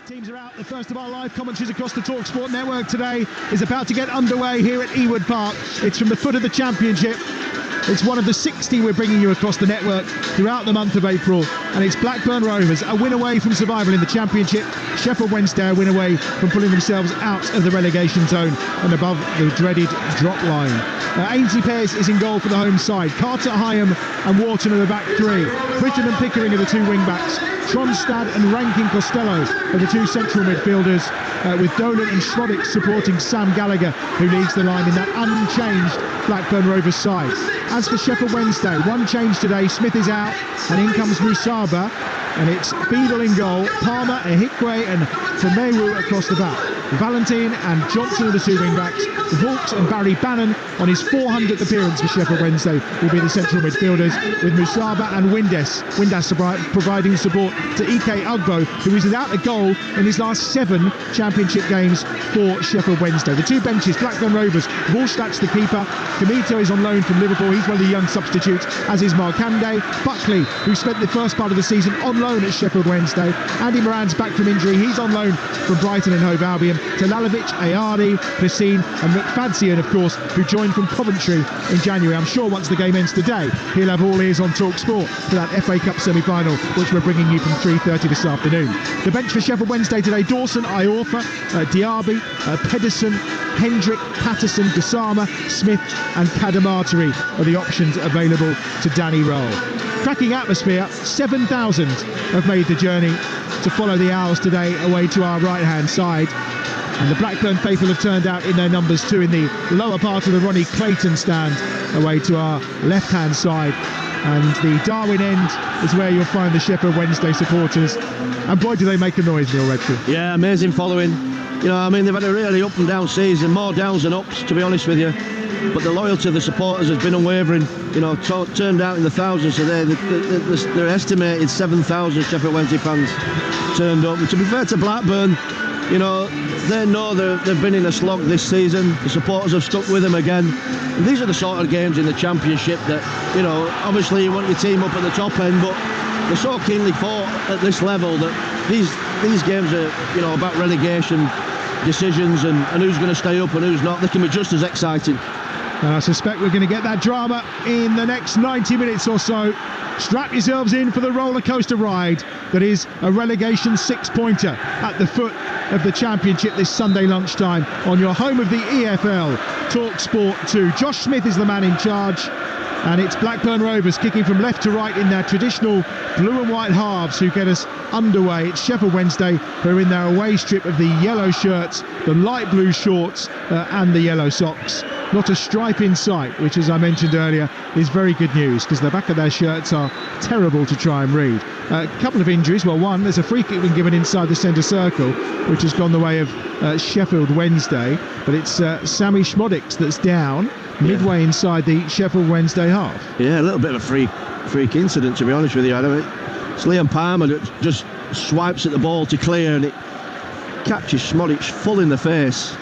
Teams are out. The first of our live commentaries across the Talksport network today is about to get underway here at Ewood Park. It's from the foot of the Championship. It's one of the 60 we're bringing you across the network throughout the month of April, and it's Blackburn Rovers, a win away from survival in the Championship. Sheffield Wednesday, a win away from pulling themselves out of the relegation zone and above the dreaded drop line. Ainsley Pearce is in goal for the home side. Carter, Hyam and Wharton are the back three. Britton and Pickering are the two wing-backs. Tronstad and Rankin Costello are the two central midfielders, with Dolan and Schroddick supporting Sam Gallagher, who leads the line in that unchanged Blackburn Rovers side. As for Sheffield Wednesday, one change today. Smith is out, and in comes Musaba, and it's Beadle in goal, Palmer, Ehikwe and Famewu across the back. Valentine and Johnson are the two wing-backs. Hawks and Barry Bannon, on his 400th appearance for Sheffield Wednesday, will be the central midfielders, with Musaba and Windass providing support to Ike Ugbo, who is without a goal in his last 7 Championship games for Sheffield Wednesday. The two benches, Blackburn Rovers, Wallstadt's the keeper. Kamito is on loan from Liverpool. He's one of the young substitutes, as is Markande. Buckley, who spent the first part of the season on loan at Sheffield Wednesday. Andy Moran's back from injury. He's on loan from Brighton and Hove Albion. Talalovic, Ayadi, Pessine and McFadzean, of course, who joined from Coventry in January. I'm sure once the game ends today, he'll have all ears on Talksport for that FA Cup semi-final, which we're bringing you from 3:30 this afternoon. The bench for Sheffield Wednesday today: Dawson, Iorfa, Diaby, Pedersen, Hendrick, Patterson, Gassama, Smith and Kadamatari are the options available to Danny Roll. Cracking atmosphere. 7,000 have made the journey to follow the Owls today away to our right-hand side. And the Blackburn faithful have turned out in their numbers too, in the lower part of the Ronnie Clayton stand away to our left-hand side. And the Darwin end is where you'll find the Sheffield Wednesday supporters. And boy, do they make a noise, Neil Redfearn. Yeah, amazing following. You know, I mean, they've had a really up and down season, more downs than ups, to be honest with you. But the loyalty of the supporters has been unwavering. You know, turned out in the thousands today. They're estimated 7,000 Sheffield Wednesday fans turned up. And to be fair to Blackburn, you know, they know they've been in a slog this season. The supporters have stuck with them again. And these are the sort of games in the Championship that, you know, obviously you want your team up at the top end, but they're so keenly fought at this level that these games are, you know, about relegation decisions and who's going to stay up and who's not. They can be just as exciting. And I suspect we're going to get that drama in the next 90 minutes or so. Strap yourselves in for the roller coaster ride that is a relegation 6-pointer at the foot of the Championship this Sunday lunchtime on your home of the EFL, Talksport 2. Josh Smith is the man in charge, and it's Blackburn Rovers kicking from left to right in their traditional blue and white halves who get us underway. It's Sheffield Wednesday who are in their away strip of the yellow shirts, the light blue shorts and the yellow socks. Not a stripe in sight, which, as I mentioned earlier, is very good news, because the back of their shirts are terrible to try and read. A couple of injuries. Well, one, there's a free kick been given inside the centre circle, which has gone the way of Sheffield Wednesday, but it's Sammy Schmodix that's down midway inside the Sheffield Wednesday half. Yeah, a little bit of a freak incident, to be honest with you. It's Liam Palmer that just swipes at the ball to clear, and it catches Schmodix full in the face.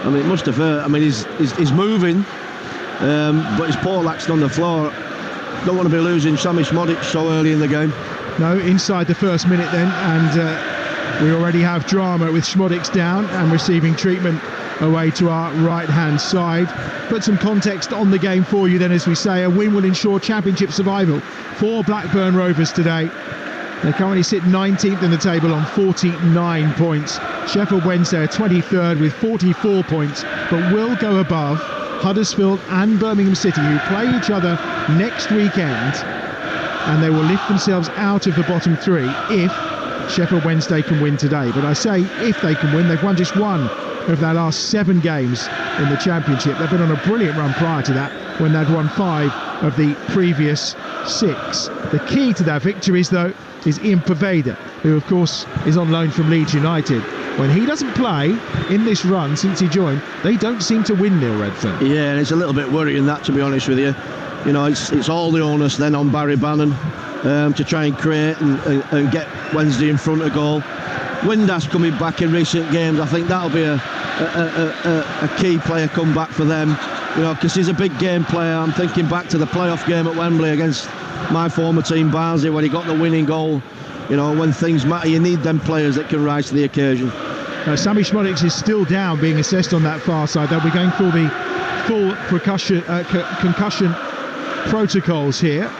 I mean, it must have hurt. I mean, he's moving, but his paw latched on the floor. Don't want to be losing Sammy Schmodix so early in the game. No, inside the first minute then, and we already have drama with Schmodix down and receiving treatment away to our right-hand side. Put some context on the game for you then, as we say. A win will ensure Championship survival for Blackburn Rovers today. They currently sit 19th in the table on 49 points. Sheffield Wednesday are 23rd with 44 points, but will go above Huddersfield and Birmingham City, who play each other next weekend, and they will lift themselves out of the bottom three if Sheffield Wednesday can win today. But I say if they can win. They've won just one of their last 7 games in the Championship. They've been on a brilliant run prior to that, when they'd won 5 of the previous 6. The key to their victories, though, is Ian Poveda, who of course is on loan from Leeds United. When he doesn't play in this run since he joined, they don't seem to win, Neil Redfearn. Yeah, and it's a little bit worrying, that, to be honest with you. You know, it's all the onus then on Barry Bannon to try and create and get Wednesday in front of goal. Windass coming back in recent games, I think that'll be a key player come back for them. You know, because he's a big game player. I'm thinking back to the playoff game at Wembley against my former team Barnsley, when he got the winning goal You know, when things matter, you need them players that can rise to the occasion. Sammy Schmodics is still down, being assessed on that far side. They'll be going for the full concussion protocols here.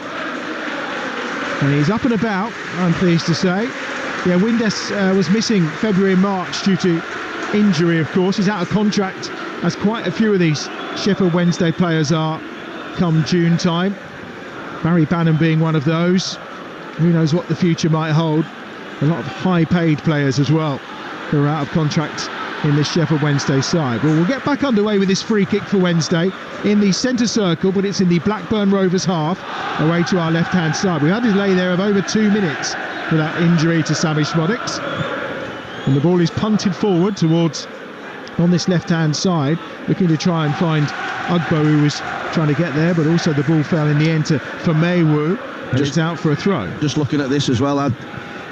And he's up and about, I'm pleased to say. Yeah, Windass was missing February and March due to injury, of course. He's out of contract, as quite a few of these Sheffield Wednesday players are come June time. Barry Bannon being one of those. Who knows what the future might hold. A lot of high-paid players as well who are out of contract in this Sheffield Wednesday side. Well, we'll get back underway with this free kick for Wednesday in the centre circle, but it's in the Blackburn Rovers half, away to our left-hand side. We had a delay there of over 2 minutes for that injury to Sammy Schmodics. And the ball is punted forward towards, on this left-hand side, looking to try and find Ugbo, who was trying to get there, but also the ball fell in the end to Famewu, and it's out for a throw. Just looking at this as well,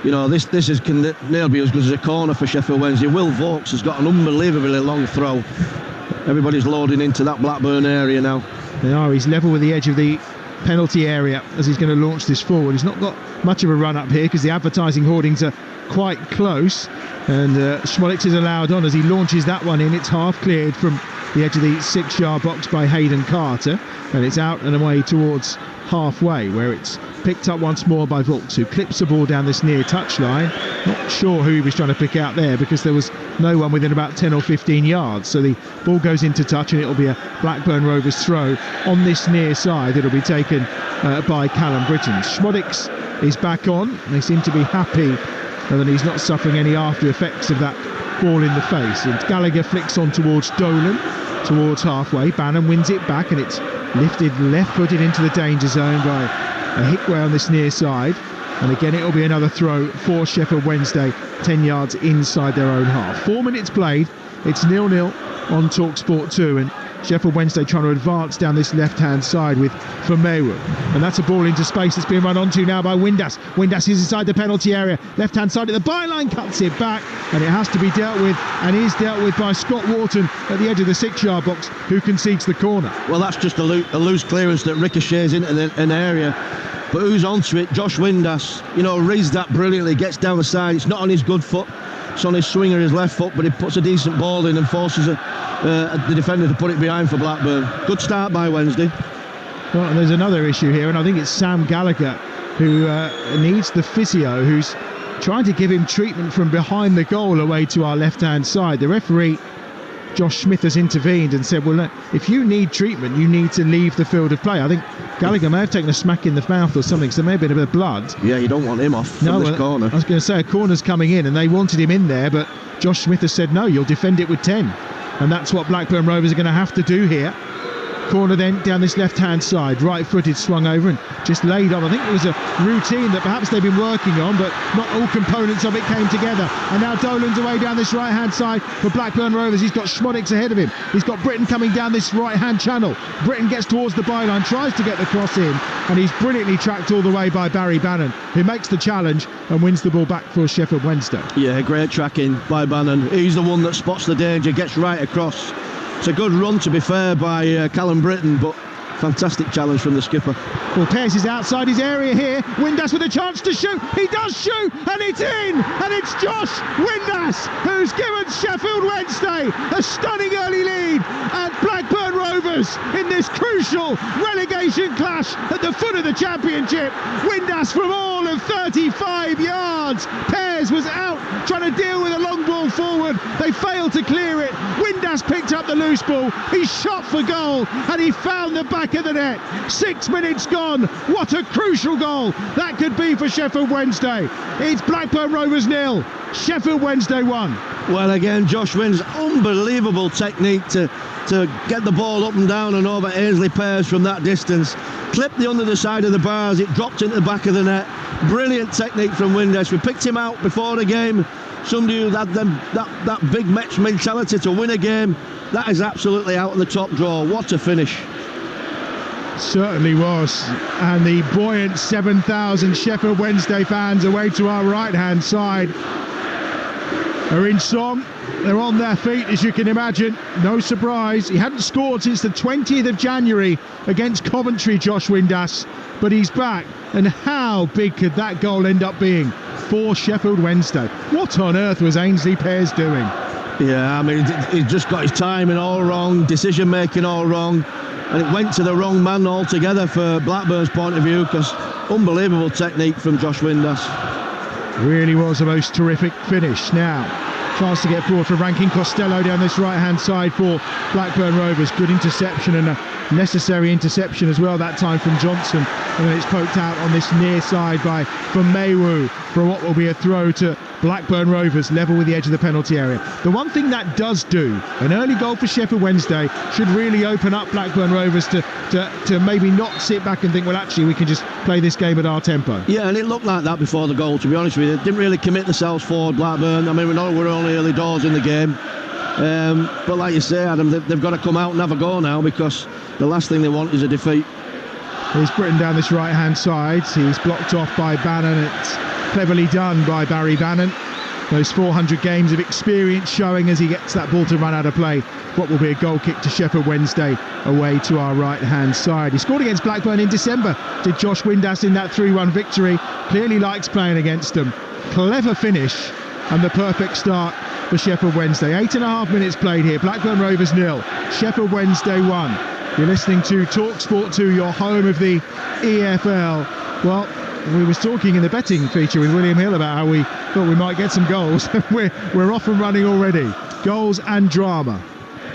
you know, this can nearly be as good as a corner for Sheffield Wednesday. Will Vokes has got an unbelievably long throw. Everybody's loading into that Blackburn area now. They are. He's level with the edge of the penalty area as he's going to launch this forward. He's not got much of a run up here because the advertising hoardings are quite close, and Schmodics is allowed on as he launches that one in. It's half cleared from the edge of the 6-yard box by Hayden Carter, and it's out and away towards halfway, where it's picked up once more by Vokes, who clips the ball down this near touchline. Not sure who he was trying to pick out there because there was no one within about 10 or 15 yards. So the ball goes into touch and it'll be a Blackburn Rovers throw on this near side. It'll be taken by Callum Britton. Schmodics is back on. They seem to be happy that he's not suffering any after effects of that ball in the face. And Gallagher flicks on towards Dolan, towards halfway. Bannon wins it back and it's lifted left-footed into the danger zone by a Hickway on this near side, and again it'll be another throw for Sheffield Wednesday, 10 yards inside their own half. 4 minutes played, it's 0-0 on Talksport 2, and Sheffield Wednesday trying to advance down this left-hand side with Famewu, and that's a ball into space that's being run onto now by Windass. Windass is inside the penalty area, left-hand side of the byline, cuts it back, and it has to be dealt with, and is dealt with by Scott Wharton at the edge of the 6-yard box, who concedes the corner. Well, that's just a loose clearance that ricochets into an area, but who's onto it? Josh Windass, you know, reads that brilliantly, gets down the side. It's not on his good foot, it's on his swinger, his left foot, but he puts a decent ball in and forces the defender to put it behind for Blackburn. Good start by Wednesday. Well, and there's another issue here, and I think it's Sam Gallagher who needs the physio, who's trying to give him treatment from behind the goal away to our left-hand side. The referee, Josh Smith, has intervened and said, well, look, if you need treatment, you need to leave the field of play. I think Gallagher may have taken a smack in the mouth or something, so there may have been a bit of blood. Yeah, you don't want him off from this corner. I was going to say, a corner's coming in, and they wanted him in there, but Josh Smith has said, no, you'll defend it with 10. And that's what Blackburn Rovers are going to have to do here. Corner then down this left-hand side, right-footed, swung over and just laid on. I think it was a routine that perhaps they've been working on, but not all components of it came together. And now Dolan's away down this right-hand side for Blackburn Rovers. He's got Schmodics ahead of him. He's got Britton coming down this right-hand channel. Britton gets towards the byline, tries to get the cross in, and he's brilliantly tracked all the way by Barry Bannon, who makes the challenge and wins the ball back for Sheffield Wednesday. Yeah, great tracking by Bannon. He's the one that spots the danger, gets right across. It's a good run, to be fair, by Callum Britton, but fantastic challenge from the skipper. Well, Pearce is outside his area here. Windass with a chance to shoot. He does shoot, and it's in. And it's Josh Windass who's given Sheffield Wednesday a stunning early lead at Blackburn Rovers in this crucial relegation clash at the foot of the championship. Windass from all of 35 yards. Pearce was out trying to deal with a long ball forward. They failed to clear it. Windass picked up the loose ball. He shot for goal, and he found the back of the net. 6 minutes gone. What a crucial goal that could be for Sheffield Wednesday. It's Blackburn Rovers 0, Sheffield Wednesday 1. Well, again, Josh Wynn's unbelievable technique to get the ball up and down and over Ainsley Pearce from that distance. Clipped the under the side of the bars, it dropped into the back of the net. Brilliant technique from Windass. We picked him out before the game. Somebody who had that big match mentality to win a game. That is absolutely out of the top drawer. What a finish. Certainly was. And the buoyant 7,000 Sheffield Wednesday fans away to our right-hand side are in song. They're on their feet, as you can imagine. No surprise. He hadn't scored since the 20th of January against Coventry, Josh Windass, but he's back. And how big could that goal end up being for Sheffield Wednesday. What on earth was Ainsley Pears doing? Yeah, I mean, he just got his timing all wrong, decision making all wrong, and it went to the wrong man altogether for Blackburn's point of view, because unbelievable technique from Josh Windass. Really was a most terrific finish. Now, chance to get forward for Rankin Costello down this right-hand side for Blackburn Rovers. Good interception, and a necessary interception as well, that time from Johnson. And then it's poked out on this near side from Maywu for what will be a throw to Blackburn Rovers, level with the edge of the penalty area. The one thing that does do, an early goal for Sheffield Wednesday, should really open up Blackburn Rovers to maybe not sit back and think, well, actually, we can just play this game at our tempo. Yeah, and it looked like that before the goal, to be honest with you. They didn't really commit themselves forward, Blackburn. I mean, we know we're only early doors in the game. But like you say, Adam, they've got to come out and have a go now, because the last thing they want is a defeat. Here's Britton down this right-hand side. He's blocked off by Bannon. It's cleverly done by Barry Bannon. Those 400 games of experience showing as he gets that ball to run out of play. What will be a goal kick to Sheffield Wednesday away to our right-hand side. He scored against Blackburn in December, did Josh Windass in that 3-1 victory. Clearly likes playing against them. Clever finish and the perfect start for Sheffield Wednesday. 8.5 minutes played here. Blackburn Rovers 0, Sheffield Wednesday 1. You're listening to Talksport 2, your home of the EFL. Well, we was talking in the betting feature with William Hill about how we thought we might get some goals. we're off and running already. Goals and drama.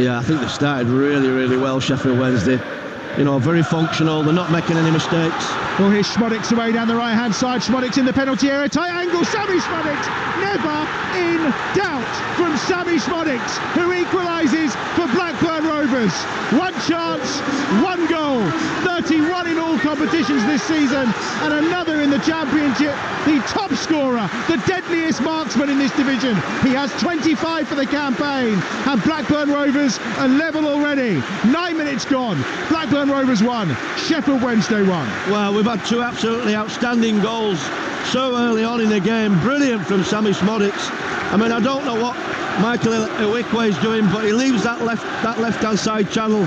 Yeah, I think they started really, really well, Sheffield Wednesday. You know, very functional. They're not making any mistakes. Well, here's Schmodix away down the right-hand side. Schmodix in the penalty area. Tight angle. Sammy Schmodix. Never in doubt from Sammy Schmodix, who equalises for Blackburn Rovers. One chance, one goal. 31 in all competitions this season, and another in the Championship. The top scorer, the deadliest marksman in this division. He has 25 for the campaign, and Blackburn Rovers are level already. 9 minutes gone. Blackburn Rovers 1, Sheffield Wednesday 1. Well, we've had two absolutely outstanding goals so early on in the game. Brilliant from Sammy Schmodix. I mean, I don't know what Michael Iwikwe is doing, but he leaves that left-hand side channel,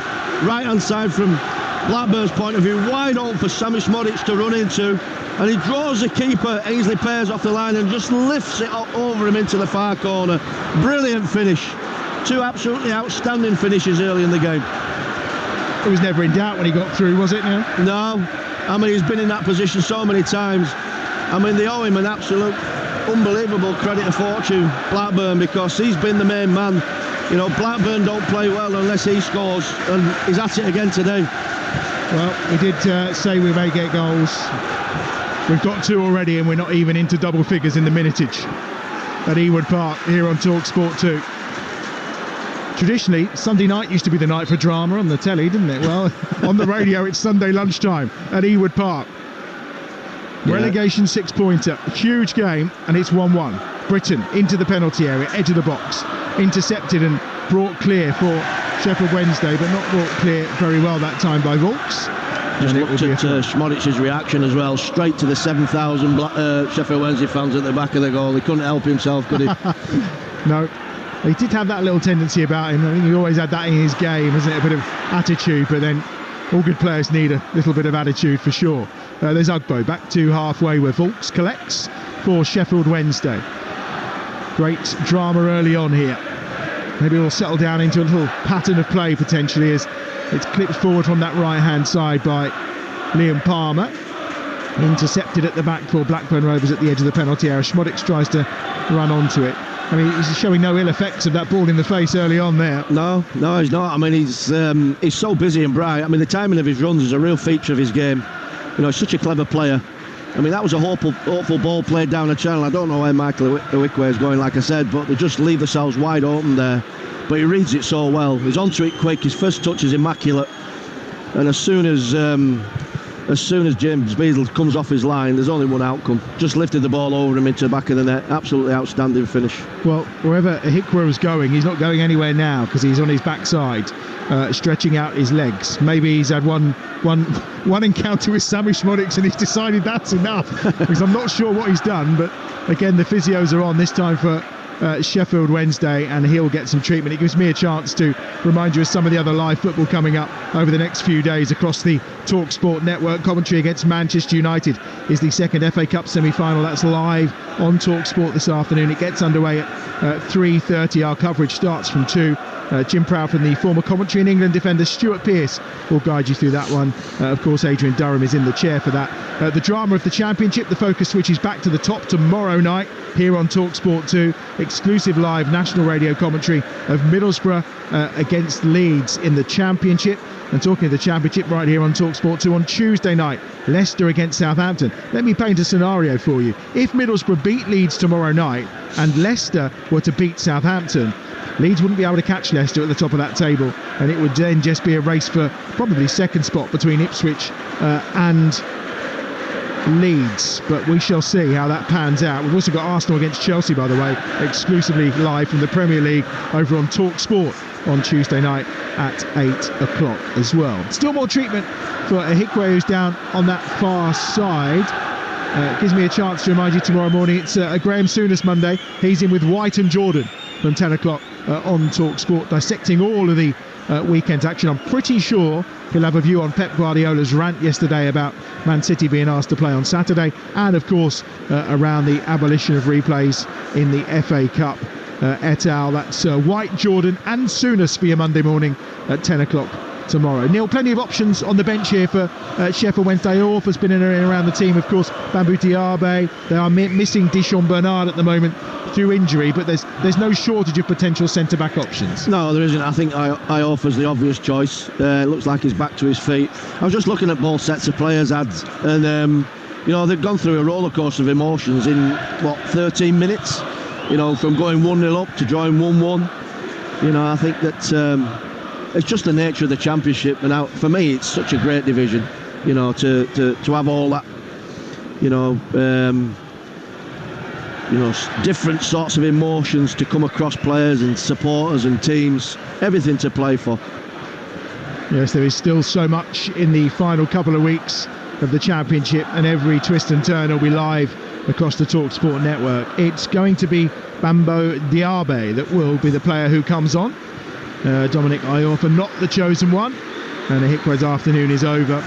right-hand side from Blackburn's point of view, wide open for Sammy Schmodix to run into, and he draws the keeper, Ainsley Pears, off the line and just lifts it over him into the far corner. Brilliant finish. Two absolutely outstanding finishes early in the game. It was never in doubt when he got through, was it now? No. I mean, he's been in that position so many times. I mean, they owe him an absolute unbelievable credit of fortune, Blackburn, because he's been the main man. You know, Blackburn don't play well unless he scores, and he's at it again today. Well, we did say we may get goals. We've got two already, and we're not even into double figures in the minutage at Ewood Park here on Talksport 2. Traditionally, Sunday night used to be the night for drama on the telly, didn't it? Well, on the radio, it's Sunday lunchtime at Ewood Park. Yeah. Relegation 6-pointer, huge game, and it's 1-1. Britton into the penalty area, edge of the box, intercepted and brought clear for Sheffield Wednesday, but not brought clear very well that time by Volks. Just looked at Schmodic's reaction as well, straight to the 7,000 Sheffield Wednesday fans at the back of the goal. He couldn't help himself, could he? No. He did have that little tendency about him. I think he always had that in his game, isn't it? A bit of attitude, but then all good players need a little bit of attitude for sure. There's Ugbo back to halfway where Volks collects for Sheffield Wednesday. Great drama early on here. Maybe we'll settle down into a little pattern of play potentially as it's clipped forward from that right-hand side by Liam Palmer. Intercepted at the back for Blackburn Rovers at the edge of the penalty area. Schmodix tries to run onto it. I mean, he's showing no ill effects of that ball in the face early on there. No, he's not. I mean, he's so busy and bright. I mean, the timing of his runs is a real feature of his game. You know, he's such a clever player. I mean, that was a hopeful ball played down the channel. I don't know where Michael Iwikwe is going, like I said, but they just leave themselves wide open there. But he reads it so well. He's onto it quick. His first touch is immaculate. And as soon as James Beadle comes off his line, there's only one outcome. Just lifted the ball over him into the back of the net. Absolutely outstanding finish. Well, wherever Iwikwe was going, he's not going anywhere now because he's on his backside, stretching out his legs. Maybe he's had one encounter with Sammy Schmodix and he's decided that's enough. Because I'm not sure what he's done, but again, the physios are on this time for Sheffield Wednesday, and he'll get some treatment. It gives me a chance to remind you of some of the other live football coming up over the next few days across the Talksport network. Commentary against Manchester United is the second FA Cup semi-final. That's live on Talksport this afternoon. It gets underway at 3:30. Our coverage starts from 2. Jim Proud from the former Commentary and England defender Stuart Pearce will guide you through that one. Of course, Adrian Durham is in the chair for that. The drama of the Championship, the focus switches back to the top tomorrow night here on Talksport 2. Exclusive live national radio commentary of Middlesbrough against Leeds in the Championship. And talking of the Championship, right here on Talksport 2 on Tuesday night, Leicester against Southampton. Let me paint a scenario for you. If Middlesbrough beat Leeds tomorrow night and Leicester were to beat Southampton, Leeds wouldn't be able to catch Leicester at the top of that table, and it would then just be a race for probably second spot between Ipswich and Leeds. But we shall see how that pans out. We've also got Arsenal against Chelsea, by the way, exclusively live from the Premier League over on Talksport on Tuesday night at 8 o'clock as well. Still more treatment for Ahikwe, who's down on that far side. Gives me a chance to remind you tomorrow morning it's a Graham Souness Monday. He's in with White and Jordan from 10 o'clock on Talksport, dissecting all of the weekend's action. I'm pretty sure he'll have a view on Pep Guardiola's rant yesterday about Man City being asked to play on Saturday, and of course around the abolition of replays in the FA Cup et al. That's White, Jordan and Souness for your Monday morning at 10 o'clock tomorrow. Neil, plenty of options on the bench here for Sheffield Wednesday. Orff has been in and around the team, of course. Bambou Diabe. They are missing Dishon Bernard at the moment through injury, but there's no shortage of potential centre-back options. No, there isn't. I think Orff the obvious choice. Looks like he's back to his feet. I was just looking at both sets of players' ads, and they've gone through a roller coaster of emotions in 13 minutes. From going 1-0 up to drawing 1-1. I think that it's just the nature of the Championship, and for me it's such a great division. To have all that, different sorts of emotions to come across players and supporters and teams, everything to play for. Yes, there is still so much in the final couple of weeks of the Championship, and every twist and turn will be live across the Talksport network. It's going to be Bambou Diabe that will be the player who comes on. Dominic Iorfa not the chosen one, and Ahikwe's afternoon is over.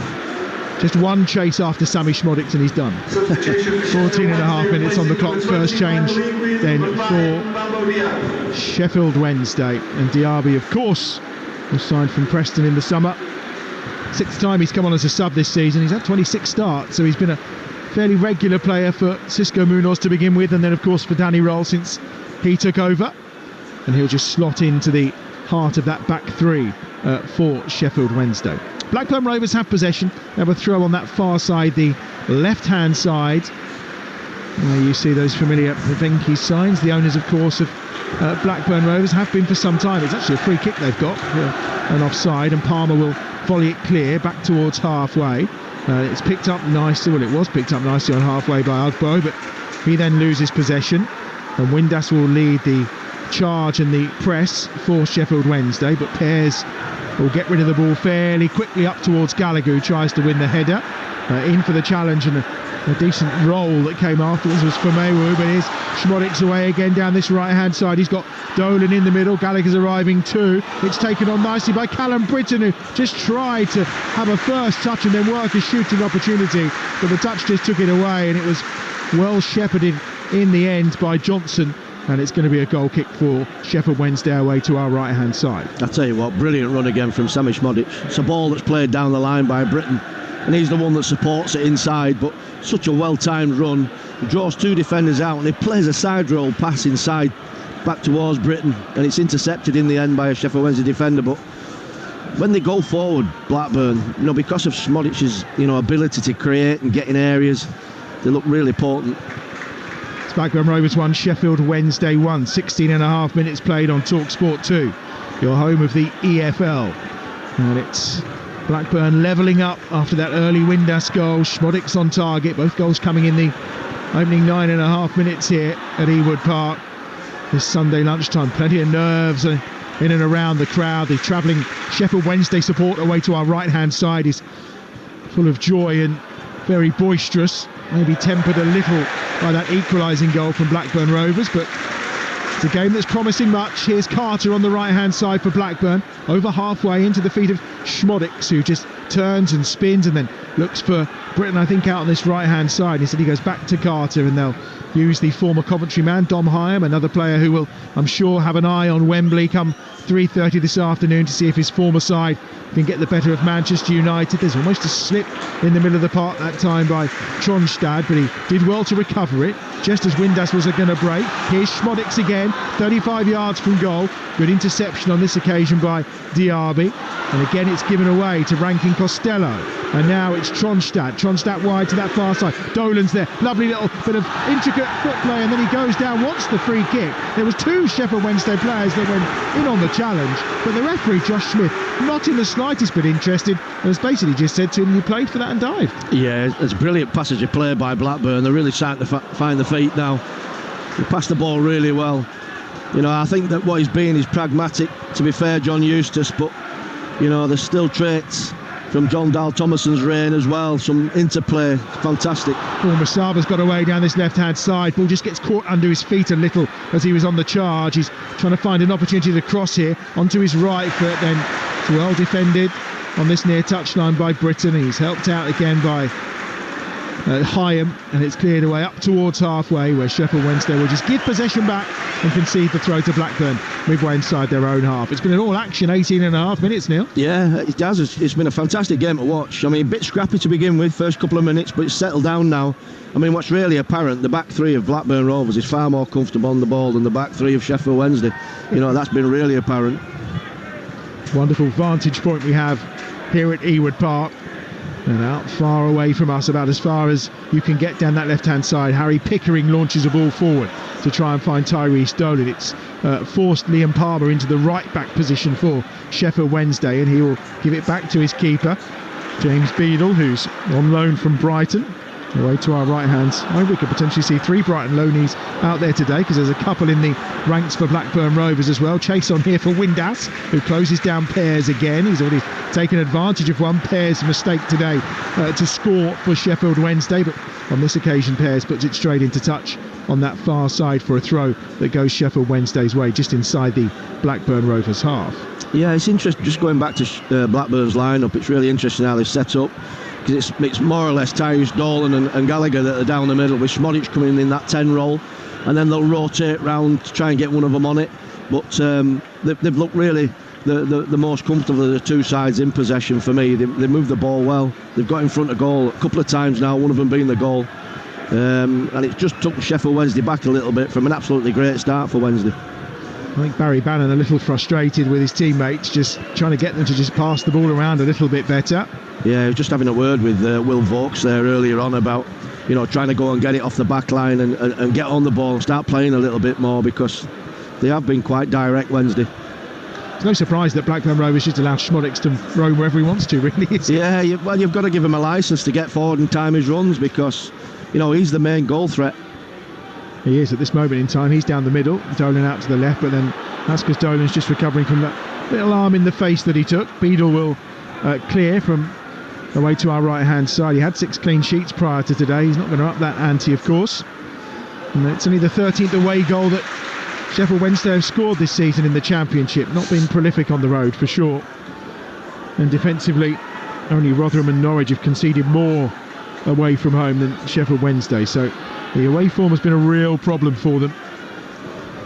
Just one chase after Sammy Schmodix and he's done. 14 and a half minutes on the clock. First change then for Sheffield Wednesday, and Diaby of course was signed from Preston in the summer. 6th time he's come on as a sub this season. He's had 26 starts, so he's been a fairly regular player for Cisco Munoz to begin with, and then of course for Danny Roll since he took over, and he'll just slot into the heart of that back three for Sheffield Wednesday. Blackburn Rovers have possession. They have a throw on that far side, the left-hand side. You see those familiar Venki signs. The owners, of course, of Blackburn Rovers have been for some time. It's actually a free kick they've got, an offside, and Palmer will volley it clear back towards halfway. It's picked up nicely. Well, it was picked up nicely on halfway by Ugbo, but he then loses possession, and Windass will lead the charge and the press for Sheffield Wednesday, but Pears will get rid of the ball fairly quickly up towards Gallagher, who tries to win the header. In for the challenge, and a decent roll that came afterwards was for Maywu, but here's Schmodix away again down this right hand side. He's got Dolan in the middle, Gallagher's arriving too. It's taken on nicely by Callum Britton, who just tried to have a first touch and then work a shooting opportunity, but the touch just took it away, and it was well shepherded in the end by Johnson. And it's going to be a goal kick for Sheffield Wednesday away to our right hand side. I'll tell you what, brilliant run again from Sammy Schmodic. It's a ball that's played down the line by Britton, and he's the one that supports it inside, but such a well-timed run. He draws two defenders out and he plays a side roll pass inside back towards Britton, and it's intercepted in the end by a Sheffield Wednesday defender. But when they go forward, Blackburn, because of Schmodic's ability to create and get in areas, they look really potent. Blackburn Rovers 1, Sheffield Wednesday 1. 16 and a half minutes played on Talksport 2, your home of the EFL. And it's Blackburn levelling up after that early Windass goal. Schmodix on target, both goals coming in the opening 9.5 minutes here at Ewood Park this Sunday lunchtime. Plenty of nerves in and around the crowd. The travelling Sheffield Wednesday support away to our right hand side is full of joy and very boisterous, maybe tempered a little by that equalising goal from Blackburn Rovers, but It's a game that's promising much. Here's Carter on the right-hand side for Blackburn, over halfway into the feet of Schmodix, who just turns and spins and then looks for Britton, I think, out on this right-hand side. Instead he goes back to Carter, and they'll use the former Coventry man, Dom Hyam, another player who will, I'm sure, have an eye on Wembley come 3:30 this afternoon to see if his former side can get the better of Manchester United. There's almost a slip in the middle of the park that time by Tronstad, but he did well to recover it, just as Windass was going to break. Here's Schmodix again, 35 yards from goal. Good interception on this occasion by Diaby. And again it's given away to Rankin Costello. And now it's Tronstad. Tronstad wide to that far side. Dolan's there. Lovely little bit of intricate foot play, and then he goes down, wants the free kick. There was 2 Sheffield Wednesday players that went in on the challenge, but the referee, Josh Smith, not in the slightest bit interested, and has basically just said to him, you played for that and dived. Yeah, it's a brilliant passage of play by Blackburn. They're really starting to find the feet now. He passed the ball really well. You know, I think that what he's been is pragmatic, to be fair, John Eustace, but, you know, there's still traits from John Dahl Thomason's reign as well, some interplay, fantastic. Masaba's got away down this left-hand side. Ball just gets caught under his feet a little as he was on the charge. He's trying to find an opportunity to cross here onto his right foot, then it's well defended on this near touchline by Britton. He's helped out again by Hyam, and it's cleared away up towards halfway, where Sheffield Wednesday will just give possession back and concede the throw to Blackburn midway inside their own half. It's been an all-action 18.5 minutes, Neil. Yeah, it has. It's been a fantastic game to watch. I mean, a bit scrappy to begin with, first couple of minutes, but it's settled down now. I mean, what's really apparent, the back three of Blackburn Rovers is far more comfortable on the ball than the back three of Sheffield Wednesday. You know, that's been really apparent. Wonderful vantage point we have here at Ewood Park. And out far away from us, about as far as you can get down that left-hand side, Harry Pickering launches a ball forward to try and find Tyrese Dolan. It's forced Liam Palmer into the right-back position for Sheffield Wednesday, and he will give it back to his keeper, James Beadle, who's on loan from Brighton. Away to our right hand side, we could potentially see 3 Brighton loanees out there today, because there's a couple in the ranks for Blackburn Rovers as well. Chase on here for Windass, who closes down Pears again. He's already taken advantage of one Pears mistake today to score for Sheffield Wednesday, but on this occasion Pears puts it straight into touch on that far side for a throw that goes Sheffield Wednesday's way, just inside the Blackburn Rovers half. Yeah, it's interesting, just going back to Blackburn's lineup, it's really interesting how they set up, because it's more or less Tyrese Dolan and Gallagher that are down the middle, with Schmodich coming in that 10 role, and then they'll rotate round to try and get one of them on it. But they've looked really the most comfortable of the two sides in possession for me. They move the ball well. They've got in front of goal a couple of times now, one of them being the goal. And it just took Sheffield Wednesday back a little bit from an absolutely great start for Wednesday. I think Barry Bannon a little frustrated with his teammates, just trying to get them to just pass the ball around a little bit better. Yeah, just having a word with Will Vokes there earlier on about, you know, trying to go and get it off the back line and get on the ball and start playing a little bit more, because they have been quite direct Wednesday. It's no surprise that Blackburn Rovers just allow Schmodix to roam wherever he wants to, really. Yeah, you've got to give him a licence to get forward and time his runs, because, you know, he's the main goal threat. He is at this moment in time. He's down the middle, Dolan out to the left, but then that's because Dolan's just recovering from that little arm in the face that he took. Beadle will clear from away to our right hand side. He had 6 clean sheets prior to today. He's not going to up that ante, of course. And it's only the 13th away goal that Sheffield Wednesday have scored this season in the Championship. Not been prolific on the road for sure. And defensively, only Rotherham and Norwich have conceded more away from home than Sheffield Wednesday. So the away form has been a real problem for them.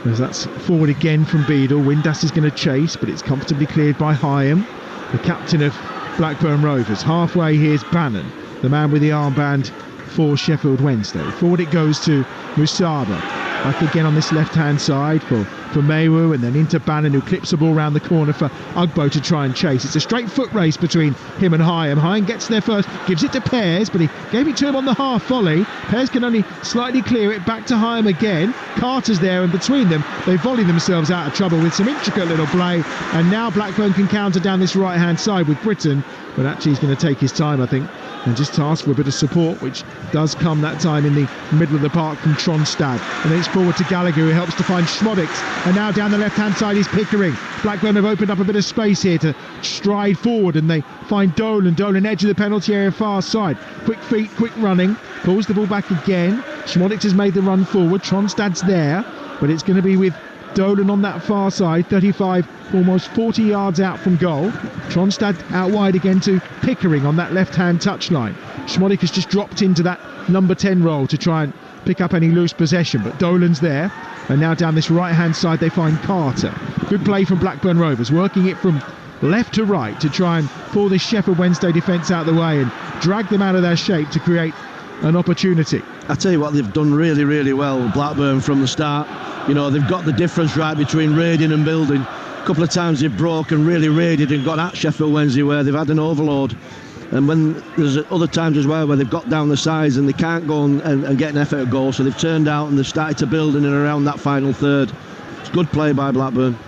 As that's forward again from Beadle. Windass is going to chase, but it's comfortably cleared by Hyam, the captain of Blackburn Rovers. Halfway, here's Bannon, the man with the armband for Sheffield Wednesday. Forward it goes to Musaba. Back again on this left-hand side for Maywu, and then into Bannon, who clips the ball round the corner for Ugbo to try and chase. It's a straight foot race between him and Hyam. Hyam gets there first, gives it to Pears, but he gave it to him on the half volley. Pears can only slightly clear it, back to Hyam again. Carter's there, and between them, they volley themselves out of trouble with some intricate little play. And now Blackburn can counter down this right-hand side with Britton, but actually he's going to take his time, I think, and just ask for a bit of support, which does come that time in the middle of the park from Tronstad. And then it's forward to Gallagher, who helps to find Schmodix. And now down the left-hand side is Pickering. Blackburn have opened up a bit of space here to stride forward, and they find Dolan. Dolan edge of the penalty area far side. Quick feet, quick running. Pulls the ball back again. Schmodix has made the run forward. Tronstad's there, but it's going to be with Dolan on that far side, 35, almost 40 yards out from goal. Tronstad out wide again to Pickering on that left-hand touchline. Schmodik has just dropped into that number 10 role to try and pick up any loose possession, but Dolan's there. And now down this right-hand side they find Carter. Good play from Blackburn Rovers, working it from left to right to try and pull this Sheffield Wednesday defence out of the way and drag them out of their shape to create an opportunity. I tell you what, they've done really, really well, Blackburn, from the start. You know, they've got the difference right between raiding and building. A couple of times they've broken, really raided and got at Sheffield Wednesday where they've had an overload. And when there's other times as well where they've got down the sides and they can't go and get an effort at goal, so they've turned out and they've started to build in and around that final third. It's good play by Blackburn.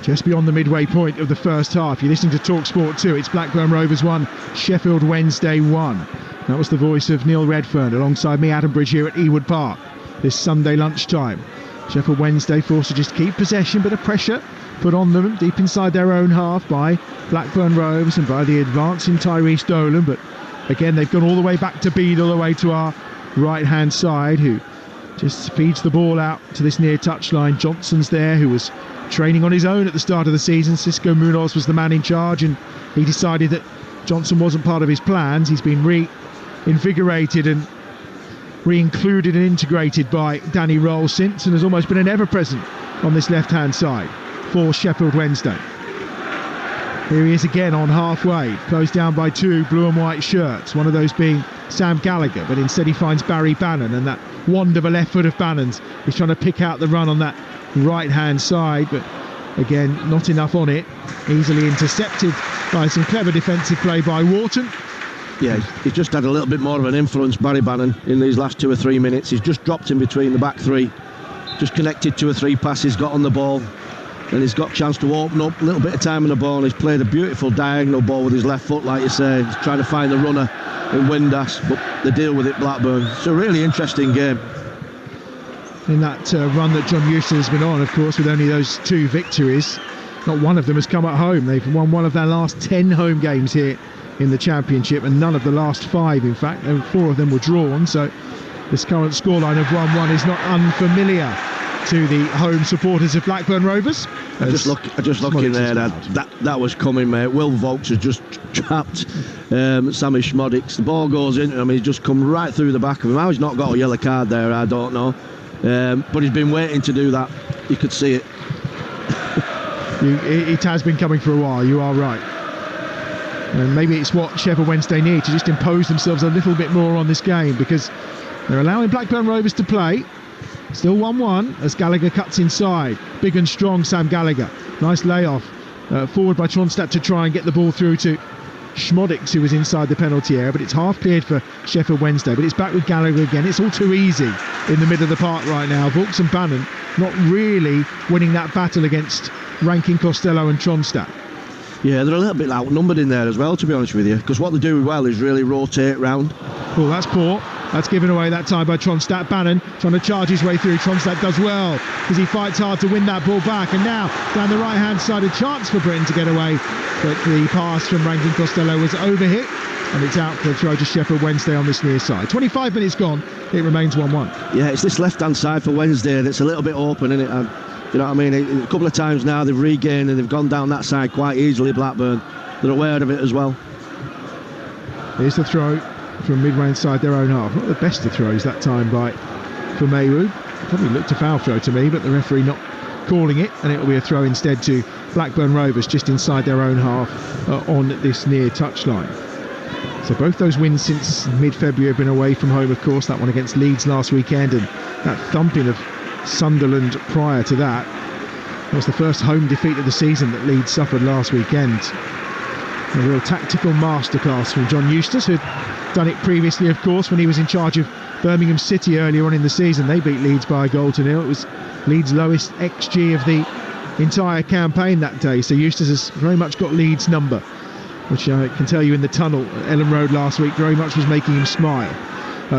Just beyond the midway point of the first half, you're listening to Talksport 2. It's Blackburn Rovers 1, Sheffield Wednesday 1. That was the voice of Neil Redfearn alongside me, Adam Bridge, here at Ewood Park this Sunday lunchtime. Sheffield Wednesday forced to just keep possession, but a pressure put on them deep inside their own half by Blackburn Rovers and by the advancing Tyrese Dolan. But again, they've gone all the way back to Bede, all the way to our right-hand side, who just feeds the ball out to this near touchline. Johnson's there, who was training on his own at the start of the season. Cisco Munoz was the man in charge, and he decided that Johnson wasn't part of his plans. He's been reinvigorated and re-included and integrated by Danny Roll since, and has almost been an ever-present on this left-hand side for Sheffield Wednesday. Here he is again on halfway, closed down by two blue and white shirts, one of those being Sam Gallagher, but instead he finds Barry Bannon, and that wand of a left foot of Bannon's is trying to pick out the run on that right-hand side, but again, not enough on it. Easily intercepted by some clever defensive play by Wharton. Yeah, he's just had a little bit more of an influence, Barry Bannon, in these last 2 or 3 minutes. He's just dropped in between the back three, just connected 2 or 3 passes, got on the ball, and he's got a chance to open up a little bit of time on the ball. He's played a beautiful diagonal ball with his left foot, like you say. He's trying to find the runner in Windass, but they deal with it, Blackburn. It's a really interesting game. In that run that John Eustace has been on, of course, with only those 2 victories, not one of them has come at home. They've won one of their last 10 home games here in the Championship, and none of the last 5, in fact, and 4 of them were drawn. So this current scoreline of 1-1 is not unfamiliar to the home supporters of Blackburn Rovers. I just look in there, that was coming, mate. Will Vokes has just trapped Sammy Schmodix. The ball goes in, I mean, he's just come right through the back of him. How he's not got a yellow card there, I don't know. But he's been waiting to do that. You could see it. It has been coming for a while, you are right. And maybe it's what Sheffield Wednesday need to just impose themselves a little bit more on this game, because they're allowing Blackburn Rovers to play. Still 1-1 as Gallagher cuts inside. Big and strong Sam Gallagher. Nice layoff forward by Tronstad to try and get the ball through to Schmodix, who was inside the penalty area, but it's half cleared for Sheffield Wednesday. But it's back with Gallagher again. It's all too easy in the middle of the park right now. Vaux and Bannon not really winning that battle against Rankin, Costello and Tronstad. Yeah, they're a little bit outnumbered in there as well, to be honest with you, because what they do well is really rotate round. Oh, that's poor. That's given away that time by Tronstad. Bannon trying to charge his way through. Tronstad does well as he fights hard to win that ball back. And now down the right-hand side, a chance for Britain to get away. But the pass from Rankin Costello was overhit, and it's out for a throw to Sheffield Wednesday on this near side. 25 minutes gone. It remains 1-1. Yeah, it's this left-hand side for Wednesday that's a little bit open, isn't it? You know what I mean? A couple of times now they've regained and they've gone down that side quite easily, Blackburn. They're aware of it as well. Here's the throw from midway inside their own half. Not the best of throws that time by Maywood. Probably looked a foul throw to me, but the referee not calling it, and it will be a throw instead to Blackburn Rovers just inside their own half on this near touchline. So both those wins since mid-February have been away from home, of course. That one against Leeds last weekend, and that thumping of Sunderland prior to that. It was the first home defeat of the season that Leeds suffered last weekend. A real tactical masterclass from John Eustace, who'd done it previously, of course, when he was in charge of Birmingham City earlier on in the season. They beat Leeds by 1-0. It was Leeds' lowest XG of the entire campaign that day. So Eustace has very much got Leeds' number, which I can tell you in the tunnel at Ellen Road last week very much was making him smile.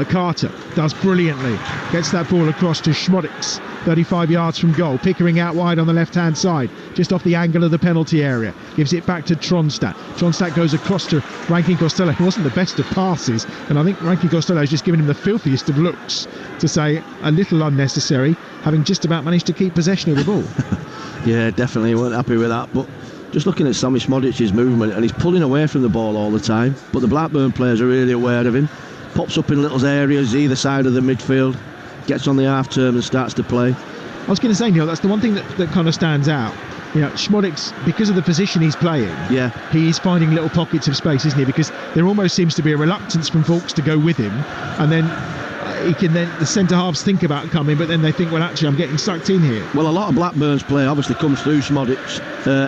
Carter does brilliantly, gets that ball across to Schmodix, 35 yards from goal. Pickering out wide on the left-hand side, just off the angle of the penalty area. Gives it back to Tronstad. Tronstad goes across to Rankin Costello. He wasn't the best of passes, and I think Rankin Costello has just given him the filthiest of looks, to say a little unnecessary, having just about managed to keep possession of the ball. Yeah, definitely weren't happy with that, but just looking at Sammy Smodic's movement, and he's pulling away from the ball all the time, but the Blackburn players are really aware of him. Pops up in little areas either side of the midfield, gets on the half turn and starts to play. I was going to say, Neil, that's the one thing that kind of stands out. You know, Schmodix, because of the position he's playing, he's finding little pockets of space, isn't he? Because there almost seems to be a reluctance from Vaux to go with him, and then the centre halves think about coming, but then they think, well, actually, I'm getting sucked in here. Well, a lot of Blackburn's play obviously comes through Schmodix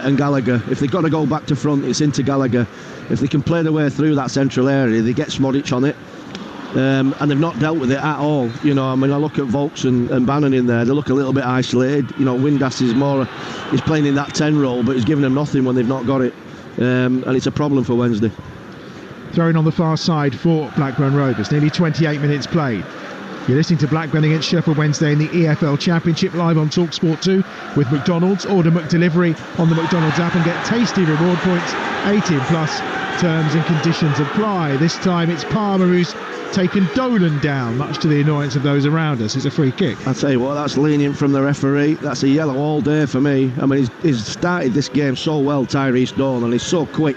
and Gallagher. If they've got to go back to front, it's into Gallagher. If they can play their way through that central area, they get Schmodix on it. And they've not dealt with it at all. You know, I mean, I look at Vaux and Bannon in there, they look a little bit isolated. You know, Windass is playing in that 10 role, but he's giving them nothing when they've not got it. And it's a problem for Wednesday. Throwing on the far side for Blackburn Rovers, nearly 28 minutes played. You're listening to Blackburn against Sheffield Wednesday in the EFL Championship, live on Talksport 2 with McDonald's. Order McDelivery on the McDonald's app and get tasty reward points. 18 plus, terms and conditions apply. This time it's Palmer who's taken Dolan down, much to the annoyance of those around us. It's a free kick. I tell you what, that's lenient from the referee. That's a yellow all day for me. I mean, he's started this game so well, Tyrese Dolan, and he's so quick.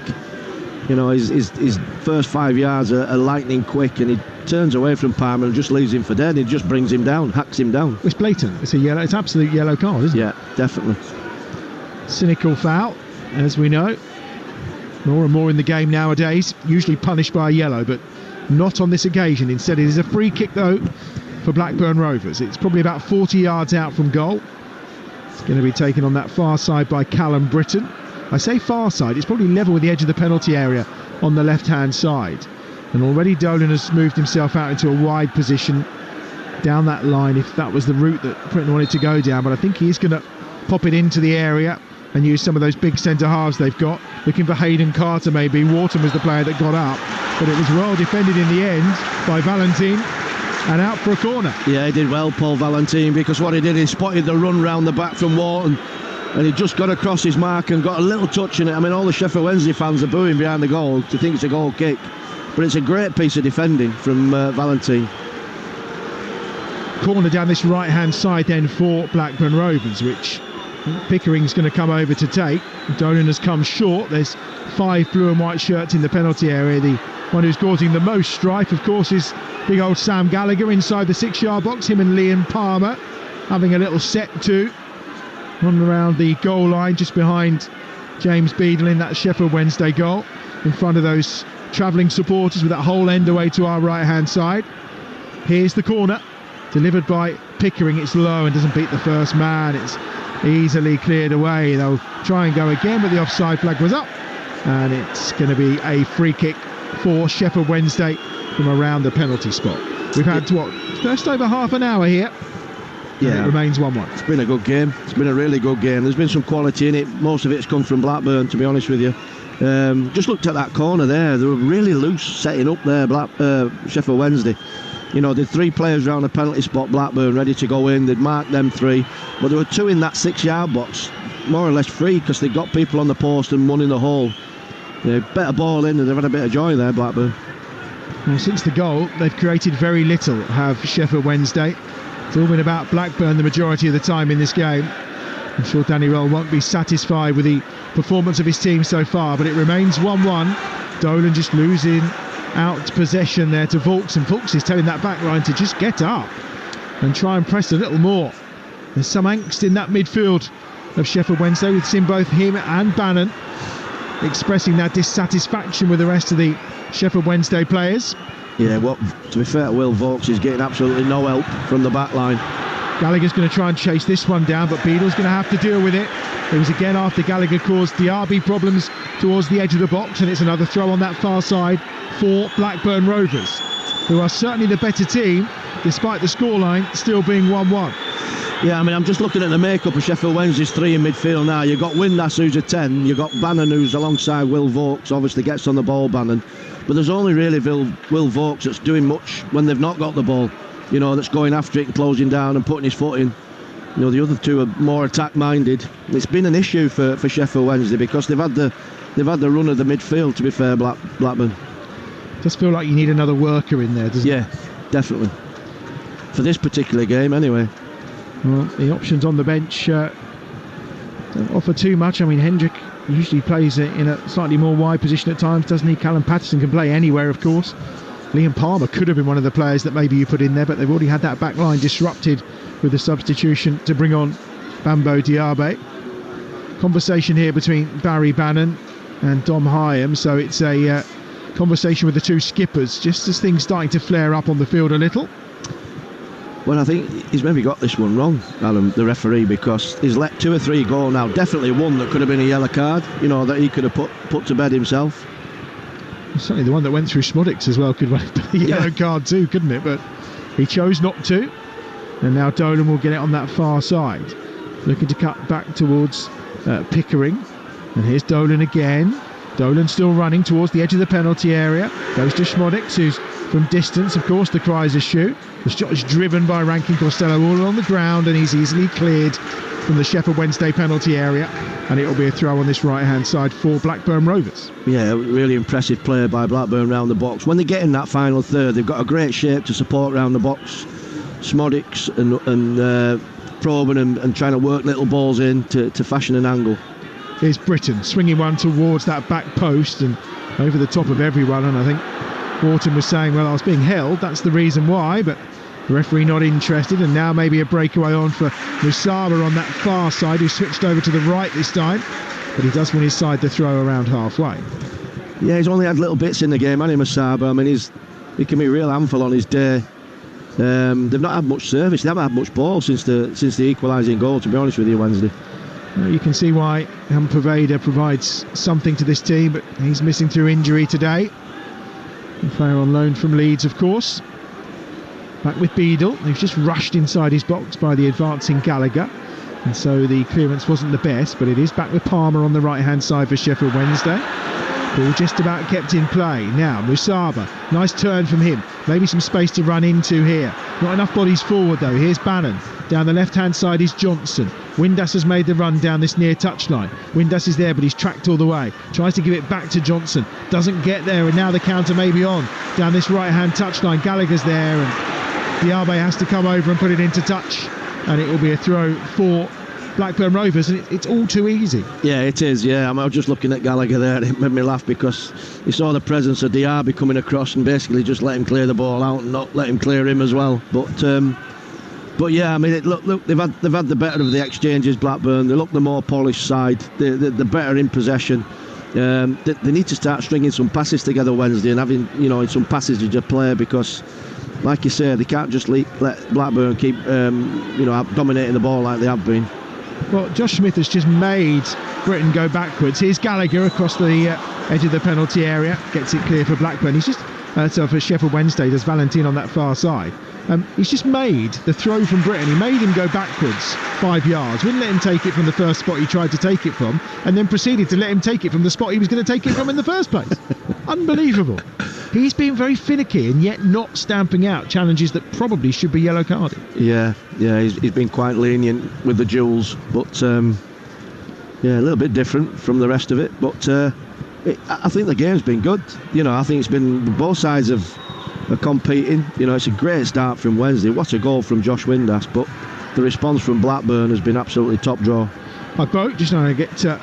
You know, his first 5 yards are lightning quick, and he turns away from Palmer and just leaves him for dead. He just brings him down, hacks him down. It's blatant. It's a yellow. It's absolute yellow card, isn't it? Yeah, definitely. Cynical foul, as we know. More and more in the game nowadays, usually punished by a yellow, but not on this occasion. Instead, it is a free kick, though, for Blackburn Rovers. It's probably about 40 yards out from goal. It's going to be taken on that far side by Callum Britton. I say far side, it's probably level with the edge of the penalty area on the left-hand side. And already Dolan has moved himself out into a wide position down that line, if that was the route that Britton wanted to go down. But I think he's going to pop it into the area and use some of those big centre-halves they've got. Looking for Hayden Carter, maybe. Wharton was the player that got up, but it was well defended in the end by Valentin, and out for a corner. Yeah, he did well, Paul Valentin, because what he did, he spotted the run round the back from Wharton, and he just got across his mark and got a little touch in it. I mean, all the Sheffield Wednesday fans are booing behind the goal to think it's a goal kick, but it's a great piece of defending from Valentin. Corner down this right-hand side then for Blackburn Rovers, which Pickering's going to come over to take. Dolan has come short. There's 5 blue and white shirts in the penalty area. The one who's causing the most strife, of course, is big old Sam Gallagher inside the 6-yard box. Him and Liam Palmer having a little set to run around the goal line just behind James Beadle in that Sheffield Wednesday goal, in front of those travelling supporters with that whole end away to our right-hand side. Here's the corner, delivered by Pickering. It's low and doesn't beat the first man. It's easily cleared away. They'll try and go again, but the offside flag was up, and it's going to be a free kick for Sheffield Wednesday from around the penalty spot. We've had just over half an hour here. Yeah, it remains 1-1. It's been a good game. It's been a really good game. There's been some quality in it. Most of it's come from Blackburn, to be honest with you. Just looked at that corner there. They were really loose setting up there, Sheffield Wednesday. You know, there's 3 players around the penalty spot, Blackburn, ready to go in. They'd marked them 3, but there were 2 in that 6-yard box, more or less free, because they got people on the post and 1 in the hole. Better ball in, and they've had a bit of joy there, Blackburn. Well, since the goal, they've created very little, have Sheffield Wednesday. It's all been about Blackburn the majority of the time in this game. I'm sure Danny Roll won't be satisfied with the performance of his team so far, but it remains 1-1. Dolan just losing out possession there to Vaux, and Vaux is telling that back line to just get up and try and press a little more. There's some angst in that midfield of Sheffield Wednesday. We've seen both him and Bannon expressing their dissatisfaction with the rest of the Sheffield Wednesday players. Yeah, well, to be fair to Will, Vaux is getting absolutely no help from the back line. Gallagher's going to try and chase this one down, but Beadle's going to have to deal with it. It was again after Gallagher caused Diaby problems towards the edge of the box, and it's another throw on that far side for Blackburn Rovers, who are certainly the better team, despite the scoreline still being 1-1. Yeah, I mean, I'm just looking at the makeup of Sheffield Wednesday's 3 in midfield now. You've got Windass, who's a 10. You've got Bannon, who's alongside Will Vokes, obviously gets on the ball, Bannon. But there's only really Will Vokes that's doing much when they've not got the ball. You know, that's going after it and closing down and putting his foot in. You know, the other two are more attack-minded. It's been an issue for Sheffield Wednesday because they've had the run of the midfield, to be fair, Blackburn. Just feel like you need another worker in there, doesn't it? Yeah, definitely. For this particular game, anyway. Well, the options on the bench don't offer too much. I mean, Hendrick usually plays in a slightly more wide position at times, doesn't he? Callum Patterson can play anywhere, of course. Liam Palmer could have been one of the players that maybe you put in there, but they've already had that back line disrupted with the substitution to bring on Bambo Diaby. Conversation here between Barry Bannon and Dom Hyam, so it's a conversation with the two skippers, just as things starting to flare up on the field a little. Well, I think he's maybe got this one wrong, Alan, the referee, because he's let 2 or 3 go now. Definitely one that could have been a yellow card, you know, that he could have put to bed himself. Certainly the one that went through Schmodix as well could have been a yellow card too, couldn't it? But he chose not to. And now Dolan will get it on that far side. Looking to cut back towards Pickering. And here's Dolan again. Dolan still running towards the edge of the penalty area. Goes to Schmodix, who's from distance, of course, the cries a shoot. The shot is driven by Rankin Costello all on the ground, and he's easily cleared from the Sheffield Wednesday penalty area. And it'll be a throw on this right-hand side for Blackburn Rovers. Yeah, really impressive play by Blackburn round the box. When they get in that final third, they've got a great shape to support round the box. Schmodix and probing and trying to work little balls in to fashion an angle. Here's Britton swinging one towards that back post and over the top of everyone, and I think Wharton was saying, well, I was being held, that's the reason why, but the referee not interested. And now maybe a breakaway on for Musaba on that far side, who switched over to the right this time, but he does win his side to throw around halfway. Yeah, he's only had little bits in the game, hasn't he, Musaba? I mean, he can be a real handful on his day. They've not had much service, they haven't had much ball since the equalising goal, to be honest with you, Wednesday. You can see why Paveda provides something to this team, but he's missing through injury today. A player on loan from Leeds, of course. Back with Beadle, who's just rushed inside his box by the advancing Gallagher, and so the clearance wasn't the best, but it is back with Palmer on the right hand side for Sheffield Wednesday. Ball just about kept in play. Now Musaba, nice turn from him, maybe some space to run into here. Not enough bodies forward though. Here's Bannon. Down the left hand side is Johnson. Windass has made the run down this near touchline. Windass is there, but he's tracked all the way. Tries to give it back to Johnson, doesn't get there, and now the counter may be on down this right hand touchline. Gallagher's there, and Diaby has to come over and put it into touch, and it will be a throw for Blackburn Rovers, and it's all too easy. Yeah, it is, yeah. I was just looking at Gallagher there, and it made me laugh because he saw the presence of Diaby coming across and basically just let him clear the ball out and not let him clear him as well. But yeah, I mean, look, they've had the better of the exchanges, Blackburn. They look the more polished side. They're better in possession. They need to start stringing some passes together Wednesday and having, some passage of play, because, like you say, they can't just let Blackburn keep, dominating the ball like they have been. Well, Josh Smith has just made Britain go backwards. Here's Gallagher across the edge of the penalty area, gets it clear for Blackburn. He's just for Sheffield Wednesday, does Valentin on that far side. He's just made the throw from Britain. He made him go backwards 5 yards, wouldn't let him take it from the first spot he tried to take it from, and then proceeded to let him take it from the spot he was going to take it from in the first place. Unbelievable. He's been very finicky and yet not stamping out challenges that probably should be yellow carded. Yeah, he's been quite lenient with the duels, but a little bit different from the rest of it. But I think the game's been good. I think it's been both sides are competing. It's a great start from Wednesday. What a goal from Josh Windass, but the response from Blackburn has been absolutely top draw. Boat just trying to get a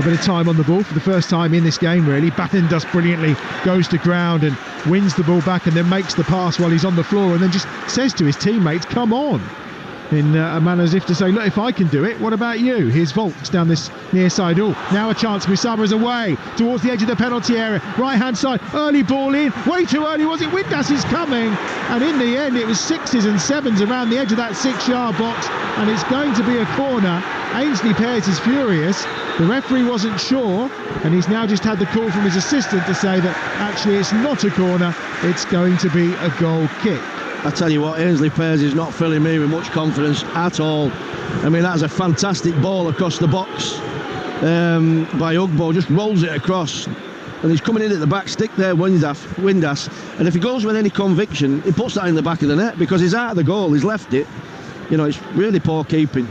bit of time on the ball for the first time in this game, really. Batten does brilliantly, goes to ground and wins the ball back, and then makes the pass while he's on the floor, and then just says to his teammates, come on, in a manner as if to say, look, if I can do it, what about you? Here's Volks down this near side. Now a chance. Musaba is away towards the edge of the penalty area, right hand side, early ball in, way too early, was it? Windass is coming, and in the end it was 6s and 7s around the edge of that 6-yard box, and it's going to be a corner. Ainsley Pears is furious. The referee wasn't sure, and he's now just had the call from his assistant to say that actually it's not a corner, it's going to be a goal kick. I tell you what, Ainsley Pears is not filling me with much confidence at all. I mean, that's a fantastic ball across the box by Ugbo, just rolls it across, and he's coming in at the back stick there, Windass, and if he goes with any conviction, he puts that in the back of the net, because he's out of the goal, he's left it. You know, it's really poor keeping.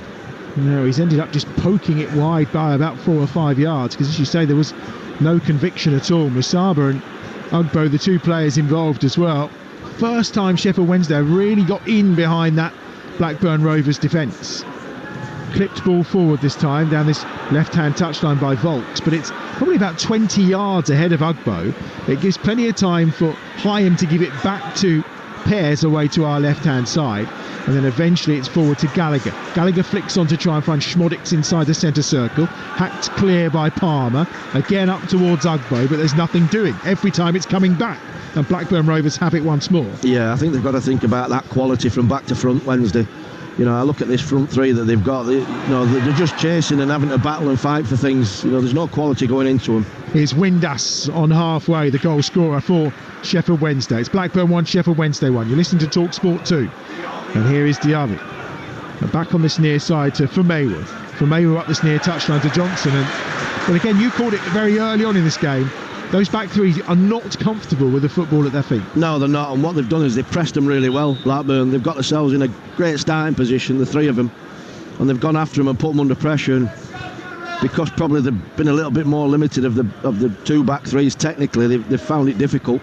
No, he's ended up just poking it wide by about 4 or 5 yards, because as you say, there was no conviction at all. Musaba and Ugbo, the two players involved as well. First time Sheffield Wednesday really got in behind that Blackburn Rovers defence. Clipped ball forward this time down this left-hand touchline by Volks, but it's probably about 20 yards ahead of Ugbo. It gives plenty of time for Hyam to give it back to Pears away to our left-hand side, and then eventually it's forward to Gallagher. Gallagher flicks on to try and find Schmodix inside the centre circle, hacked clear by Palmer, again up towards Ugbo, but there's nothing doing. Every time it's coming back, and Blackburn Rovers have it once more. Yeah, I think they've got to think about that quality from back to front Wednesday. You know, I look at this front three that they've got, they're just chasing and having to battle and fight for things. You know, there's no quality going into them. Here's Windass on halfway, the goal scorer for Sheffield Wednesday. It's Blackburn 1, Sheffield Wednesday 1. You're listening to Talksport 2. And here is Diaby. And back on this near side to Famewu. Famewu up this near touchline to Johnson. But again, you called it very early on in this game. Those back three are not comfortable with the football at their feet. No, they're not. And what they've done is they've pressed them really well, Blackburn. They've got themselves in a great starting position, the three of them. And they've gone after them and put them under pressure. And because probably they've been a little bit more limited of the two back threes technically, they've found it difficult.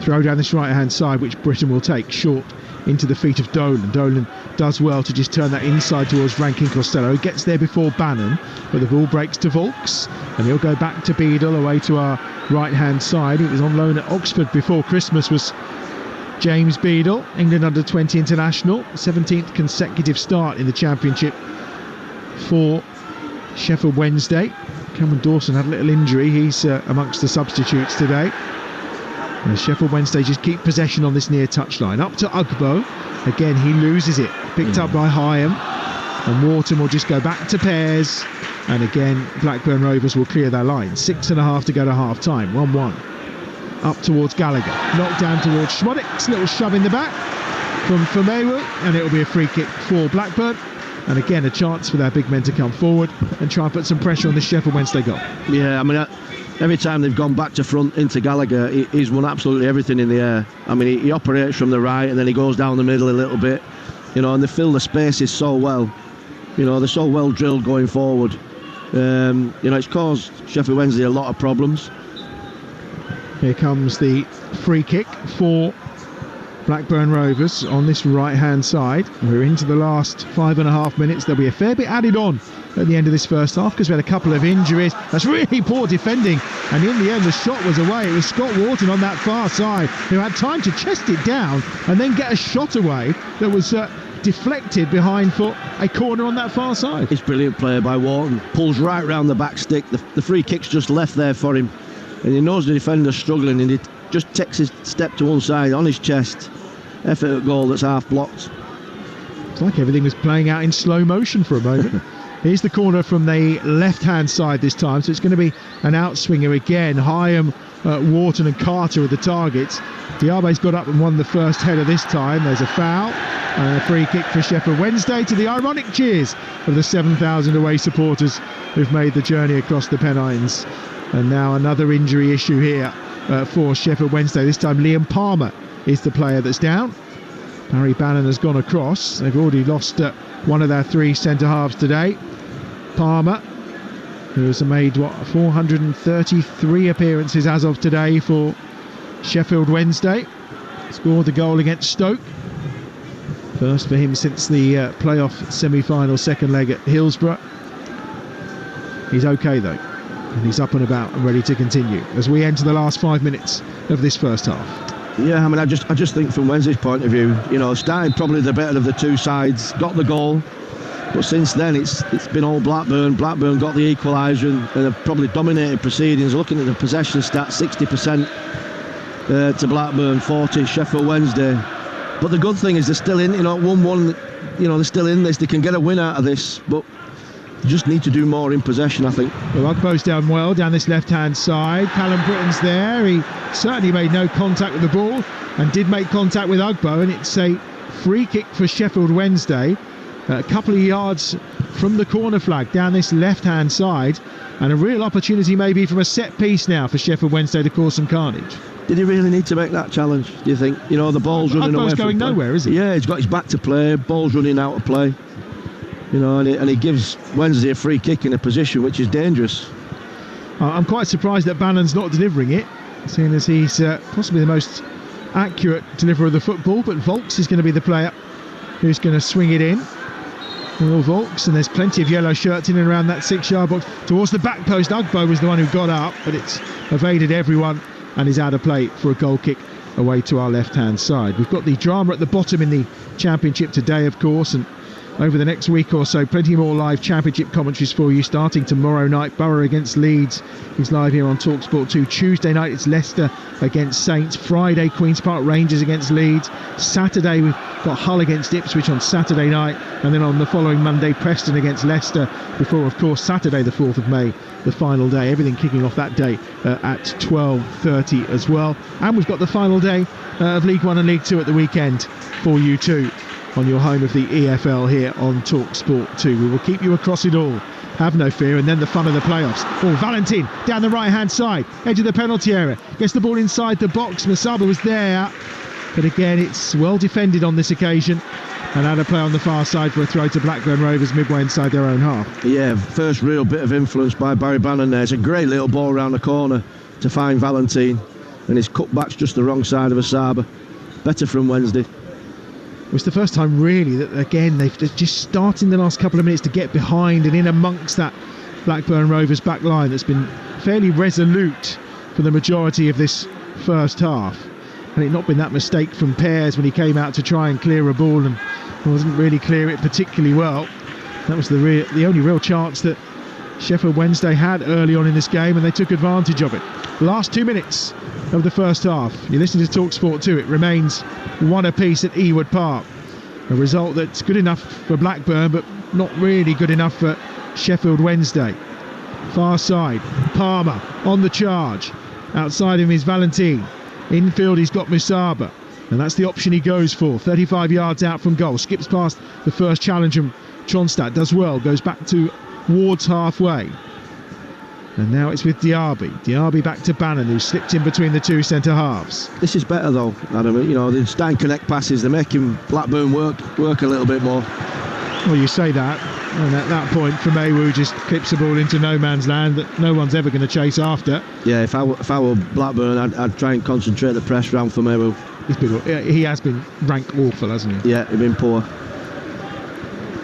Throw down this right-hand side, which Britton will take short into the feet of Dolan. Dolan does well to just turn that inside towards Rankin Costello. He gets there before Bannon, but the ball breaks to Volks, and he'll go back to Beadle away to our right-hand side. It was on loan at Oxford before Christmas, was James Beadle, England under-20 international, 17th consecutive start in the Championship for Sheffield Wednesday. Cameron Dawson had a little injury. He's amongst the substitutes today. And Sheffield Wednesday just keep possession on this near touchline. Up to Ugbo. Again, he loses it. Picked up by Hyam. And Wharton will just go back to Pears. And again, Blackburn Rovers will clear their line. 6.5 to go to half time. 1-1. Up towards Gallagher. Knocked down towards Schmodix. Little shove in the back from Famewu. And it will be a free kick for Blackburn. And again, a chance for their big men to come forward and try and put some pressure on the Sheffield Wednesday goal. Yeah, I mean, every time they've gone back to front into Gallagher, he's won absolutely everything in the air. I mean, he operates from the right and then he goes down the middle a little bit, you know, and they fill the spaces so well. You know, they're so well drilled going forward. You know, it's caused Sheffield Wednesday a lot of problems. Here comes the free kick for Blackburn Rovers on this right-hand side. We're into the last 5.5 minutes. There'll be a fair bit added on at the end of this first half because we had a couple of injuries. That's really poor defending, and in the end the shot was away. It was Scott Wharton on that far side who had time to chest it down and then get a shot away that was deflected behind for a corner on that far side. It's brilliant play by Wharton. Pulls right round the back stick. The free kick's just left there for him, and he knows the defender's struggling, and he just takes his step to one side on his chest. Effort at goal that's half blocked. It's like everything was playing out in slow motion for a moment. Here's the corner from the left-hand side this time, so it's going to be an outswinger again. Hyam, Wharton and Carter are the targets. Diaby's got up and won the first header this time. There's a foul and a free kick for Sheffield Wednesday, to the ironic cheers of the 7,000 away supporters who've made the journey across the Pennines. And now another injury issue here for Sheffield Wednesday. This time Liam Palmer is the player that's down. Barry Bannon has gone across. They've already lost one of their three centre-halves today. Palmer, who has made 433 appearances as of today for Sheffield Wednesday, scored the goal against Stoke. First for him since the playoff semi-final second leg at Hillsborough. He's okay though, and he's up and about and ready to continue as we enter the last 5 minutes of this first half. Yeah, I mean, I just think from Wednesday's point of view, you know, started probably the better of the two sides, got the goal, but since then it's been all Blackburn. Blackburn got the equaliser and have probably dominated proceedings. Looking at the possession stats, 60% to Blackburn, 40 Sheffield Wednesday. But the good thing is they're still in, you know, 1-1, you know, they're still in this. They can get a win out of this, but You just need to do more in possession, I think. Well, Ugbo's done well down this left-hand side. Callum Britton's there. He certainly made no contact with the ball and did make contact with Ugbo, and it's a free kick for Sheffield Wednesday, a couple of yards from the corner flag down this left-hand side, and a real opportunity maybe from a set piece now for Sheffield Wednesday to cause some carnage. Did he really need to make that challenge, do you think? You know, the ball's running away. Ugbo's going nowhere, is he? Yeah, he's got his back to play, ball's running out of play. You know, and he gives Wednesday a free kick in a position which is dangerous. I'm quite surprised that Bannon's not delivering it, seeing as he's possibly the most accurate deliverer of the football, but Volks is going to be the player who's going to swing it in. Will Volks, and there's plenty of yellow shirts in and around that 6-yard box. Towards the back post, Ugbo was the one who got up, but it's evaded everyone and is out of play for a goal kick away to our left-hand side. We've got the drama at the bottom in the Championship today, of course, and over the next week or so, plenty more live Championship commentaries for you, starting tomorrow night. Borough against Leeds is live here on Talksport 2. Tuesday night, it's Leicester against Saints. Friday, Queen's Park Rangers against Leeds. Saturday, we've got Hull against Ipswich on Saturday night. And then on the following Monday, Preston against Leicester. Before, of course, Saturday, the 4th of May, the final day. Everything kicking off that day at 12:30 as well. And we've got the final day of League One and League Two at the weekend for you too, on your home of the EFL here on Talksport 2. We will keep you across it all, have no fear. And then the fun of the playoffs. Oh, Valentin down the right hand side, edge of the penalty area, gets the ball inside the box. Masaba was there, but again it's well defended on this occasion, and out of play on the far side for a throw to Blackburn Rovers midway inside their own half. Yeah, first real bit of influence by Barry Bannon there. It's a great little ball around the corner to find Valentin, and his cutback's just the wrong side of Asaba. Better from Wednesday. It was the first time really that, again, they've just started in the last couple of minutes to get behind and in amongst that Blackburn Rovers back line that's been fairly resolute for the majority of this first half. And it not been that mistake from Pears when he came out to try and clear a ball and wasn't really clear it particularly well. That was the only real chance that Sheffield Wednesday had early on in this game, and they took advantage of it. The last 2 minutes of the first half. You're listening to Talksport 2. It remains 1 apiece at Ewood Park. A result that's good enough for Blackburn, but not really good enough for Sheffield Wednesday. Far side, Palmer on the charge. Outside him is Valentin. Infield he's got Musaba, and that's the option he goes for. 35 yards out from goal. Skips past the first challenge from Tronstad. Does well. Goes back towards halfway. And now it's with Diaby. Diaby back to Bannon, who slipped in between the two centre halves. This is better though, Adam. You know, they're starting connect passes. They're making Blackburn work a little bit more. Well, you say that, and at that point, Famewu just clips the ball into no man's land that no one's ever going to chase after. Yeah, if I were Blackburn, I'd try and concentrate the press round Famewu. He has been rank awful, hasn't he? Yeah, he's been poor.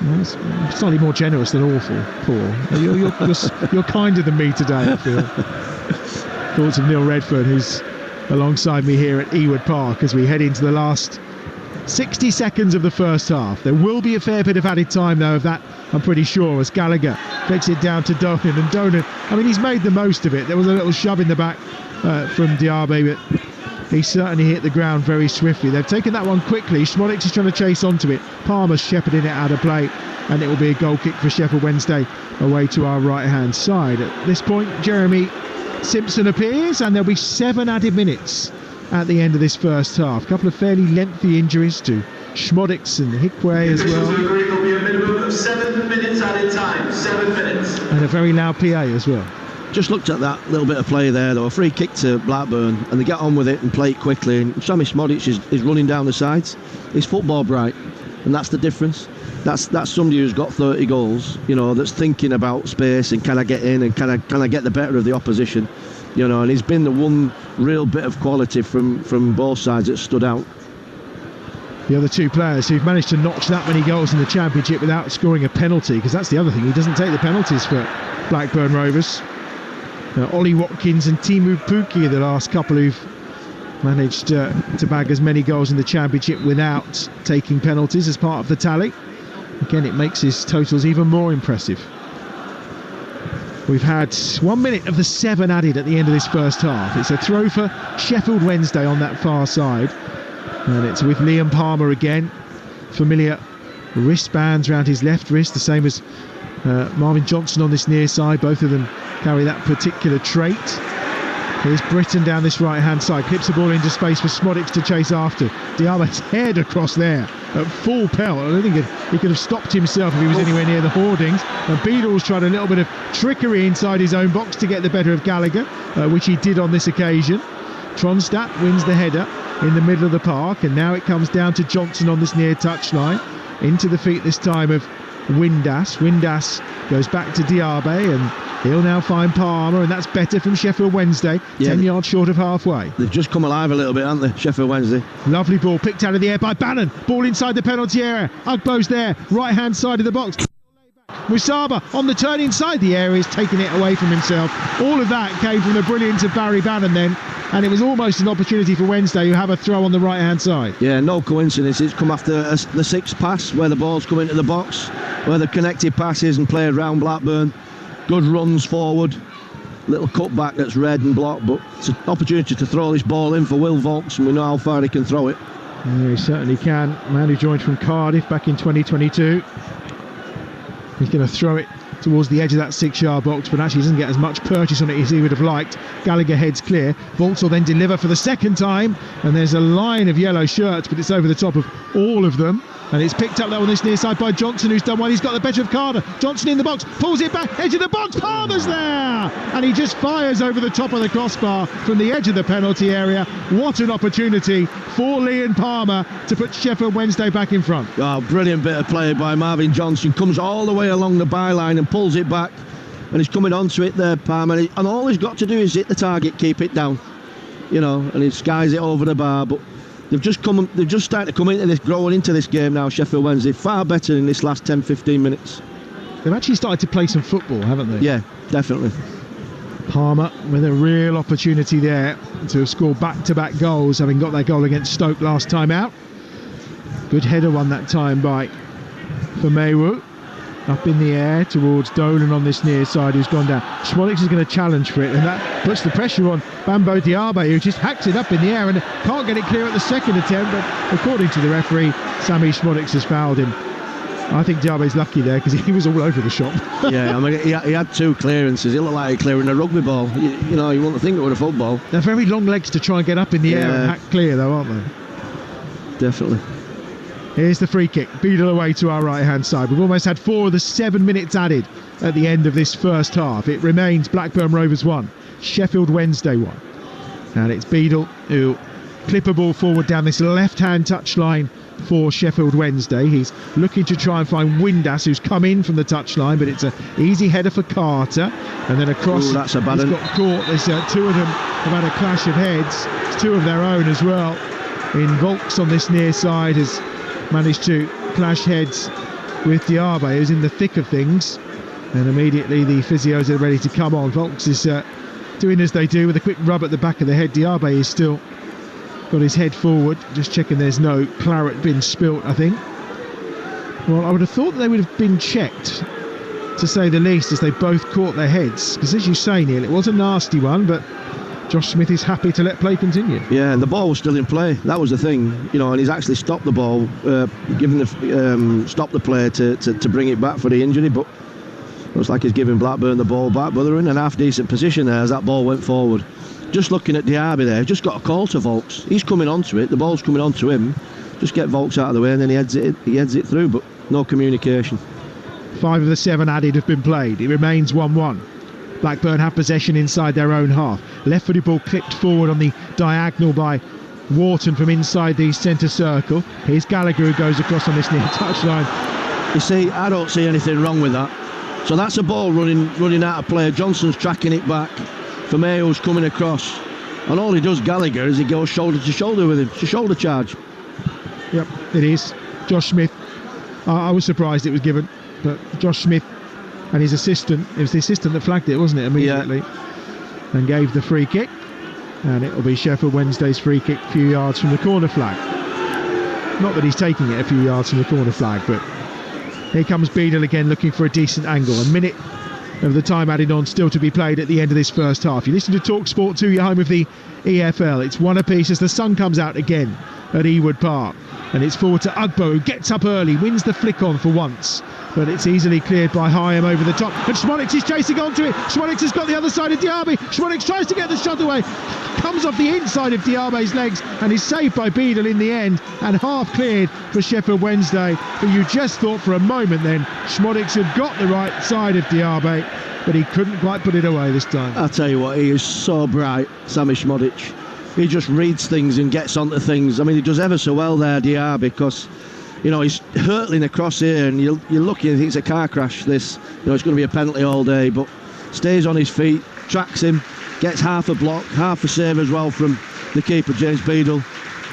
Well, slightly more generous than awful, poor. You're kinder than me today, I feel. Thoughts of Neil Redfearn, who's alongside me here at Ewood Park as we head into the last 60 seconds of the first half. There will be a fair bit of added time though, of that I'm pretty sure, as Gallagher flicks it down to Donan, and Donan, I mean, he's made the most of it. There was a little shove in the back from Diaby, but he certainly hit the ground very swiftly. They've taken that one quickly. Schmodix is trying to chase onto it. Palmer's shepherding it out of play, and it will be a goal kick for Sheffield Wednesday away to our right hand side. At this point, Jeremy Simpson appears, and there'll be 7 added minutes at the end of this first half. A couple of fairly lengthy injuries to Schmodix and Hickway as well. There'll be a minimum of 7 minutes added time. 7 minutes. And a very loud PA as well. Just looked at that little bit of play there though. A free kick to Blackburn, and they get on with it and play it quickly. And Sammy Schmodix is running down the sides. He's football bright, and that's the difference. That's somebody who's got 30 goals, you know, that's thinking about space and can I get in and can I get the better of the opposition, you know. And he's been the one real bit of quality from both sides that stood out. The other two players who've managed to notch that many goals in the Championship without scoring a penalty, because that's the other thing, he doesn't take the penalties for Blackburn Rovers. Ollie Watkins and Timu Puki are the last couple who've managed to bag as many goals in the Championship without taking penalties as part of the tally. Again, it makes his totals even more impressive. We've had 1 minute of the 7 added at the end of this first half. It's a throw for Sheffield Wednesday on that far side, and it's with Liam Palmer again. Familiar wristbands around his left wrist, the same as Marvin Johnson on this near side, both of them carry that particular trait. Here's Britton down this right hand side, clips the ball into space for Smodics to chase after. Diaba's head across there at full pelt. I don't think he could have stopped himself if he was anywhere near the hoardings. And Beadle's tried a little bit of trickery inside his own box to get the better of Gallagher, which he did on this occasion. Tronstadt wins the header in the middle of the park, and now it comes down to Johnson on this near touchline. Into the feet this time of Windass. Windass goes back to Diaby, and he'll now find Palmer, and that's better from Sheffield Wednesday, 10 yards short of halfway. They've just come alive a little bit, haven't they, Sheffield Wednesday? Lovely ball picked out of the air by Bannon. Ball inside the penalty area. Ugbo's there, right hand side of the box. Musaba on the turn inside the area is taking it away from himself. All of that came from the brilliance of Barry Bannon then, and it was almost an opportunity for Wednesday, who have a throw on the right hand side. Yeah, no coincidence. It's come after the sixth pass where the ball's come into the box, where they've connected passes and played round Blackburn. Good runs forward, little cutback that's red and blocked, but it's an opportunity to throw this ball in for Will Vaulks, and we know how far he can throw it. Yeah, he certainly can. Man who joined from Cardiff back in 2022. He's going to throw it towards the edge of that 6-yard box, but actually doesn't get as much purchase on it as he would have liked. Gallagher heads clear. Vaulks will then deliver for the second time, and there's a line of yellow shirts, but it's over the top of all of them. And it's picked up there on this near side by Johnson, who's done well. He's got the better of Carter. Johnson in the box, pulls it back, edge of the box. Palmer's there, and he just fires over the top of the crossbar from the edge of the penalty area. What an opportunity for Liam Palmer to put Sheffield Wednesday back in front. Oh, brilliant bit of play by Marvin Johnson. Comes all the way along the byline and pulls it back, and he's coming onto it there, Palmer. And all he's got to do is hit the target, keep it down, and he skies it over the bar. But they've just started to come into this, growing into this game now, Sheffield Wednesday, far better in this last 10-15 minutes. They've actually started to play some football, haven't they? Yeah, definitely. Palmer with a real opportunity there to have scored back-to-back goals, having got that goal against Stoke last time out. Good header one that time by Famewu. Up in the air towards Dolan on this near side, who's gone down. Smodics is going to challenge for it, and that puts the pressure on Bambo Diaby, who just hacks it up in the air and can't get it clear at the second attempt. But according to the referee, Sammy Smodics has fouled him. I think Diaby's lucky there, because he was all over the shop. Yeah, I mean, he had two clearances. It looked like he clearing a rugby ball. You wouldn't think it was a football. They're very long legs to try and get up in the air and hack clear, though, aren't they? Definitely. Here's the free kick, Beadle away to our right hand side. We've almost had 4 of the 7 minutes added at the end of this first half. It remains Blackburn Rovers 1, Sheffield Wednesday 1. And it's Beadle who clip a ball forward down this left hand touchline for Sheffield Wednesday. He's looking to try and find Windass, who's come in from the touchline, but it's an easy header for Carter, and then across. Ooh, that's a bad he's one. got caught. There's 2 of them have had a clash of heads. It's 2 of their own as well. In Vaulks on this near side has managed to clash heads with Diaby, who's in the thick of things, and immediately the physios are ready to come on. Vaulks is doing as they do with a quick rub at the back of the head. Diaby is still got his head forward, just checking there's no claret been spilt, I think. Well, I would have thought they would have been checked, to say the least, as they both caught their heads, because as you say, Neil, it was a nasty one, but Josh Smith is happy to let play continue. Yeah, and the ball was still in play. That was the thing, and he's actually stopped the ball, stopped the play to bring it back for the injury. But it looks like he's giving Blackburn the ball back. But they're in a half-decent position there as that ball went forward. Just looking at Diaby there, just got a call to Vaulks. He's coming onto it. The ball's coming onto him. Just get Vaulks out of the way, and then he heads it through. But no communication. 5 of the 7 added have been played. It remains 1-1. Blackburn have possession inside their own half. Left-footed ball clipped forward on the diagonal by Wharton from inside the centre circle. Here's Gallagher, who goes across on this near touchline. You see, I don't see anything wrong with that. So that's a ball running out of play. Johnson's tracking it back. Fameu's coming across. And all he does, Gallagher, is he goes shoulder to shoulder with him. It's a shoulder charge. Yep, it is. Josh Smith. I was surprised it was given, but Josh Smith and his assistant, it was the assistant that flagged it, wasn't it, immediately? Yeah. And gave the free kick. And it'll be Sheffield Wednesday's free kick a few yards from the corner flag. Not that he's taking it a few yards from the corner flag, but here comes Beadle again looking for a decent angle. A minute of the time added on still to be played at the end of this first half. You listen to Talksport 2, you're home of the EFL. It's 1 apiece as the sun comes out again at Ewood Park. And it's forward to Ugbo, who gets up early, wins the flick on for once. but it's easily cleared by Hyam over the top, and Schmonix is chasing onto it. Schmonix has got the other side of Diaby. Schmonix tries to get the shot away, comes off the inside of Diaby's legs and is saved by Beadle in the end, and half cleared for Sheffield Wednesday. But you just thought for a moment then Schmonix had got the right side of Diaby, but he couldn't quite put it away this time. I'll tell you what, he is so bright, Sammy Schmodic. He just reads things and gets onto things. I mean, he does ever so well there, Diaby, because, you know, he's hurtling across here, and you're looking and think it's a car crash, this. You know, it's going to be a penalty all day, but stays on his feet, tracks him, gets half a block, half a save as well from the keeper, James Beadle.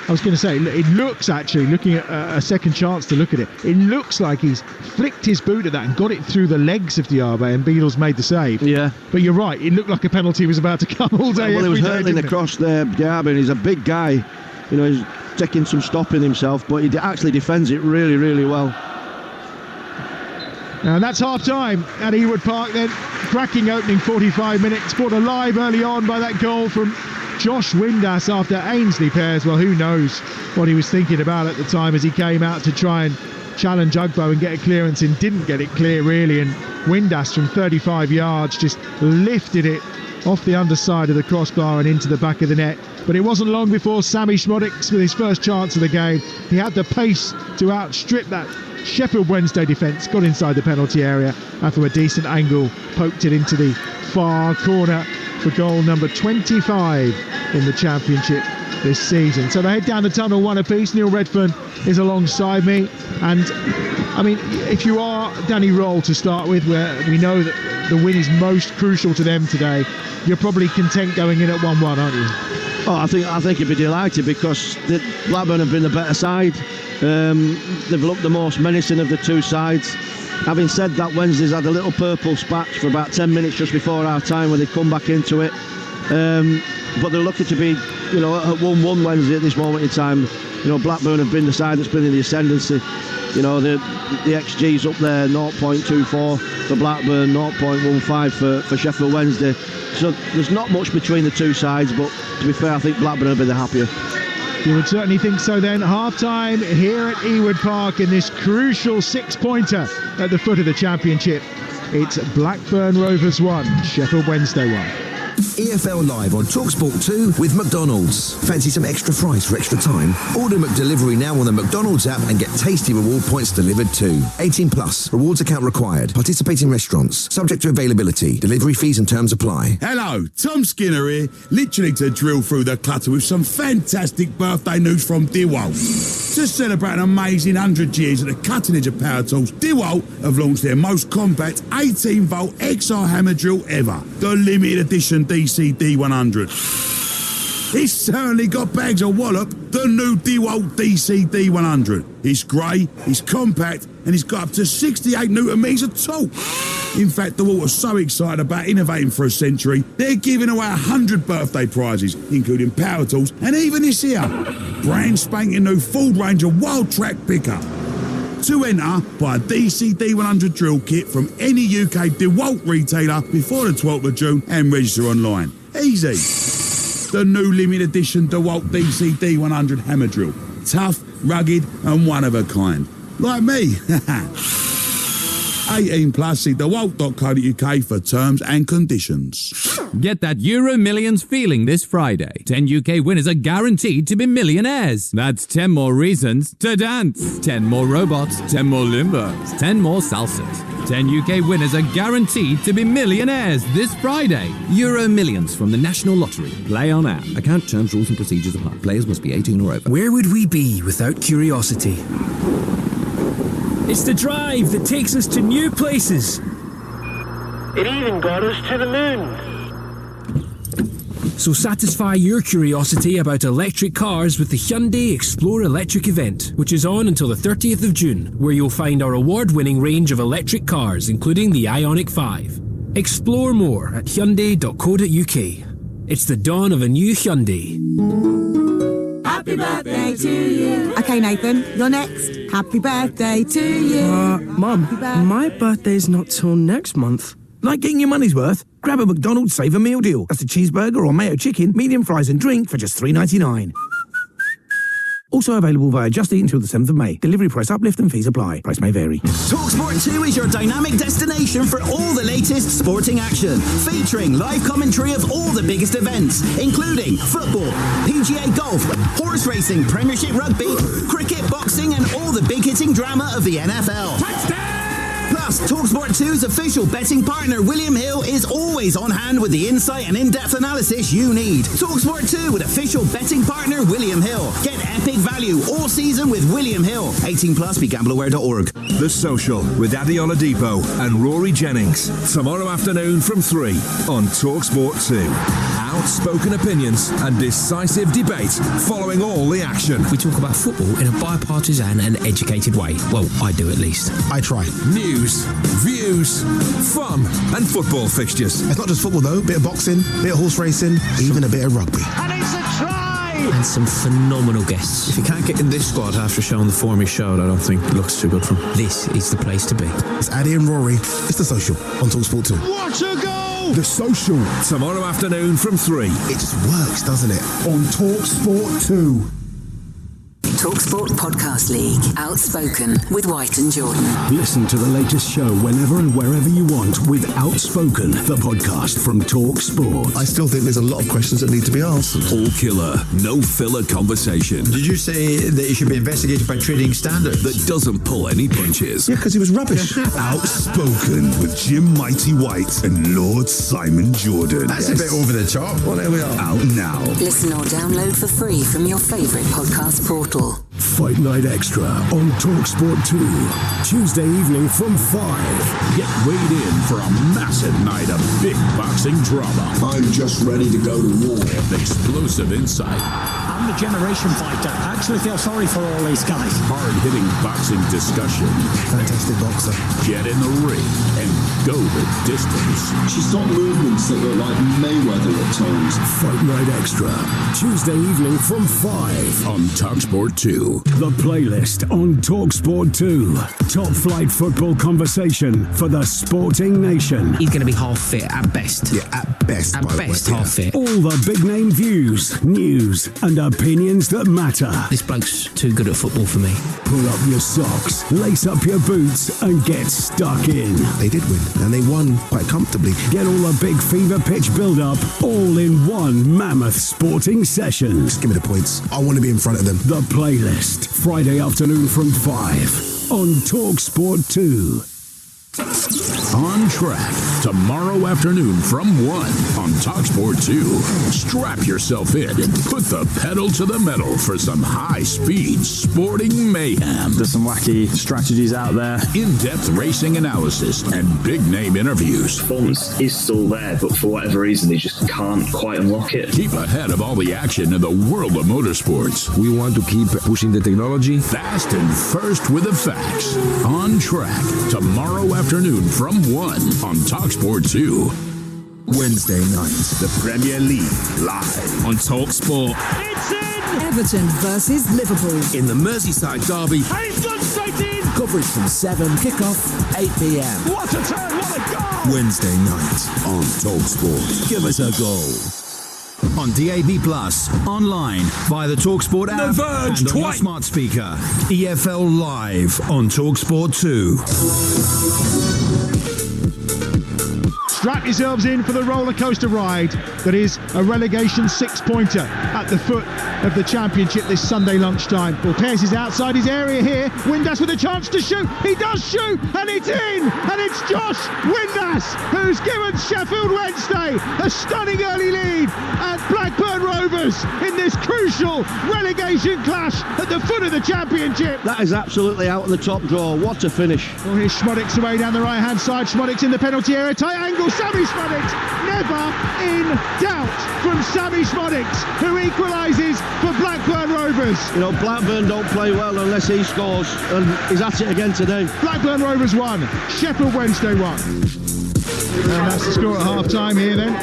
I was going to say, it looks actually, looking at a second chance to look at it, it looks like he's flicked his boot at that and got it through the legs of Diaby, and Beadle's made the save. Yeah. But you're right, it looked like a penalty was about to come all day. Well, he was hurtling across there, Diaby, and he's a big guy. You know, he's taking some stopping himself, but he actually defends it really, really well. And that's half-time at Ewood Park then. Cracking opening 45 minutes, brought alive early on by that goal from Josh Windass after Ainsley pairs. Well, who knows what he was thinking about at the time as he came out to try and challenge Ugbo and get a clearance, and didn't get it clear really, and Windass from 35 yards just lifted it off the underside of the crossbar and into the back of the net. But it wasn't long before Sammy Schmodic, with his first chance of the game, he had the pace to outstrip that Sheffield Wednesday defence, got inside the penalty area, and from a decent angle poked it into the far corner for goal number 25 in the Championship this season. So they head down the tunnel one apiece. Neil Redfearn is alongside me, and I mean, if you are Danny Roll to start with, where we know that the win is most crucial to them today, you're probably content going in at 1-1, aren't you? Oh, I think he'd be delighted, because Blackburn have been the better side. They've looked the most menacing of the two sides. Having said that, Wednesday's had a little purple spatch for about 10 minutes just before our time when they come back into it. But they're lucky to be, you know, at 1-1 Wednesday at this moment in time. You know, Blackburn have been the side that's been in the ascendancy. You know, the XG's up there, 0.24 for Blackburn, 0.15 for Sheffield Wednesday. So there's not much between the two sides, but to be fair, I think Blackburn will be the happier. You would certainly think so then. Half-time here at Ewood Park in this crucial 6-pointer at the foot of the Championship. It's Blackburn Rovers 1, Sheffield Wednesday 1. EFL Live on Talksport 2 with McDonald's. Fancy some extra fries for extra time? Order McDelivery now on the McDonald's app and get tasty reward points delivered too. 18 plus. Rewards account required. Participating restaurants. Subject to availability. Delivery fees and terms apply. Hello, Tom Skinner here. Literally to drill through the clutter with some fantastic birthday news from DeWalt. To celebrate an amazing 100 years at the cutting edge of power tools, DeWalt have launched their most compact 18-volt XR hammer drill ever. The limited edition DCD 100. It's certainly got bags of wallop, the new DeWalt DCD 100. It's grey, it's compact, and it's got up to 68 Newton meters of torque. In fact, DeWalt are so excited about innovating for a century, they're giving away 100 birthday prizes, including power tools, and even this here, brand spanking new Ford Ranger Wild Track pickup. To enter, buy a DCD 100 drill kit from any UK DeWalt retailer before the 12th of June and register online. Easy. The new limited edition DeWalt DCD 100 hammer drill. Tough, rugged and one of a kind. Like me. 18 plus, see dewalt.co.uk for terms and conditions. Get that Euro Millions feeling this Friday. 10 UK winners are guaranteed to be millionaires. That's 10 more reasons to dance. 10 more robots. 10 more limbos. 10 more salsas. 10 UK winners are guaranteed to be millionaires this Friday. Euro Millions from the National Lottery. Play on app. Account terms, rules and procedures apply. Players must be 18 or over. Where would we be without curiosity? It's the drive that takes us to new places. It even got us to the moon. So satisfy your curiosity about electric cars with the Hyundai Explore Electric event, which is on until the 30th of June, where you'll find our award-winning range of electric cars, including the Ioniq 5. Explore more at hyundai.co.uk. It's the dawn of a new Hyundai. Happy birthday to you. Okay, Nathan, you're next. Happy birthday to you. Mum, my birthday's not till next month. Like getting your money's worth? Grab a McDonald's Save a Meal deal. That's a cheeseburger or mayo chicken, medium fries and drink for just $3.99. Also available via Just Eat until the 7th of May. Delivery price uplift and fees apply. Price may vary. Talksport 2 is your dynamic destination for all the latest sporting action, featuring live commentary of all the biggest events, including football, PGA golf, horse racing, Premiership rugby, cricket, boxing, and all the big-hitting drama of the NFL. Plus, Talksport 2's official betting partner, William Hill, is always on hand with the insight and in-depth analysis you need. Talksport 2 with official betting partner, William Hill. Get epic value all season with William Hill. 18 plus, begambleaware.org. The Social with Adi Oladipo and Rory Jennings. Tomorrow afternoon from 3 on Talksport 2. Outspoken opinions and decisive debate following all the action. We talk about football in a bipartisan and educated way. Well, I do at least. I try. News, views, fun and football fixtures. It's not just football though, bit of boxing, bit of horse racing, even a bit of rugby. And it's a try! And some phenomenal guests. If you can't get in this squad after showing the form he showed, I don't think it looks too good for him. This is the place to be. It's Addy and Rory. It's The Social on Talksport 2. What a goal! The Social. Tomorrow afternoon from 3. It just works, doesn't it? On Talksport 2. Talksport Podcast League. Outspoken with White and Jordan. Listen to the latest show whenever and wherever you want with Outspoken, the podcast from Talksport. I still think there's a lot of questions that need to be answered. All killer, no filler conversation. Did you say that he should be investigated by trading standards? That doesn't pull any punches. Yeah, because he was rubbish. Outspoken with Jim Mighty White and Lord Simon Jordan. That's a bit over the top. Well, there we are. Out now. Listen or download for free from your favourite podcast portal. Fight Night Extra on Talksport 2. Tuesday evening from 5. Get weighed in for a massive night of big boxing drama. I'm just ready to go to war. Explosive insight. I'm the generation fighter. I actually feel sorry for all these guys. Hard-hitting boxing discussion. Fantastic boxer. Get in the ring and go the distance. She's got movements that look like Mayweather at times. Fight Night Extra. Tuesday evening from 5. On Talksport 2. The playlist on Talksport 2. Top flight football conversation for the sporting nation. He's going to be half fit at best. Yeah, at best. At best, half fit. All the big name views, news, and opinions that matter. This bloke's too good at football for me. Pull up your socks, lace up your boots, and get stuck in. They did win, and they won quite comfortably. Get all the big fever pitch build-up, all in one mammoth sporting session. Just give me the points. I want to be in front of them. The playlist, Friday afternoon from 5 on Talksport 2. On track, tomorrow afternoon from 1 on Talksport 2. Strap yourself in and put the pedal to the metal for some high-speed sporting mayhem. There's some wacky strategies out there. In-depth racing analysis and big-name interviews. Performance is still there, but for whatever reason, they just can't quite unlock it. Keep ahead of all the action in the world of motorsports. We want to keep pushing the technology. Fast and first with the facts. On track, tomorrow afternoon from 1 on Talksport 2. Wednesday night, the Premier League live on Talksport. It's in! Everton versus Liverpool. In the Merseyside derby. He's gone straight in! coverage from 7, kick-off 8 p.m. What a turn, what a goal! Wednesday night on Talksport. Give us a goal. On DAB+, online, via the Talksport app, and on your smart speaker. EFL Live on Talksport 2. Strap yourselves in for the roller coaster ride that is a relegation 6-pointer at the foot of the Championship this Sunday lunchtime. Well, Pearce is outside his area here. Windass with a chance to shoot. He does shoot, and it's in. And it's Josh Windass who's given Sheffield Wednesday a stunning early lead at Blackburn Rovers in this crucial relegation clash at the foot of the Championship. That is absolutely out of the top drawer. What a finish. Well, here's Schmodix away down the right-hand side. Schmodix in the penalty area. Tight angle. Sammy Schmodix, never in doubt from Sammy Schmodix, who equalises for Blackburn Rovers. You know, Blackburn don't play well unless he scores, and he's at it again today. Blackburn Rovers 1, Sheffield Wednesday 1. And that's the score at half-time here then.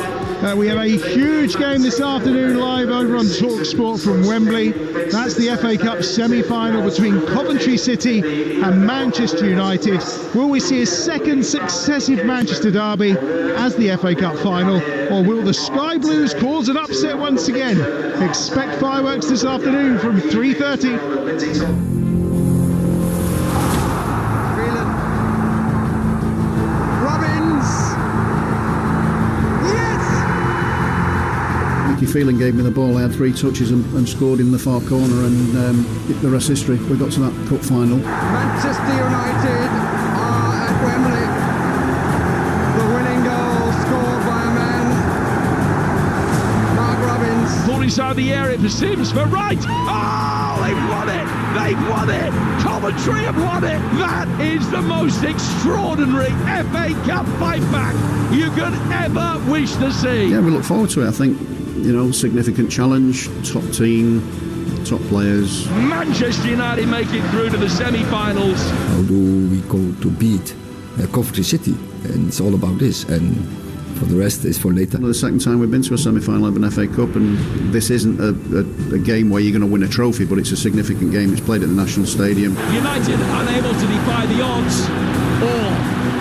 We have a huge game this afternoon live over on Talksport from Wembley. That's the FA Cup semi-final between Coventry City and Manchester United. Will we see a second successive Manchester derby as the FA Cup final, or will the Sky Blues cause an upset once again? Expect fireworks this afternoon from 3:30. Feeling gave me the ball. I had 3 touches and scored in the far corner, and the rest history. We got to that cup final. Manchester United are at Wembley. The winning goal scored by a man, Mark Robbins. Ball inside the area for Sims for right. Oh, they've won it! They've won it! Coventry have won it! That is the most extraordinary FA Cup fight back you could ever wish to see. Yeah, we look forward to it. I think, significant challenge, top team, top players. Manchester United make it through to the semi-finals. How do we go to beat Coventry City? And it's all about this, and for the rest is for later. The second time we've been to a semi-final of an FA Cup, and this isn't a game where you're going to win a trophy, but it's a significant game. It's played at the National Stadium. United unable to defy the odds or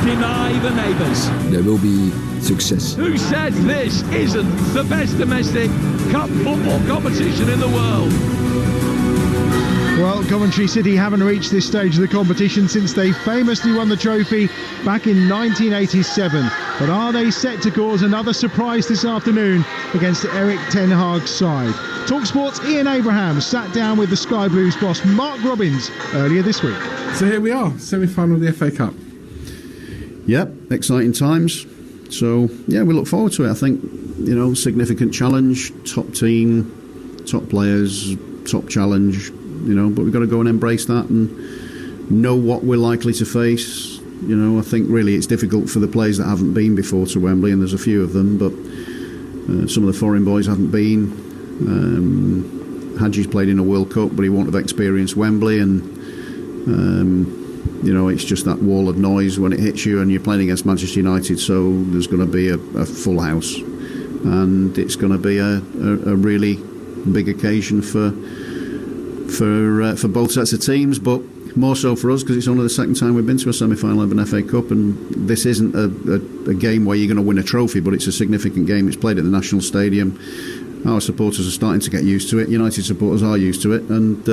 deny the neighbours. There will be success. Who says this isn't the best domestic cup football competition in the world? Well, Coventry City haven't reached this stage of the competition since they famously won the trophy back in 1987. But are they set to cause another surprise this afternoon against Eric Ten Hag's side? Talksport's Ian Abraham sat down with the Sky Blues boss Mark Robbins earlier this week. So here we are, semi-final of the FA Cup. Yep, exciting times. So, yeah, we look forward to it. I think, significant challenge, top team, top players, top challenge, but we've got to go and embrace that and know what we're likely to face. I think really it's difficult for the players that haven't been before to Wembley, and there's a few of them, but some of the foreign boys haven't been. Hadji's played in a World Cup, but he won't have experienced Wembley, and it's just that wall of noise when it hits you, and you're playing against Manchester United, so there's going to be a full house, and it's going to be a really big occasion for both sets of teams, but more so for us because it's only the second time we've been to a semi-final of an FA Cup, and this isn't a game where you're going to win a trophy, but it's a significant game. It's played at the National Stadium. Our supporters are starting to get used to it. United supporters are used to it, and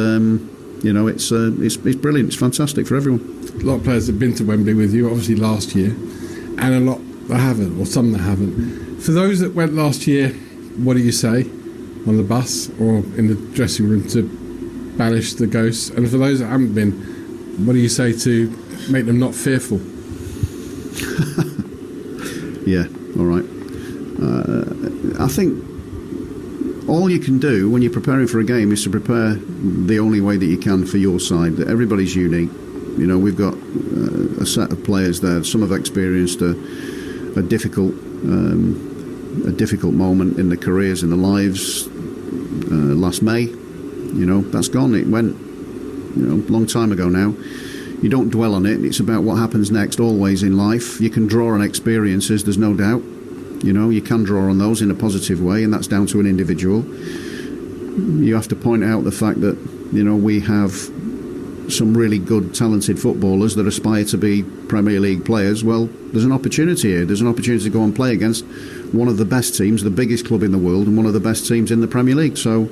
it's brilliant. It's fantastic for everyone. A lot of players have been to Wembley with you, obviously last year, and a lot that haven't, or some that haven't. For those that went last year, what do you say on the bus or in the dressing room to banish the ghosts? And for those that haven't been, what do you say to make them not fearful? Yeah, all right. I think all you can do when you're preparing for a game is to prepare the only way that you can for your side. Everybody's unique. We've got a set of players there. Some have experienced a difficult moment in their careers, in their lives. Last May, that's gone. It went, a long time ago now. You don't dwell on it. It's about what happens next always in life. You can draw on experiences, there's no doubt. You can draw on those in a positive way, and that's down to an individual. You have to point out the fact that, we have some really good, talented footballers that aspire to be Premier League players. Well, there's an opportunity here. There's an opportunity to go and play against one of the best teams, the biggest club in the world, and one of the best teams in the Premier League. So,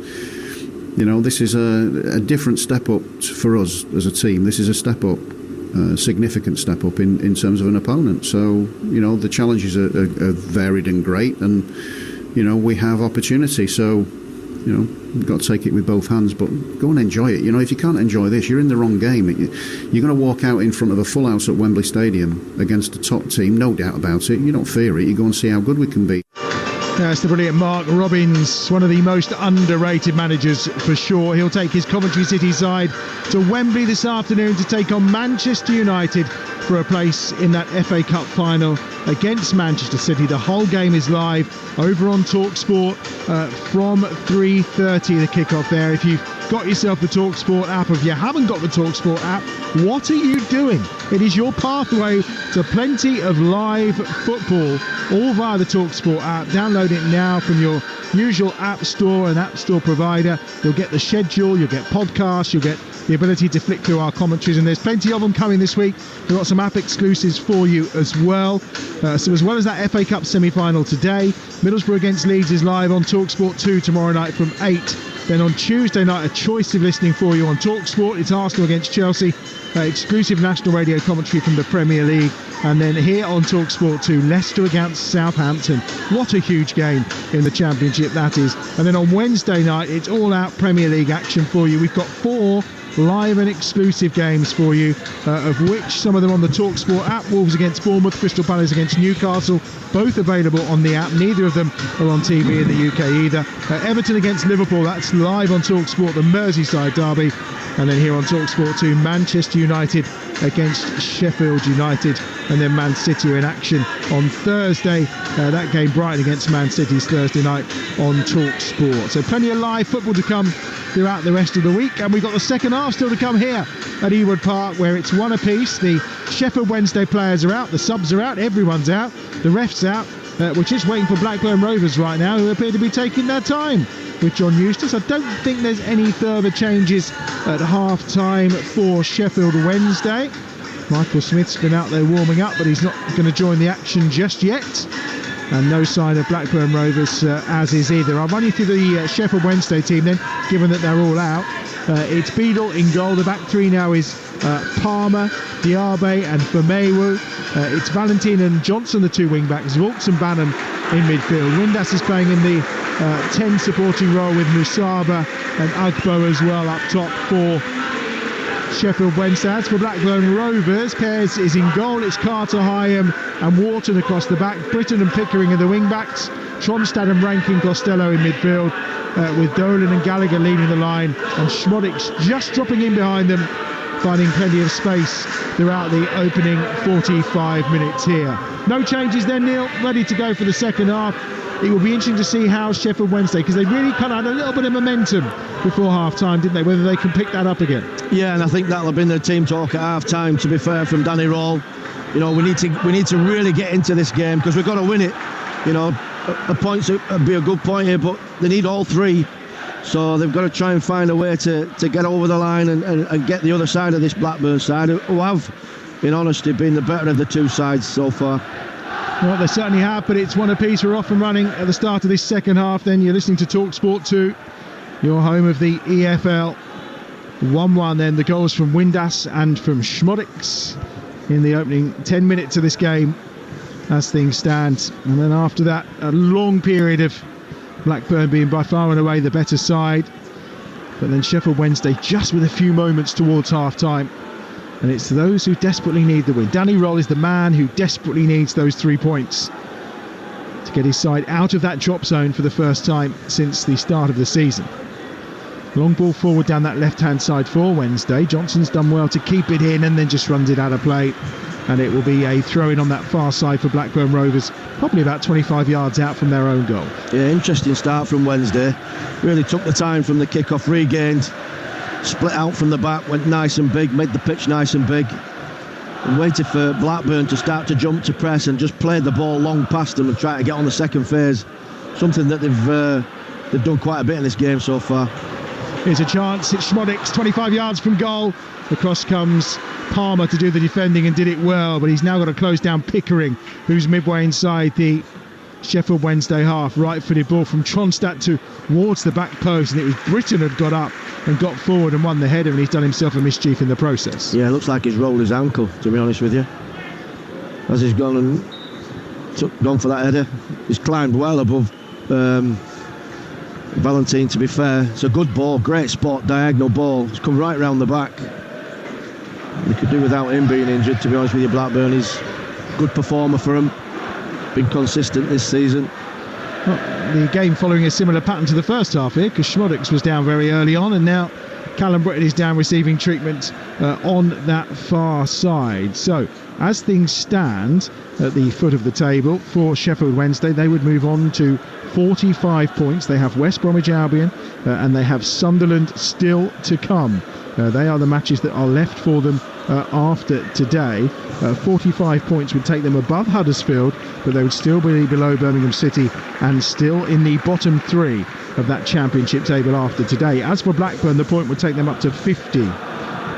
this is a different step up for us as a team. This is a step up, a significant step up in terms of an opponent. So, the challenges are varied and great, and, we have opportunity. So, you've got to take it with both hands, but go and enjoy it. If you can't enjoy this, you're in the wrong game. You're going to walk out in front of a full house at Wembley Stadium against a top team, no doubt about it. You don't fear it. You go and see how good we can be. That's the brilliant Mark Robbins, one of the most underrated managers for sure. He'll take his Coventry City side to Wembley this afternoon to take on Manchester United for a place in that FA Cup final against Manchester City. The whole game is live over on Talksport from 3:30, the kickoff there. If you've got yourself the Talksport app. If you haven't got the Talksport app, what are you doing? It is your pathway to plenty of live football, all via the Talksport app. Download it now from your usual app store and app store provider. You'll get the schedule, you'll get podcasts, you'll get the ability to flick through our commentaries, and there's plenty of them coming this week. We've got some app exclusives for you as well. So as well as that FA Cup semi-final today, Middlesbrough against Leeds is live on Talksport 2 tomorrow night from 8. Then on Tuesday night, a choice of listening for you on Talksport. It's Arsenal against Chelsea, exclusive national radio commentary from the Premier League. And then here on Talksport 2, Leicester against Southampton. What a huge game in the Championship that is. And then on Wednesday night, it's all-out Premier League action for you. We've got 4 live and exclusive games for you, of which some of them on the Talksport app. Wolves against Bournemouth, Crystal Palace against Newcastle, both available on the app. Neither of them are on TV in the UK either. Everton against Liverpool, that's live on Talksport, the Merseyside derby. And then here on Talksport 2, Manchester United against Sheffield United, and then Man City are in action on Thursday. That game, Brighton against Man City, is Thursday night on Talksport. So plenty of live football to come throughout the rest of the week, and we've got the second half still to come here at Ewood Park, where it's one apiece. The Sheffield Wednesday players are out, the subs are out, everyone's out, the ref's out. We're just waiting for Blackburn Rovers right now, who appear to be taking their time with John Eustace. I don't think there's any further changes at half-time for Sheffield Wednesday. Michael Smith's been out there warming up, but he's not going to join the action just yet. And no sign of Blackburn Rovers as is either. I'll run you through the Sheffield Wednesday team then, given that they're all out. It's Beadle in goal. The back three now is Palmer, Diaby and Famewu. It's Valentin and Johnson, the two wing-backs. Volks and Bannon in midfield. Windass is playing in the 10 supporting role with Musaba and Ugbo as well up top for Sheffield Wednesday. As for Blackburn Rovers, Pears is in goal. It's Carter, Hyam and Wharton across the back. Britton and Pickering are the wing-backs. Tronstad and Rankin Costello in midfield, with Dolan and Gallagher leading the line, and Schmodix just dropping in behind them, finding plenty of space throughout the opening 45 minutes here. No changes then, Neil, ready to go for the second half. It will be interesting to see how Sheffield Wednesday, because they really kind of had a little bit of momentum before half-time, didn't they? Whether they can pick that up again. Yeah, and I think that'll have been the team talk at half-time, to be fair, from Danny Rawle. You know, we need to really get into this game, because we've got to win it. You know, a point would be a good point here, but they need all three. So they've got to try and find a way to get over the line and get the other side of this Blackburn side, who have, in honesty, been the better of the two sides so far. Well, they certainly have, but it's one apiece. We're off and running at the start of this second half. Then you're listening to Talksport 2, your home of the EFL. 1-1 then, the goals from Windass and from Schmodix in the opening 10 minutes of this game as things stand. And then after that, a long period of Blackburn being by far and away the better side. But then Sheffield Wednesday just with a few moments towards half-time. And it's those who desperately need the win. Danny Rawle is the man who desperately needs those 3 points to get his side out of that drop zone for the first time since the start of the season. Long ball forward down that left-hand side for Wednesday. Johnson's done well to keep it in and then just runs it out of play. And it will be a throw-in on that far side for Blackburn Rovers, probably about 25 yards out from their own goal. Yeah, interesting start from Wednesday. Really took the time from the kick-off, regained, split out from the back, went nice and big, made the pitch nice and big, and waited for Blackburn to start to jump to press and just played the ball long past them and try to get on the second phase. Something that they've done quite a bit in this game so far. Here's a chance, it's Schmodix, 25 yards from goal. Across comes Palmer to do the defending and did it well, but he's now got to close down Pickering, who's midway inside the Sheffield Wednesday half. Right-footed ball from Tronstad towards the back post, and it was Britton had got up and got forward and won the header, and he's done himself a mischief in the process. Yeah, it looks like he's rolled his ankle, to be honest with you, as he's gone and gone for that header. He's climbed well above Valentin, to be fair. It's a good ball, great spot, diagonal ball. It's come right round the back. They could do without him being injured, to be honest with you. Blackburn is a good performer for him, been consistent this season. Well, the game following a similar pattern to the first half here, because Schmodix was down very early on, and now Callum Britton is down receiving treatment on that far side. So as things stand at the foot of the table for Sheffield Wednesday, they would move on to 45 points. They have West Bromwich Albion and they have Sunderland still to come. They are the matches that are left for them after today. 45 points would take them above Huddersfield, but they would still be below Birmingham City and still in the bottom 3 of that championship table after today. As for Blackburn, the point would take them up to 50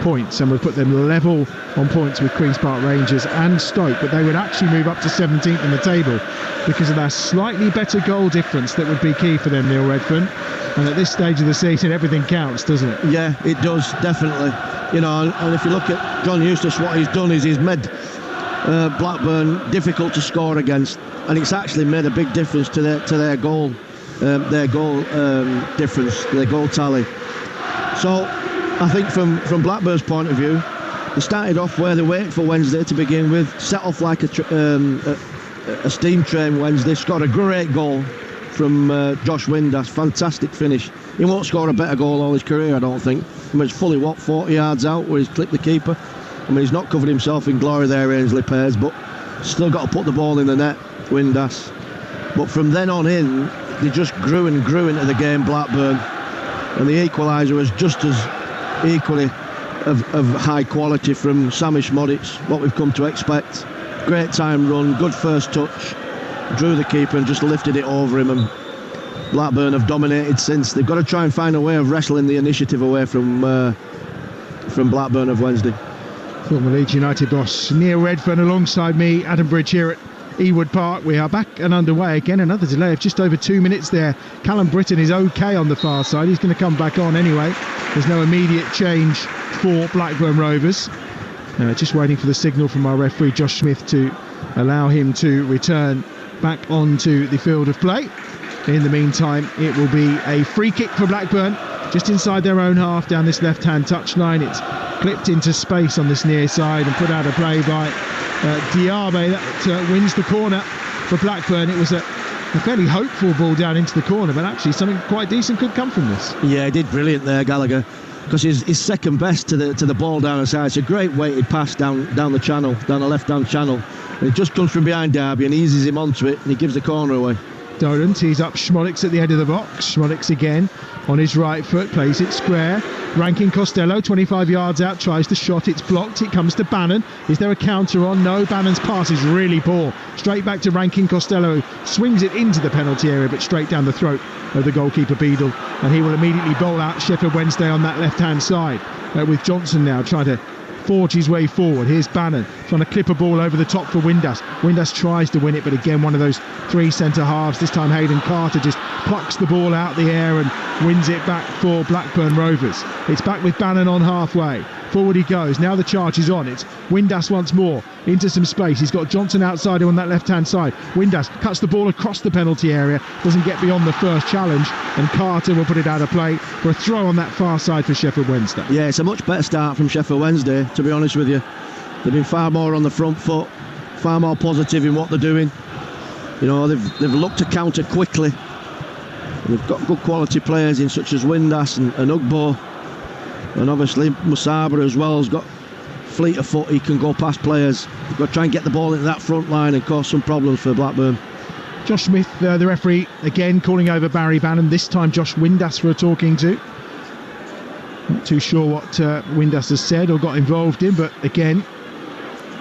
points and would put them level on points with Queen's Park Rangers and Stoke, but they would actually move up to 17th in the table because of that slightly better goal difference that would be key for them, Neil Redfearn. And at this stage of the season, everything counts, doesn't it? Yeah, it does, definitely. You know, and if you look at John Eustace, what he's done is he's made Blackburn difficult to score against, and it's actually made a big difference to their goal difference, their goal tally. So I think from Blackburn's point of view, they started off where they waited for Wednesday to begin with, set off like a steam train Wednesday, scored a great goal from Josh Windass, fantastic finish. He won't score a better goal all his career, I don't think. I mean, it's fully 40 yards out where he's clipped the keeper. I mean, he's not covered himself in glory there, Ainsley Pears, but still got to put the ball in the net, Windass. But from then on in, they just grew and grew into the game, Blackburn, and the equaliser was just as equally of high quality from Sami Šmodic, what we've come to expect. Great time run, good first touch, drew the keeper and just lifted it over him, and Blackburn have dominated since. They've got to try and find a way of wrestling the initiative away from Blackburn of Wednesday. Former Leeds United boss Neil Redfearn alongside me, Adam Bridge, here at Ewood Park. We are back and underway again. Another delay of just over 2 minutes there. Callum Britton is okay on the far side. He's going to come back on anyway. There's no immediate change for Blackburn Rovers. Just waiting for the signal from our referee Josh Smith to allow him to return back onto the field of play. In the meantime, it will be a free kick for Blackburn just inside their own half down this left-hand touchline. It's clipped into space on this near side and put out of play by Diaby. That wins the corner for Blackburn. It was a fairly hopeful ball down into the corner, but actually something quite decent could come from this. Yeah, he did brilliant there, Gallagher, because he's second best to the ball down the side. It's a great weighted pass down the channel, down the left-hand channel. And it just comes from behind Derby and eases him onto it, and he gives the corner away. Doran tees up Šmodic at the head of the box. Šmodic again on his right foot, plays it square. Rankin Costello, 25 yards out, tries the shot. It's blocked. It comes to Bannon. Is there a counter on? No. Bannon's pass is really poor. Straight back to Rankin Costello. Swings it into the penalty area, but straight down the throat of the goalkeeper Beadle. And he will immediately bowl out Sheffield Wednesday on that left-hand side. With Johnson now trying to forge his way forward. Here's Bannon trying to clip a ball over the top for Windass. Windass tries to win it, but again one of those three centre halves. This time Hayden Carter just plucks the ball out the air and wins it back for Blackburn Rovers. It's back with Bannon on halfway. Forward he goes. Now the charge is on. It's Windass once more into some space. He's got Johnson outside him on that left-hand side. Windass cuts the ball across the penalty area. Doesn't get beyond the first challenge. And Carter will put it out of play for a throw on that far side for Sheffield Wednesday. Yeah, it's a much better start from Sheffield Wednesday, to be honest with you. They've been far more on the front foot, far more positive in what they're doing. You know, they've looked to counter quickly. And they've got good quality players in such as Windass and Ugbo. And obviously Musaba as well has got fleet of foot. He can go past players. They've got to try and get the ball into that front line and cause some problems for Blackburn. Josh Smith, the referee, again calling over Barry Bannon. This time Josh Windass for a talking to. Not too sure what Windass has said or got involved in, but again,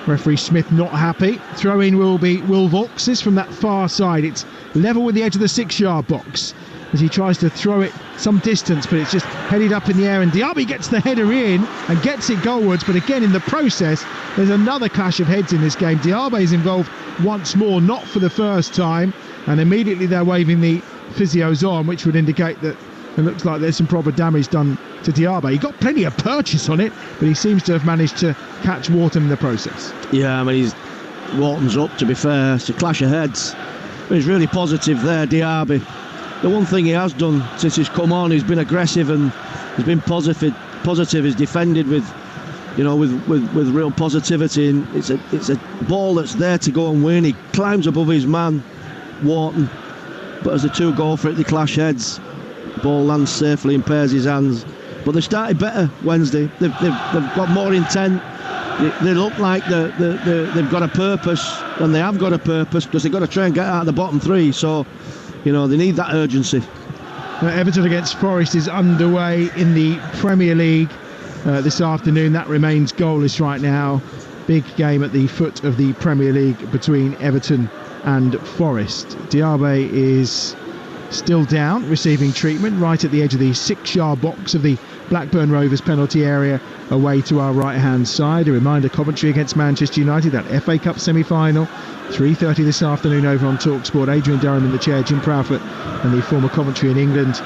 referee Smith not happy. Throw in will be Will Vaux's from that far side. It's level with the edge of the 6-yard box as he tries to throw it some distance, but it's just headed up in the air, and Diaby gets the header in and gets it goalwards. But again, in the process, there's another clash of heads in this game. Diaby is involved once more, not for the first time, and immediately they're waving the physios on, which would indicate that it looks like there's some proper damage done to Diaby. He got plenty of purchase on it, but he seems to have managed to catch Wharton in the process. Yeah, I mean, Wharton's up, to be fair. It's a clash of heads. But he's really positive there, Diaby. The one thing he has done since he's come on, he's been aggressive and he's been positive. He's defended with real positivity, and it's a ball that's there to go and win. He climbs above his man, Wharton, but as the two go for it, they clash heads. The ball lands safely in Pears' hands. But they started better Wednesday. They've got more intent. they look like they've got a purpose, and they have got a purpose, because they've got to try and get out of the bottom three. So, they need that urgency. Everton against Forest is underway in the Premier League this afternoon. That remains goalless right now. Big game at the foot of the Premier League between Everton and Forest. Diaby is still down, receiving treatment right at the edge of the 6-yard box of the Blackburn Rovers penalty area, away to our right hand side. A reminder, Coventry against Manchester United, that FA Cup semi-final, 3:30 this afternoon over on Talksport. Adrian Durham in the chair, Jim Proudfoot and the former Coventry and England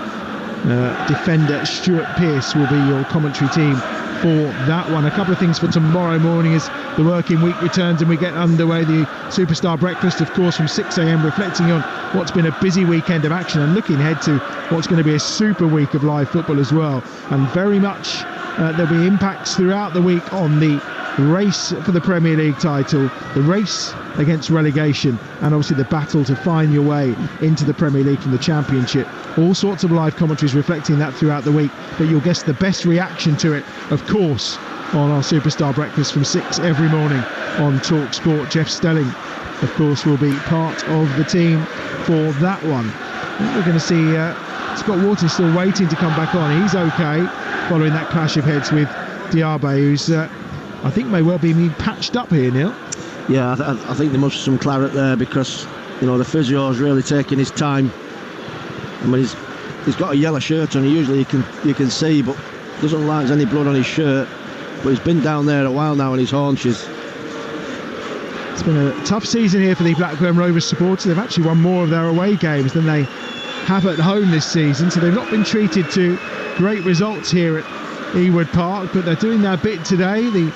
defender Stuart Pearce will be your commentary team for that one. A couple of things for tomorrow morning as the working week returns and we get underway. The Superstar Breakfast, of course, from 6 a.m, reflecting on what's been a busy weekend of action and looking ahead to what's going to be a super week of live football as well. And very much there'll be impacts throughout the week on the race for the Premier League title, the race against relegation, and obviously the battle to find your way into the Premier League from the Championship. All sorts of live commentaries reflecting that throughout the week, but you'll guess the best reaction to it, of course, on our Superstar Breakfast from 6 every morning on Talksport. Jeff Stelling, of course, will be part of the team for that one. I think we're going to see Scott Wharton still waiting to come back on. He's okay following that clash of heads with Diaby, who's I think may well be patched up here, Neil. Yeah, I think there must be some claret there, because the physio's really taking his time. I mean, he's got a yellow shirt on. Usually you can see, but doesn't look like there's any blood on his shirt. But he's been down there a while now on his haunches. It's been a tough season here for the Blackburn Rovers supporters. They've actually won more of their away games than they have at home this season, so they've not been treated to great results here at Ewood Park, but they're doing their bit today. The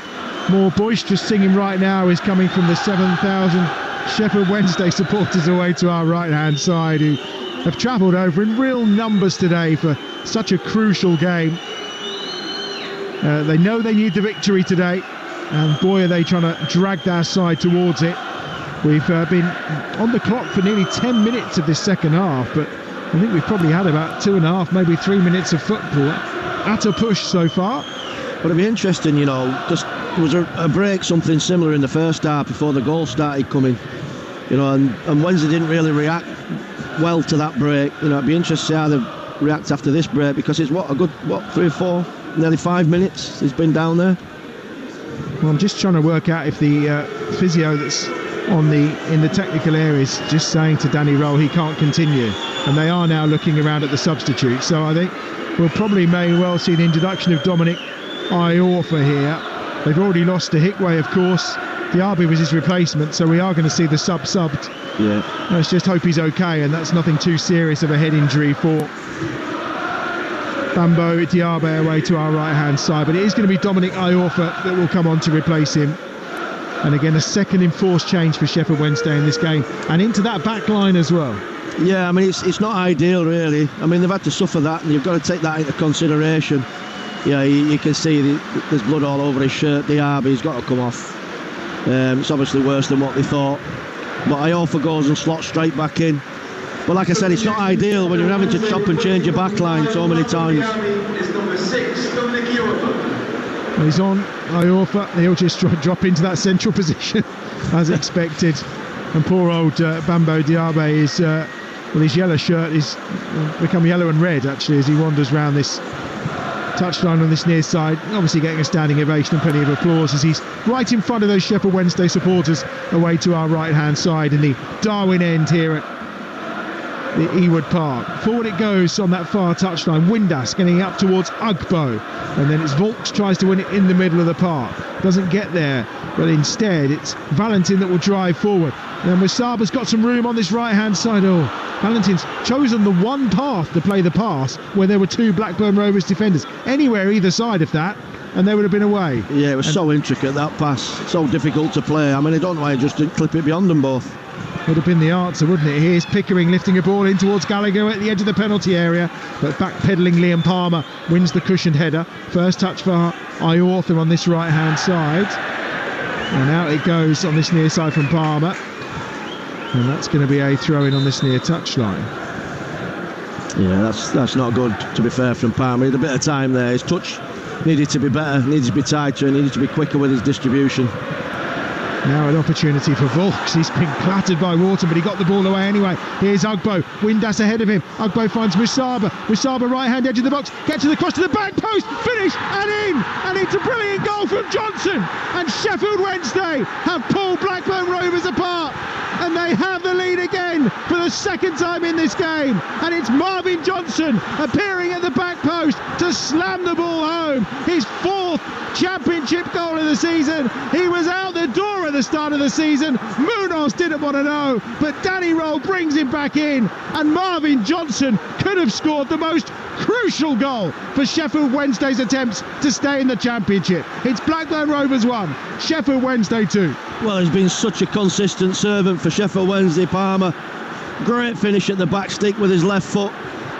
more boisterous singing right now is coming from the 7,000 Sheffield Wednesday supporters away to our right hand side, who have travelled over in real numbers today for such a crucial game. They know they need the victory today, and boy are they trying to drag their side towards it. We've been on the clock for nearly 10 minutes of this second half, but I think we've probably had about 2.5, maybe 3 minutes of football at a push so far. But it'd be interesting, just there was a break, something similar in the first half before the goal started coming, and Wednesday didn't really react well to that break. It'd be interesting to see how they react after this break, because it's a good 3 or 4, nearly 5 minutes he's been down there. Well, I'm just trying to work out if the physio that's in the technical areas just saying to Danny Roll he can't continue, and they are now looking around at the substitute. So I think we'll probably may well see the introduction of Dominic Iorfa here. They've already lost to Hickway, of course. Diaby was his replacement, so we are going to see the subbed. Yeah. Let's just hope he's okay, and that's nothing too serious of a head injury for Bambo Diaby away to our right hand side. But it is going to be Dominic Iorfa that will come on to replace him. And again, a second enforced change for Sheffield Wednesday in this game, and into that back line as well. Yeah, I mean, it's not ideal, really. I mean, they've had to suffer that, and you've got to take that into consideration. Yeah, you can see there's blood all over his shirt. Diaby's got to come off. It's obviously worse than what they thought. But Iorfa goes and slots straight back in. But like I said, it's not ideal when you're having to chop and change your back line so many times. He's on, Iorfa. He'll just drop into that central position as expected. And poor old Bambo Diaby is, his yellow shirt is become yellow and red actually as he wanders around this touchline on this near side, obviously getting a standing ovation and plenty of applause as he's right in front of those Sheffield Wednesday supporters away to our right hand side in the Darwin end here at the Ewood Park. Forward it goes on that far touchline. Windass getting up towards Ugbo, and then it's Volks tries to win it in the middle of the park, doesn't get there, but instead it's Valentin that will drive forward. And Musaba's got some room on this right hand side. Valentin's chosen the one path to play the pass where there were two Blackburn Rovers defenders. Anywhere either side of that, and they would have been away. Yeah, it was so intricate, that pass, so difficult to play. I mean, I don't know why he just didn't clip it beyond them both. Would have been the answer, wouldn't it? Here's Pickering lifting a ball in towards Gallagher at the edge of the penalty area, but backpedaling Liam Palmer wins the cushioned header. First touch for Iorfa on this right hand side, and out it goes on this near side from Palmer, and that's going to be a throw in on this near touchline. Yeah, that's not good, to be fair, from Palmer. He had a bit of time there. His touch needed to be better, needed to be tighter, and needed to be quicker with his distribution. Now an opportunity for Volks. He's been clattered by Wharton, but he got the ball away anyway. Here's Ugbo. Windass ahead of him. Ugbo finds Musaba. Musaba right hand edge of the box. Gets to the cross to the back post. Finish and in. And it's a brilliant goal from Johnson. And Sheffield Wednesday have pulled Blackburn Rovers apart. And they have the lead again for the second time in this game. And it's Marvin Johnson appearing at the back post to slam the ball home. His fourth championship goal of the season. He was out the door at the start of the season. Munoz didn't want to know, but Danny Roll brings him back in, and Marvin Johnson could have scored the most crucial goal for Sheffield Wednesday's attempts to stay in the championship. It's Blackburn Rovers 1, Sheffield Wednesday 2. Well, he's been such a consistent servant for Sheffield Wednesday, Palmer. Great finish at the back stick with his left foot.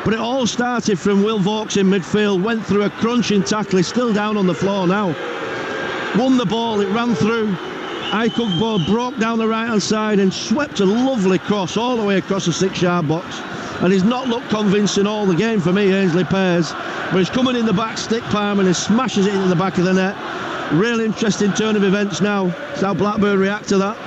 But it all started from Will Vaux in midfield, went through a crunching tackle, he's still down on the floor now. Won the ball, it ran through. Ugbo broke down the right hand side and swept a lovely cross all the way across the 6-yard box. And he's not looked convincing all the game for me, Ainsley Pears. But he's coming in the back stick, Palmer, and he smashes it into the back of the net. Real interesting turn of events now. It's how Blackburn react to that.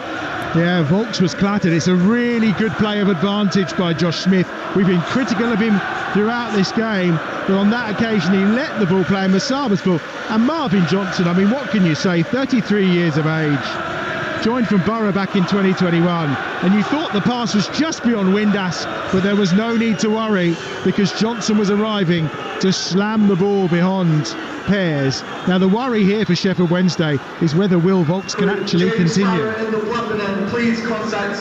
Yeah, Volks was clattered. It's a really good play of advantage by Josh Smith. We've been critical of him throughout this game, but on that occasion he let the ball play in Musaba's ball. And Marvin Johnson, I mean, what can you say? 33 years of age, joined from Borough back in 2021, and you thought the pass was just beyond Windass, but there was no need to worry because Johnson was arriving to slam the ball behind Pears. Now the worry here for Sheffield Wednesday is whether Will Vaux can actually continue.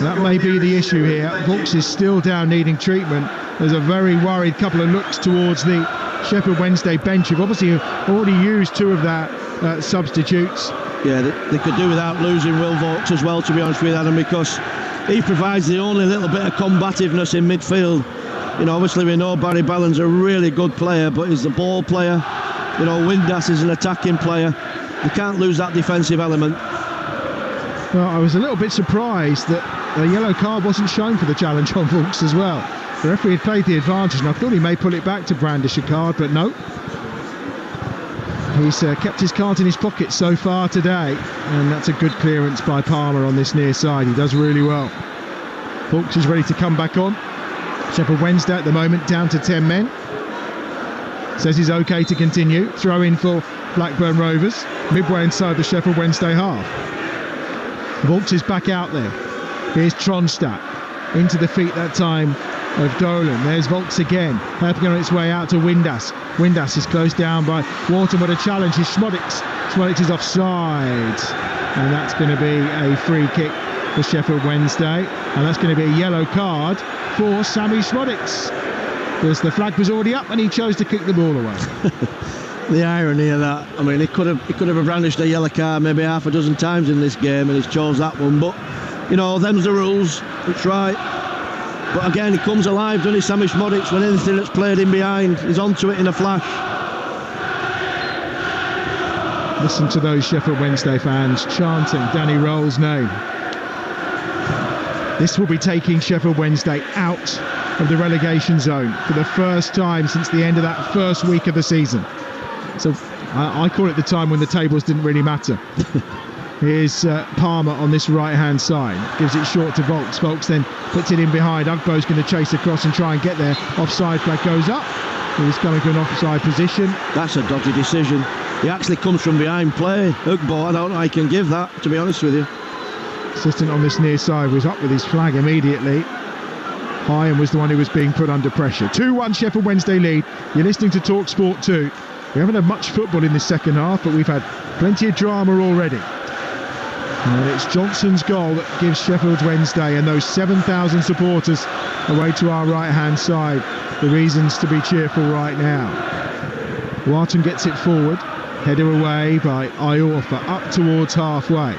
That may be the issue here. Vaux is still down needing treatment. There's a very worried couple of looks towards the Sheffield Wednesday bench, who've obviously already used two of their substitutes. Yeah, they could do without losing Will Vaux as well, to be honest with Adam, because he provides the only little bit of combativeness in midfield. You know, obviously we know Barry Ballin's a really good player, but he's the ball player. You know, Windass is an attacking player. You can't lose that defensive element. Well, I was a little bit surprised that a yellow card wasn't shown for the challenge on Vaux as well. The referee had played the advantage, and I thought he may pull it back to brandish a card, but no. He's kept his card in his pocket so far today, and that's a good clearance by Palmer on this near side. He does really well. Vaux is ready to come back on. Sheffield Wednesday at the moment down to 10 men. Says he's okay to continue. Throw in for Blackburn Rovers, midway inside the Sheffield Wednesday half. Vaux is back out there. Here's Tronstadt into the feet that time of Dolan. There's Vaux again, helping on its way out to Windass. Windass is closed down by Wharton, but a challenge is Schmodix. Schmodix is offside, and that's going to be a free kick for Sheffield Wednesday, and that's going to be a yellow card for Sammy Schmodix, because the flag was already up and he chose to kick the ball away. The irony of that. I mean, he could have brandished a yellow card maybe half a dozen times in this game, and he's chose that one. But you know, them's the rules. It's right. But again, he comes alive, doesn't he, Sammy Schmodix, when anything that's played in behind, he's onto it in a flash. Listen to those Sheffield Wednesday fans chanting Danny Roll's name. This will be taking Sheffield Wednesday out of the relegation zone for the first time since the end of that first week of the season. So I call it the time when the tables didn't really matter. Here's Palmer on this right hand side, gives it short to Vaux. Vaux then puts it in behind. Ugbo's going to chase across and try and get there. Offside flag goes up. He's coming to an offside position. That's a dodgy decision. He actually comes from behind play. Ugbo, I don't know I can give that, to be honest with you. Assistant on this near side was up with his flag immediately. Hyan was the one who was being put under pressure. 2-1 Sheffield Wednesday lead. You're listening to Talksport 2. We haven't had much football in this second half, but we've had plenty of drama already. And it's Johnson's goal that gives Sheffield Wednesday and those 7,000 supporters away to our right-hand side the reasons to be cheerful right now. Wharton gets it forward. Header away by Iorfa, up towards halfway.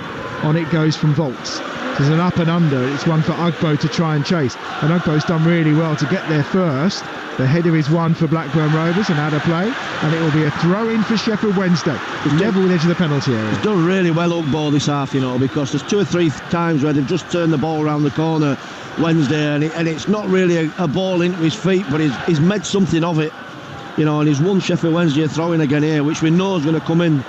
On it goes from Vaux. There's an up and under. It's one for Ugbo to try and chase. And Ugbo's done really well to get there first. The header is one for Blackburn Rovers and out of play, and it will be a throw-in for Sheffield Wednesday. Level with the edge of the penalty area. He's done really well Ugbo this half, you know, because there's 2 or 3 times where they've just turned the ball around the corner Wednesday, and it's not really a ball into his feet, but he's made something of it. You know, and he's won Sheffield Wednesday a throw-in again here, which we know is going to come in.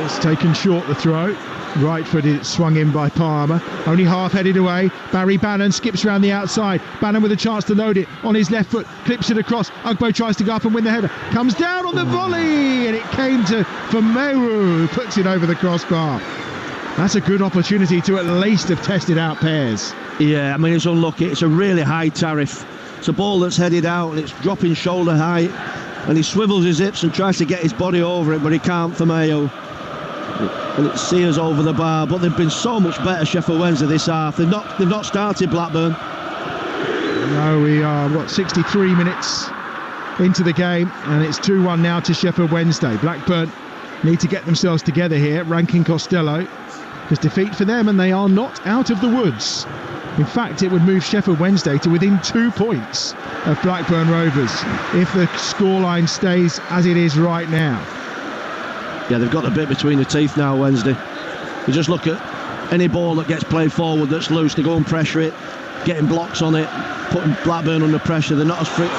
It's taken short, the throw. Right footed, swung in by Palmer. Only half headed away. Barry Bannon skips around the outside. Bannon with a chance to load it on his left foot. Clips it across. Ugbo tries to go up and win the header. Comes down on the volley. And it came to Fameru, who puts it over the crossbar. That's a good opportunity to at least have tested out Pears. Yeah, I mean, it's unlucky. It's a really high tariff. It's a ball that's headed out and it's dropping shoulder height. And he swivels his hips and tries to get his body over it, but he can't, Fameru. And it sears over the bar, but they've been so much better, Sheffield Wednesday, this half. They've not started, Blackburn. No, we are 63 minutes into the game, and it's 2-1 now to Sheffield Wednesday. Blackburn need to get themselves together here. Rankin Costello, because defeat for them, and they are not out of the woods. In fact, it would move Sheffield Wednesday to within 2 points of Blackburn Rovers if the scoreline stays as it is right now. Yeah, they've got the bit between the teeth now, Wednesday. You just look at any ball that gets played forward that's loose, they go and pressure it, getting blocks on it, putting Blackburn under pressure. They're not as free.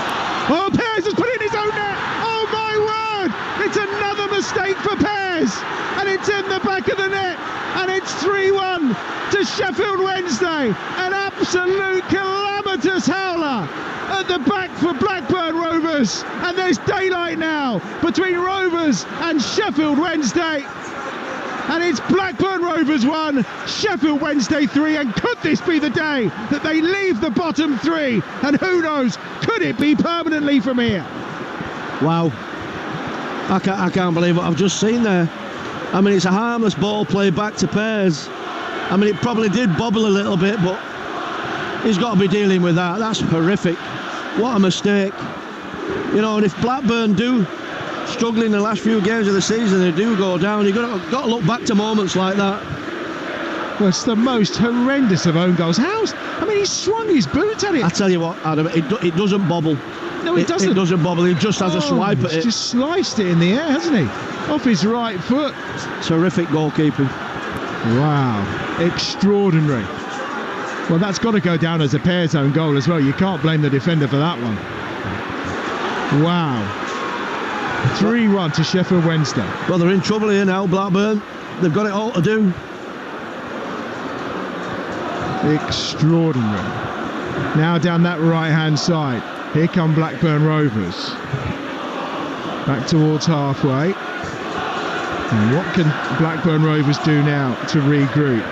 Oh, Pears has put it in his own net! Oh my word! It's another mistake for Pears! And it's in the back of the net! And it's 3-1 to Sheffield Wednesday! An absolute calamitous howler at the back for Blackburn Rovers, and there's daylight now between Rovers and Sheffield Wednesday, and it's Blackburn Rovers 1, Sheffield Wednesday 3, and could this be the day that they leave the bottom 3, and who knows, could it be permanently from here? Wow, I can't believe what I've just seen there. I mean, it's a harmless ball played back to Pears. I mean, it probably did bobble a little bit, but he's got to be dealing with that. That's horrific. What a mistake. You know, and if Blackburn do struggle in the last few games of the season, they do go down, you've got to look back to moments like that. Well, it's the most horrendous of own goals. I mean, he swung his boot at it. I tell you what, Adam, it doesn't bobble. No, it doesn't. It doesn't bobble. He just has a swipe at it. He's just sliced it in the air, hasn't he? Off his right foot. Terrific goalkeeping. Wow. Extraordinary. Well, that's got to go down as a Pears own goal as well. You can't blame the defender for that one. Wow. 3-1 to Sheffield Wednesday. Well, they're in trouble here now, Blackburn. They've got it all to do. Extraordinary. Now down that right-hand side. Here come Blackburn Rovers. Back towards halfway. And what can Blackburn Rovers do now to regroup?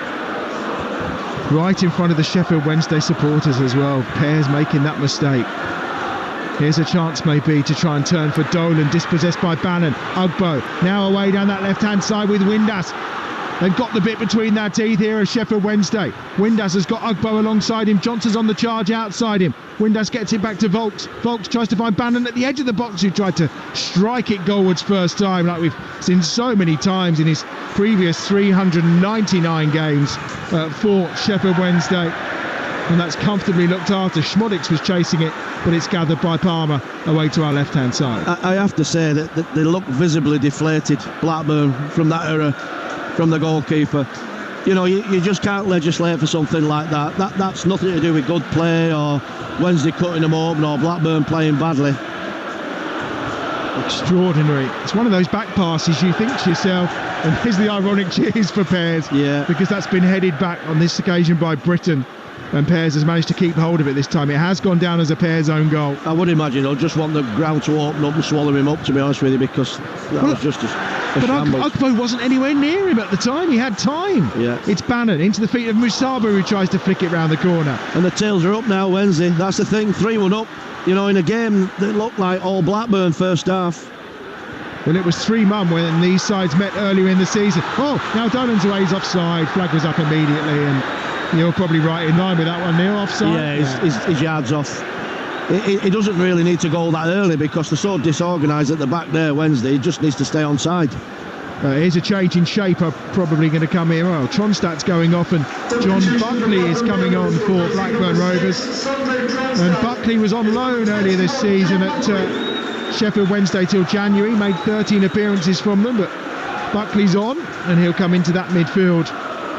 Right in front of the Sheffield Wednesday supporters as well. Pears making that mistake. Here's a chance maybe to try and turn for Dolan, dispossessed by Bannon. Ugbo now away down that left-hand side with Windass. They've got the bit between their teeth here as Sheffield Wednesday. Windass has got Ugbo alongside him. Johnson's on the charge outside him. Windass gets it back to Volks. Volks tries to find Bannon at the edge of the box, who tried to strike it goalwards first time, like we've seen so many times in his previous 399 games for Sheffield Wednesday. And that's comfortably looked after. Schmodix was chasing it, but it's gathered by Palmer away to our left-hand side. I have to say that they look visibly deflated, Blackburn, from that era, from the goalkeeper. You know, you just can't legislate for something like that. That's nothing to do with good play or Wednesday cutting them open or Blackburn playing badly. Extraordinary. It's one of those back passes you think to yourself, and here's the ironic cheers for Pears. Yeah. Because that's been headed back on this occasion by Britton. And Pears has managed to keep hold of it this time. It has gone down as a Pears own goal. I would imagine they'll just want the ground to open up and swallow him up, to be honest with you, because that was just a shambles. Ugbo wasn't anywhere near him at the time. He had time. Yeah. It's Bannon into the feet of Musaba, who tries to flick it round the corner. And the tails are up now, Wednesday. That's the thing, 3-1 up. You know, in a game that looked like all Blackburn first half. Well, it was 3-1 when these sides met earlier in the season. Oh, now Dolan's away, he's offside. Flag was up immediately, and you're probably right in line with that one, Neil. Offside. Yeah, his yard's off. He doesn't really need to go that early because they're so disorganised at the back there, Wednesday. He just needs to stay on side. Here's a change in shape probably going to come here. Well, Tronstadt's going off and John Buckley is coming on for Blackburn Rovers. And Buckley was on loan earlier this season at Sheffield Wednesday till January, made 13 appearances from them, but Buckley's on and he'll come into that midfield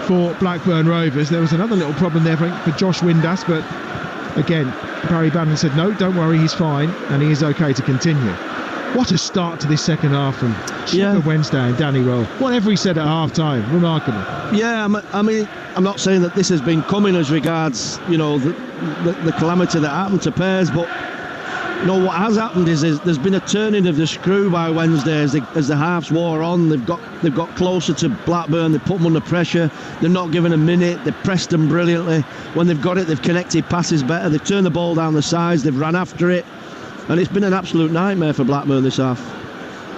for Blackburn Rovers. There was another little problem there for Josh Windass, but again, Barry Bannon said, no, don't worry, he's fine, and he is okay to continue. What a start to this second half from Sheffield Wednesday and Danny Roll. Whatever he said at half-time, remarkable. Yeah, I mean, I'm not saying that this has been coming as regards, the calamity that happened to Pears, but what has happened is there's been a turning of the screw by Wednesday as the halves wore on. They've got closer to Blackburn. They put them under pressure. They're not given a minute. They've pressed them brilliantly. When they've got it, they've connected passes better. They've turned the ball down the sides. They've ran after it, and it's been an absolute nightmare for Blackburn this half.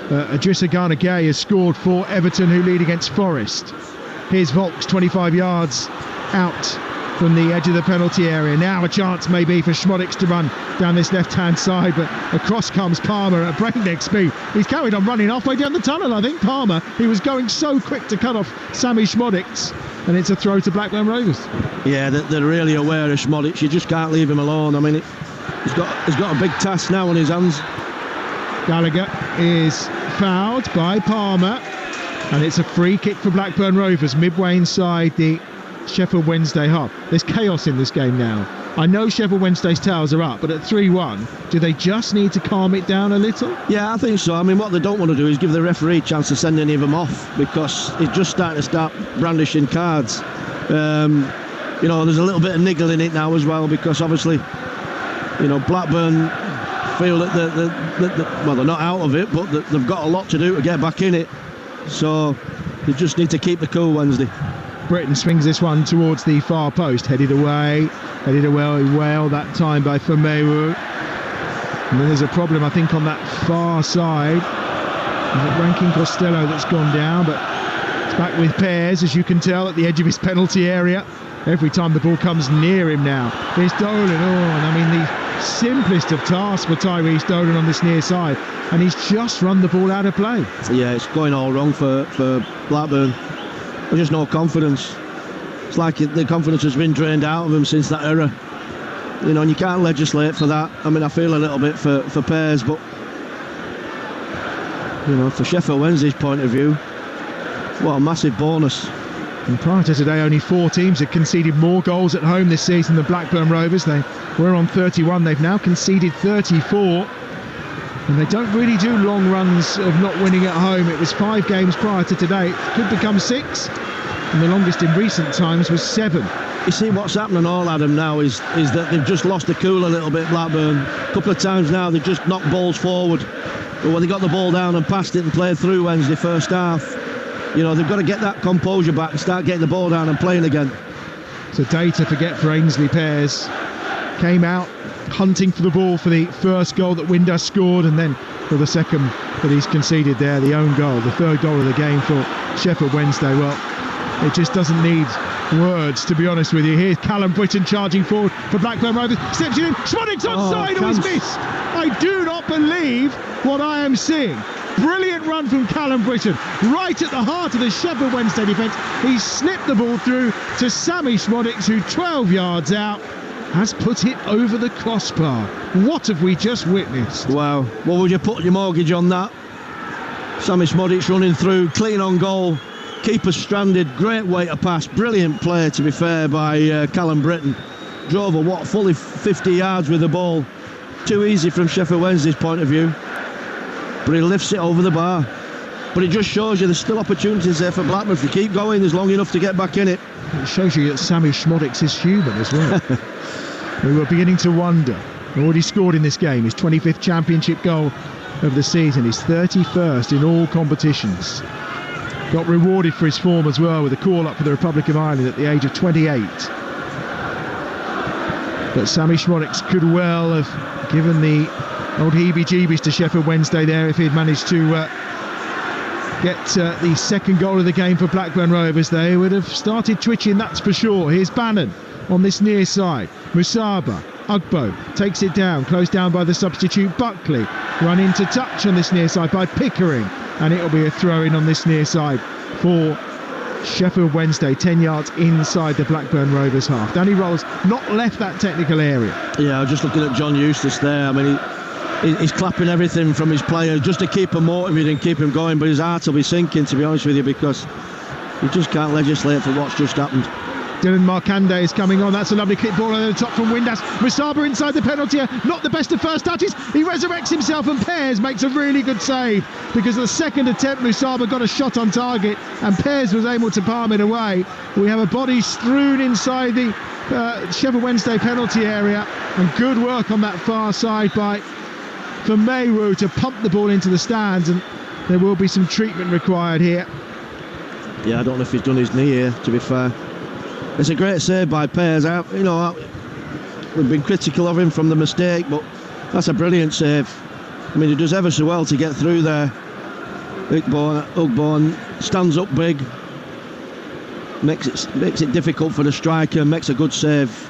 Idrissa Gana Gueye has scored for Everton, who lead against Forest. Here's Volks, 25 yards out from the edge of the penalty area. Now a chance maybe for Schmodix to run down this left-hand side, but across comes Palmer at breakneck speed. He's carried on running halfway down the tunnel, I think, Palmer. He was going so quick to cut off Sammy Schmodix, and it's a throw to Blackburn Rovers. Yeah, they're really aware of Schmodix. You just can't leave him alone. I mean, he's got a big task now on his hands. Gallagher is fouled by Palmer, and it's a free kick for Blackburn Rovers midway inside the Sheffield Wednesday half. There's chaos in this game now. I know Sheffield Wednesday's towers are up, but at 3-1, do they just need to calm it down a little? Yeah, I think so. I mean, what they don't want to do is give the referee a chance to send any of them off, because he's just starting to brandishing cards. There's a little bit of niggle in it now as well, because obviously, Blackburn feel that they're not out of it, but they've got a lot to do to get back in it. So they just need to keep the cool Wednesday. Britton swings this one towards the far post, headed away well that time by Famewu. And then there's a problem, I think, on that far side. Is it Rankin Costello that's gone down, but it's back with Pears, as you can tell, at the edge of his penalty area. Every time the ball comes near him now. Here's Dolan, and I mean the simplest of tasks for Tyrese Dolan on this near side, and he's just run the ball out of play. Yeah, it's going all wrong for Blackburn. There's just no confidence. It's like the confidence has been drained out of him since that era. And you can't legislate for that. I mean, I feel a little bit for Pears, but for Sheffield Wednesday's point of view, what a massive bonus. And prior to today, only 4 teams had conceded more goals at home this season than Blackburn Rovers. They were on 31. They've now conceded 34. And they don't really do long runs of not winning at home. It was 5 games prior to today. It could become 6. And the longest in recent times was 7. You see, what's happening all, Adam, now is that they've just lost the cool a little bit, Blackburn. A couple of times now they've just knocked balls forward. But when they got the ball down and passed it and played through Wednesday first half, they've got to get that composure back and start getting the ball down and playing again. It's a day to forget for Ainsley Pears. Came out hunting for the ball for the first goal that Windass scored, and then for the second that he's conceded there, the own goal, the third goal of the game for Sheffield Wednesday. Well, it just doesn't need words, to be honest with you. Here's Callum Britton charging forward for Blackburn Rovers, steps in, Schmodix onside, he's missed. I do not believe what I am seeing. Brilliant run from Callum Britton, right at the heart of the Sheffield Wednesday defence. He's slipped the ball through to Sammy Schmodix, who 12 yards out has put it over the crossbar. What have we just witnessed? Wow, what would you put your mortgage on that? Sammy Schmodix running through, clean on goal, keeper stranded, great way to pass, brilliant play to be fair by Callum Britton. Drove fully 50 yards with the ball. Too easy from Sheffield Wednesday's point of view, but he lifts it over the bar. But it just shows you there's still opportunities there for Blackburn. If you keep going, there's long enough to get back in it. It shows you that Sammy Schmodix is human as well. We were beginning to wonder. Already scored in this game, his 25th championship goal of the season, his 31st in all competitions. Got rewarded for his form as well with a call-up for the Republic of Ireland at the age of 28. But Sammy Schmodix could well have given the old heebie-jeebies to Sheffield Wednesday there if he'd managed to get the second goal of the game for Blackburn Rovers. They would have started twitching, that's for sure. Here's Bannon on this near side. Musaba, Ugbo takes it down, closed down by the substitute Buckley. Run into touch on this near side by Pickering, and it'll be a throw-in on this near side for Sheffield Wednesday, 10 yards inside the Blackburn Rovers half. Danny Rolls not left that technical area. Yeah, I was just looking at John Eustace there. I mean, he's clapping everything from his players just to keep him motivated and keep him going, but his heart will be sinking, to be honest with you, because you just can't legislate for what's just happened. Dylan Markande is coming on. That's a lovely kick ball over the top from Windass. Musaba inside the penalty area. Not the best of first touches. He resurrects himself, and Pears makes a really good save, because the second attempt Musaba got a shot on target and Pears was able to palm it away. We have a body strewn inside the Sheffield Wednesday penalty area, and good work on that far side by Mayru to pump the ball into the stands, and there will be some treatment required here. Yeah, I don't know if he's done his knee here, to be fair. It's a great save by Pears. We've been critical of him from the mistake, but that's a brilliant save. I mean, he does ever so well to get through there. Ugbo stands up big, makes it difficult for the striker, makes a good save.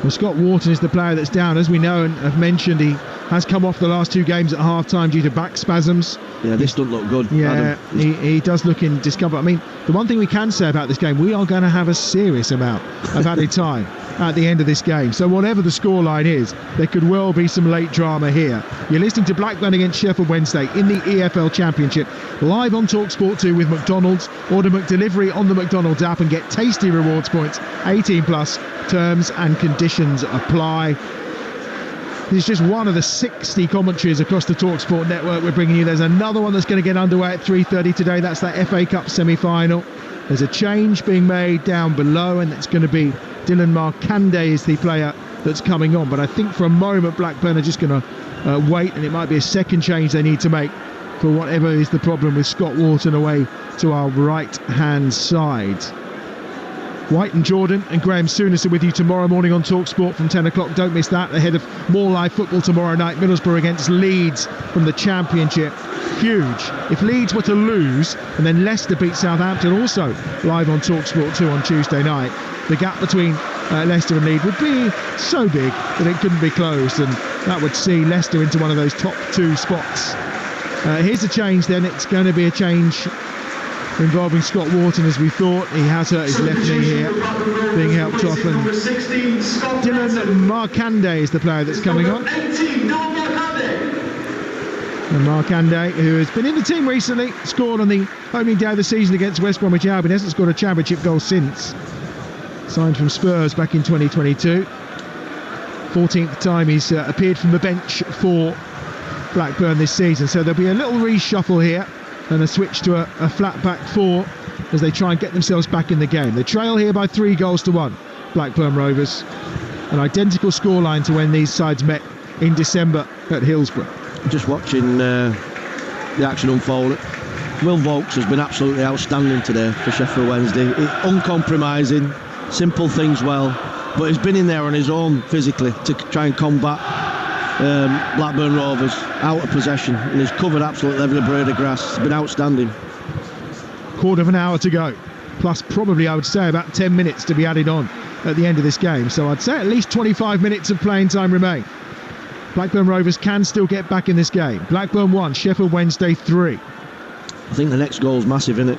Well, Scott Wharton is the player that's down. As we know and have mentioned, he has come off the last 2 games at half-time due to back spasms. Yeah, this doesn't look good. Yeah, he does look in discomfort. I mean, the one thing we can say about this game, we are going to have a serious amount of added time at the end of this game. So whatever the scoreline is, there could well be some late drama here. You're listening to Blackburn against Sheffield Wednesday in the EFL Championship, live on Talksport 2 with McDonald's. Order McDelivery on the McDonald's app and get tasty rewards points. 18 plus, terms and conditions apply. This is just one of the 60 commentaries across the Talksport network we're bringing you. There's another one that's going to get underway at 3:30 today. That's that FA Cup semi-final. There's a change being made down below, and it's going to be Dylan Markande is the player that's coming on. But I think for a moment Blackburn are just going to wait, and it might be a second change they need to make for whatever is the problem with Scott Wharton away to our right-hand side. White and Jordan and Graham Souness are with you tomorrow morning on Talksport from 10 o'clock. Don't miss that. Ahead of more live football tomorrow night. Middlesbrough against Leeds from the Championship. Huge. If Leeds were to lose and then Leicester beat Southampton, also live on Talksport 2 on Tuesday night, the gap between Leicester and Leeds would be so big that it couldn't be closed, and that would see Leicester into one of those top 2 spots. Here's a change then. It's going to be a change involving Scott Wharton, as we thought. He has hurt his left knee here, being helped off, and Dylan Markande is the player that's coming on. And Markande, who has been in the team recently, scored on the opening day of the season against West Bromwich Albion, hasn't scored a championship goal since. Signed from Spurs back in 2022. 14th time he's appeared from the bench for Blackburn this season, so there'll be a little reshuffle here and a switch to a flat back 4 as they try and get themselves back in the game. They trail here by 3-1, Blackburn Rovers. An identical scoreline to when these sides met in December at Hillsborough. Just watching the action unfold, Will Vokes has been absolutely outstanding today for Sheffield Wednesday. Uncompromising, simple things well, but he's been in there on his own physically to try and combat Blackburn Rovers out of possession, and he's covered absolutely every blade of grass. It's been outstanding. Quarter of an hour to go, plus probably I would say about 10 minutes to be added on at the end of this game, so I'd say at least 25 minutes of playing time remain. Blackburn Rovers can still get back in this game. Blackburn 1, Sheffield Wednesday 3. I think the next goal's massive, isn't it?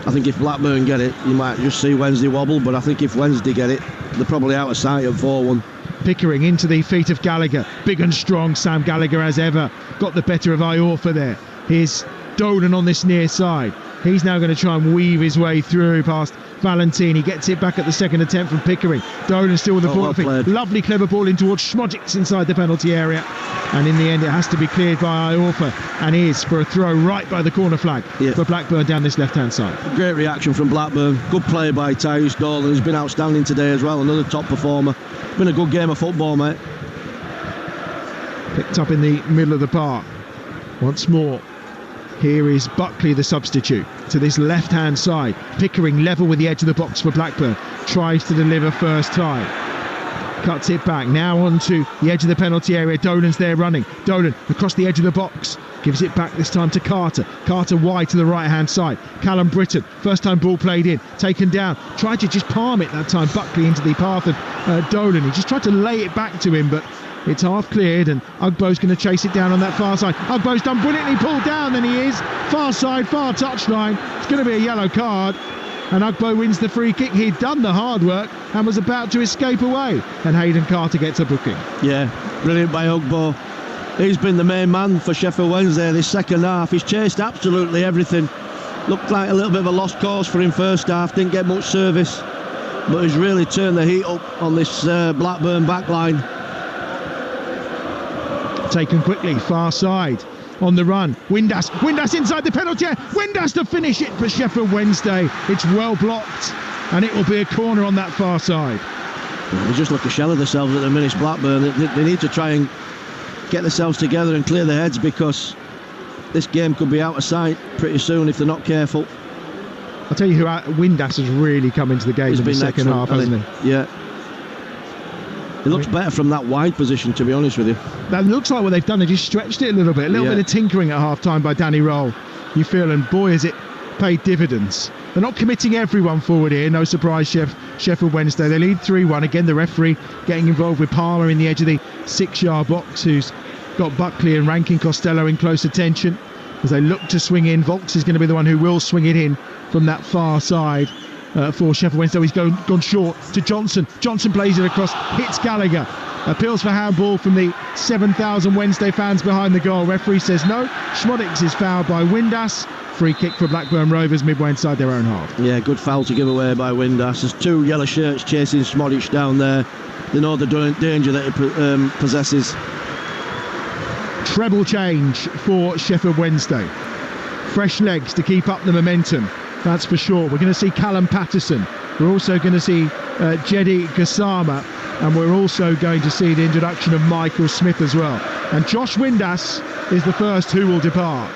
I think if Blackburn get it, you might just see Wednesday wobble, but I think if Wednesday get it, they're probably out of sight at 4-1. Pickering into the feet of Gallagher. Big and strong Sam Gallagher as ever. Got the better of Iorfa there. Here's Dolan on this near side. He's now going to try and weave his way through past Valentine. He gets it back at the second attempt from Pickering. Dolan still with the ball. Well, lovely clever ball in towards Schmodjic inside the penalty area. And in the end it has to be cleared by Iorfa, and is for a throw right by the corner flag for Blackburn down this left-hand side. Great reaction from Blackburn. Good play by Tyus Dolan, who's been outstanding today as well. Another top performer. Been a good game of football, mate. Picked up in the middle of the park. Once more, here is Buckley, the substitute, to this left-hand side. Pickering level with the edge of the box for Blackburn. Tries to deliver first time. Cuts it back. Now onto the edge of the penalty area. Dolan's there running. Dolan across the edge of the box. Gives it back this time to Carter. Carter wide to the right-hand side. Callum Britton. First time ball played in. Taken down. Tried to just palm it that time. Buckley into the path of Dolan. He just tried to lay it back to him, but it's half cleared, and Ugbo's going to chase it down on that far side. Ugbo's done brilliantly, pulled down, then he is. Far side, far touchline. It's going to be a yellow card, and Ugbo wins the free kick. He'd done the hard work and was about to escape away, and Hayden Carter gets a booking. Yeah, brilliant by Ugbo. He's been the main man for Sheffield Wednesday this second half. He's chased absolutely everything. Looked like a little bit of a lost cause for him first half, didn't get much service. but he's really turned the heat up on this Blackburn backline. Taken quickly, far side, on the run. Windass inside the penalty area. Windass to finish it for Sheffield Wednesday. It's well blocked, and it will be a corner on that far side. They just look a shell of themselves at the minute, Blackburn. They need to try and get themselves together and clear their heads, because this game could be out of sight pretty soon if they're not careful. I'll tell you who Windass has really come into the game in the second half, hasn't he? Yeah. It looks better from that wide position, to be honest with you. That looks like what they've done. They just stretched it a little bit. A little bit of tinkering at half-time by Danny Roll. You feel, and boy, has it paid dividends. They're not committing everyone forward here. No surprise, Sheffield Wednesday. They lead 3-1. Again, the referee getting involved with Palmer in the edge of the 6-yard box, who's got Buckley and Rankin Costello in close attention as they look to swing in. Volks is going to be the one who will swing it in from that far side. For Sheffield Wednesday, he's gone short to Johnson. Johnson plays it across, hits Gallagher. Appeals for handball from the 7,000 Wednesday fans behind the goal. Referee says no. Schmodix is fouled by Windass. Free kick for Blackburn Rovers midway inside their own half. Yeah, good foul to give away by Windass. There's 2 yellow shirts chasing Schmodix down there. They know the danger that he possesses. Treble change for Sheffield Wednesday. Fresh legs to keep up the momentum. That's for sure. We're going to see Callum Patterson. We're also going to see Jedi Gassama, and we're also going to see the introduction of Michael Smith as well. And Josh Windass is the first who will depart.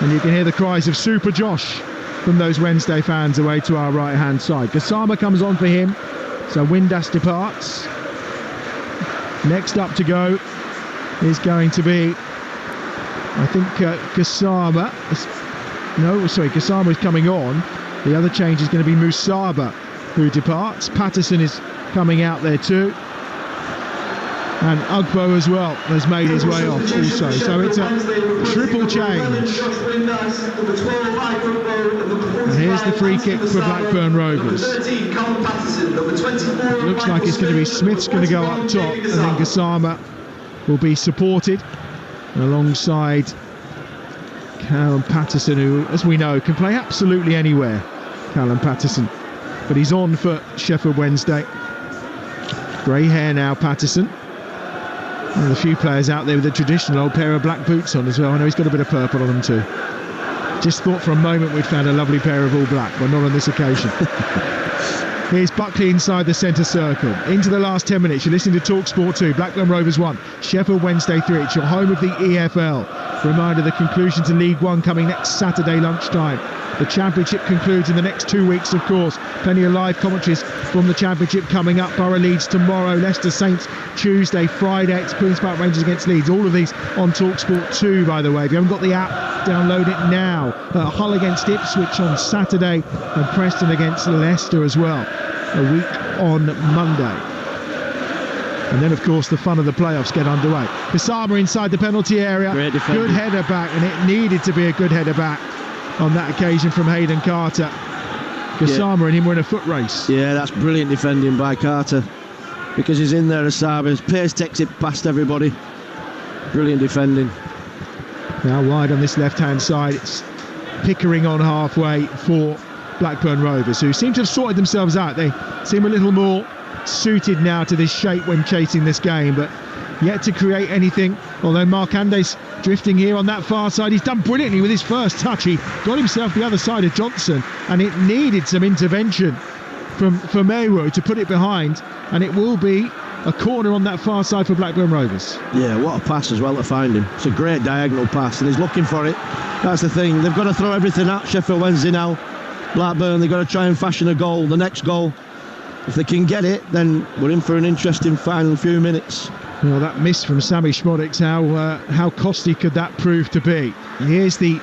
And you can hear the cries of Super Josh from those Wednesday fans away to our right-hand side. Gassama comes on for him, so Windass departs. Next up to go is going to be, I think, Gassama. Gassama is coming on. The other change is going to be Musaba, who departs. Patterson is coming out there too. And Ugbo as well has made his way off also. So it's a triple change. And here's the free kick for Blackburn Rovers. It looks like it's going to be Smith's going to go up top, and then Gassama will be supported alongside Callum Patterson, who, as we know, can play absolutely anywhere. Callum Patterson, but he's on for Sheffield Wednesday. Grey hair now, Patterson. And a few players out there with a traditional old pair of black boots on as well. I know he's got a bit of purple on them too. Just thought for a moment we'd found a lovely pair of all black, but not on this occasion. Here's Buckley inside the centre circle. Into the last 10 minutes. You're listening to Talksport 2. Blackburn Rovers 1. Sheffield Wednesday 3. It's your home of the EFL. Reminder, the conclusion to League One coming next Saturday lunchtime. The Championship concludes in the next 2 weeks, of course. Plenty of live commentaries from the Championship coming up. Borough Leeds tomorrow. Leicester Saints Tuesday. Friday, it's Queen's Park Rangers against Leeds. All of these on Talksport 2, by the way. If you haven't got the app, download it now. Hull against Ipswich on Saturday, and Preston against Leicester as well, a week on Monday. And then, of course, the fun of the playoffs get underway. Gassama inside the penalty area. Good header back, and it needed to be a good header back on that occasion from Hayden Carter. Gassama and him were in a foot race. Yeah, that's brilliant defending by Carter, because he's in there as Sabas. Pace takes it past everybody. Brilliant defending. Now wide on this left-hand side. It's Pickering on halfway for Blackburn Rovers, who seem to have sorted themselves out. They seem a little more suited now to this shape when chasing this game, but yet to create anything. Although Markande's drifting here on that far side. He's done brilliantly with his first touch. He got himself the other side of Johnson, and it needed some intervention from Meru to put it behind, and it will be a corner on that far side for Blackburn Rovers. Yeah, what a pass as well to find him. It's a great diagonal pass, and he's looking for it. That's the thing. They've got to throw everything at Sheffield Wednesday now. Blackburn, they've got to try and fashion a goal, the next goal. If they can get it, then we're in for an interesting final few minutes. Well, that miss from Sammy Schmodix, how costly could that prove to be? Here's the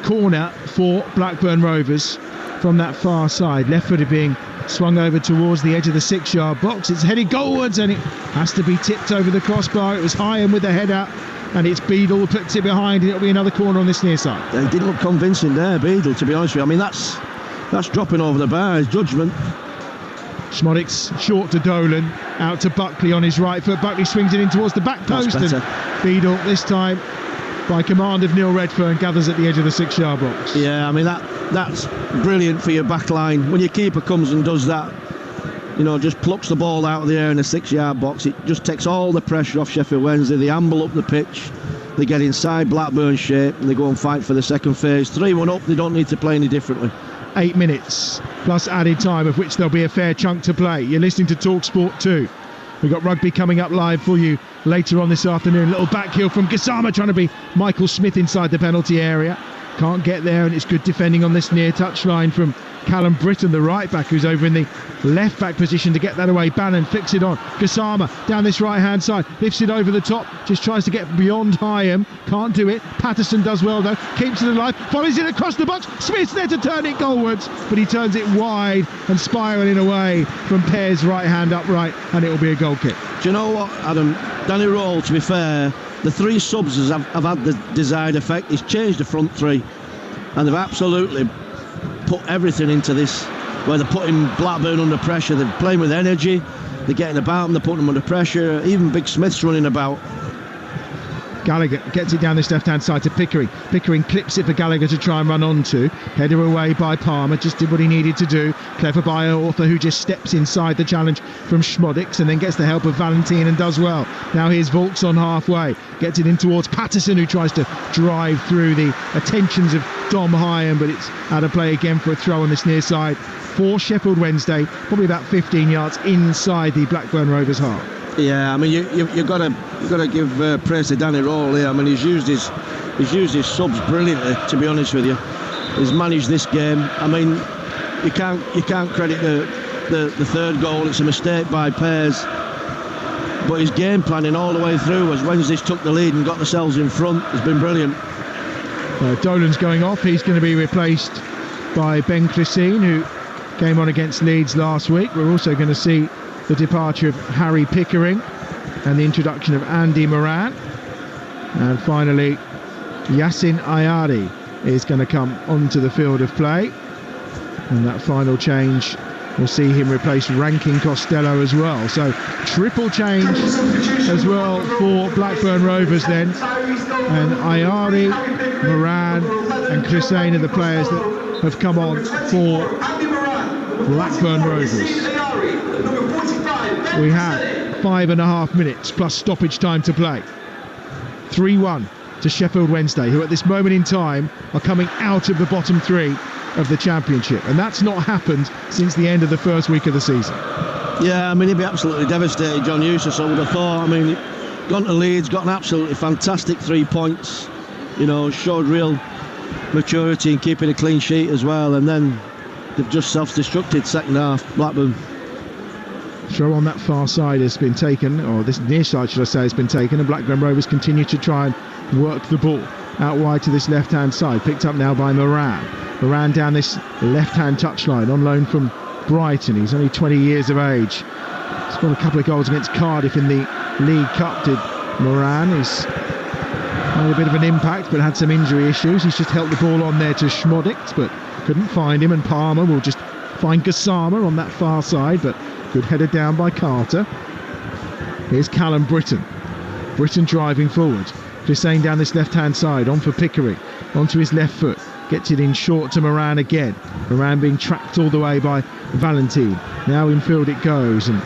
corner for Blackburn Rovers from that far side. Left footed being swung over towards the edge of the 6-yard box. It's headed goalwards, and it has to be tipped over the crossbar. It was high and with the header, and it's Beadle who puts it behind, and it'll be another corner on this near side. It didn't look convincing there, Beadle, to be honest with you. I mean, that's dropping over the bar, his judgment. Schmodix short to Dolan, out to Buckley on his right foot. Buckley swings it in towards the back post, and Beadle, this time by command of Neil Redfearn, gathers at the edge of the 6-yard box. Yeah, I mean, that's brilliant for your back line. When your keeper comes and does that, just plucks the ball out of the air in the 6-yard box. It just takes all the pressure off Sheffield Wednesday. They amble up the pitch, they get inside Blackburn shape, and they go and fight for the second phase. 3-1 up, they don't need to play any differently. 8 minutes plus added time, of which there'll be a fair chunk to play. You're listening to Talksport 2. We've got rugby coming up live for you later on this afternoon. Little back heel from Gassama, trying to be Michael Smith inside the penalty area. Can't get there, and it's good defending on this near touchline from Callum Britton, the right back, who's over in the left back position to get that away. Bannon flicks it on. Gassama down this right hand side, lifts it over the top, just tries to get beyond Hyam, can't do it. Patterson does well though, keeps it alive, follows it across the box. Smith's there to turn it goalwards, but he turns it wide and spiralling away from Pear's right hand upright, and it will be a goal kick. Do you know what, Adam? Danny Roll, to be fair, the 3 subs have had the desired effect. He's changed the front 3, and they've absolutely put everything into this, where they're putting Blackburn under pressure. They're playing with energy, they're getting about them, they're putting them under pressure. Even Big Smith's running about. Gallagher gets it down this left hand side to Pickering. Pickering clips it for Gallagher to try and run onto. Header away by Palmer, just did what he needed to do. Clever by Arthur, who just steps inside the challenge from Schmodix and then gets the help of Valentine and does well. Now here's Volks on halfway, gets it in towards Patterson, who tries to drive through the attentions of Dom Hyam, but it's out of play again for a throw on this near side for Sheffield Wednesday, probably about 15 yards inside the Blackburn Rovers half. Yeah, I mean you've got to give praise to Danny Roll here. I mean he's used his subs brilliantly, to be honest with you. He's managed this game. I mean you can't credit the third goal. It's a mistake by Pears, but his game planning all the way through as Wednesday's took the lead and got themselves in front has been brilliant. Dolan's going off. He's going to be replaced by Ben Christine, who came on against Leeds last week. We're also going to see the departure of Harry Pickering and the introduction of Andy Moran, and finally Yassin Ayari is going to come onto the field of play, and that final change will see him replace Rankin Costello as well. So triple change as well for Blackburn Rovers then, and Ayari, Moran and Christine are the players that have come on for Blackburn Rovers. We have 5.5 minutes plus stoppage time to play. 3-1 to Sheffield Wednesday, who at this moment in time are coming out of the bottom 3 of the Championship, and that's not happened since the end of the first week of the season. Yeah, I mean he'd be absolutely devastated, John Eustace, I would have thought. I mean, gone to Leeds, got an absolutely fantastic 3 points, showed real maturity in keeping a clean sheet as well, and then they've just self-destructed second half, Blackburn. Throw on that far side has been taken, or this near side should I say has been taken, and Blackburn Rovers continue to try and work the ball out wide to this left hand side, picked up now by Moran. Moran down this left hand touchline on loan from Brighton. He's only 20 years of age. He's got a couple of goals against Cardiff in the League Cup, did Moran. He's had a bit of an impact but had some injury issues. He's just helped the ball on there to Schmodix but couldn't find him, and Palmer will just find Gassama on that far side, but good header down by Carter. Here's Callum Britton. Britton driving forward. Hussein down this left hand side, on for Pickering, onto his left foot, gets it in short to Moran again. Moran being tracked all the way by Valentine. Now in field it goes, and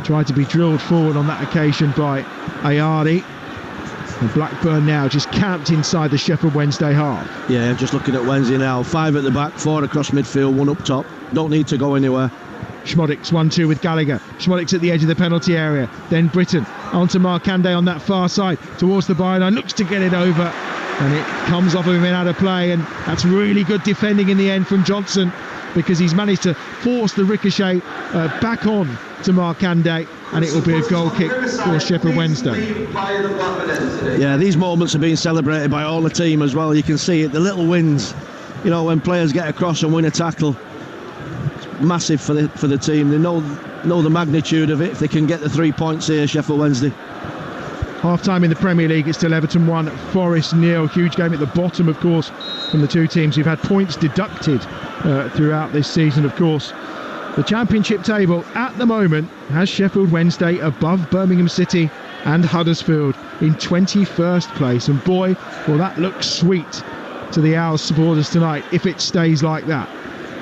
tried to be drilled forward on that occasion by Ayari. And Blackburn now just camped inside the Sheffield Wednesday half. Yeah, just looking at Wednesday now. 5 at the back, 4 across midfield, 1 up top. Don't need to go anywhere. Schmodix 1-2 with Gallagher. Schmodix at the edge of the penalty area. Then Britton onto Markande on that far side towards the byline. Looks to get it over, and it comes off of him and out of play. And that's really good defending in the end from Johnson, because he's managed to force the ricochet back on to Markande, and it will be a goal kick for Sheffield Wednesday. Yeah, these moments are being celebrated by all the team as well. You can see it, the little wins, when players get across and win a tackle. Massive for the team. They know the magnitude of it if they can get the 3 points here, Sheffield Wednesday. Half time in the Premier League, it's still Everton 1, Forest 0. Huge game at the bottom, of course, from the two teams who've had points deducted throughout this season, of course. The Championship table at the moment has Sheffield Wednesday above Birmingham City and Huddersfield in 21st place, and boy, will that look sweet to the Owls supporters tonight if it stays like that.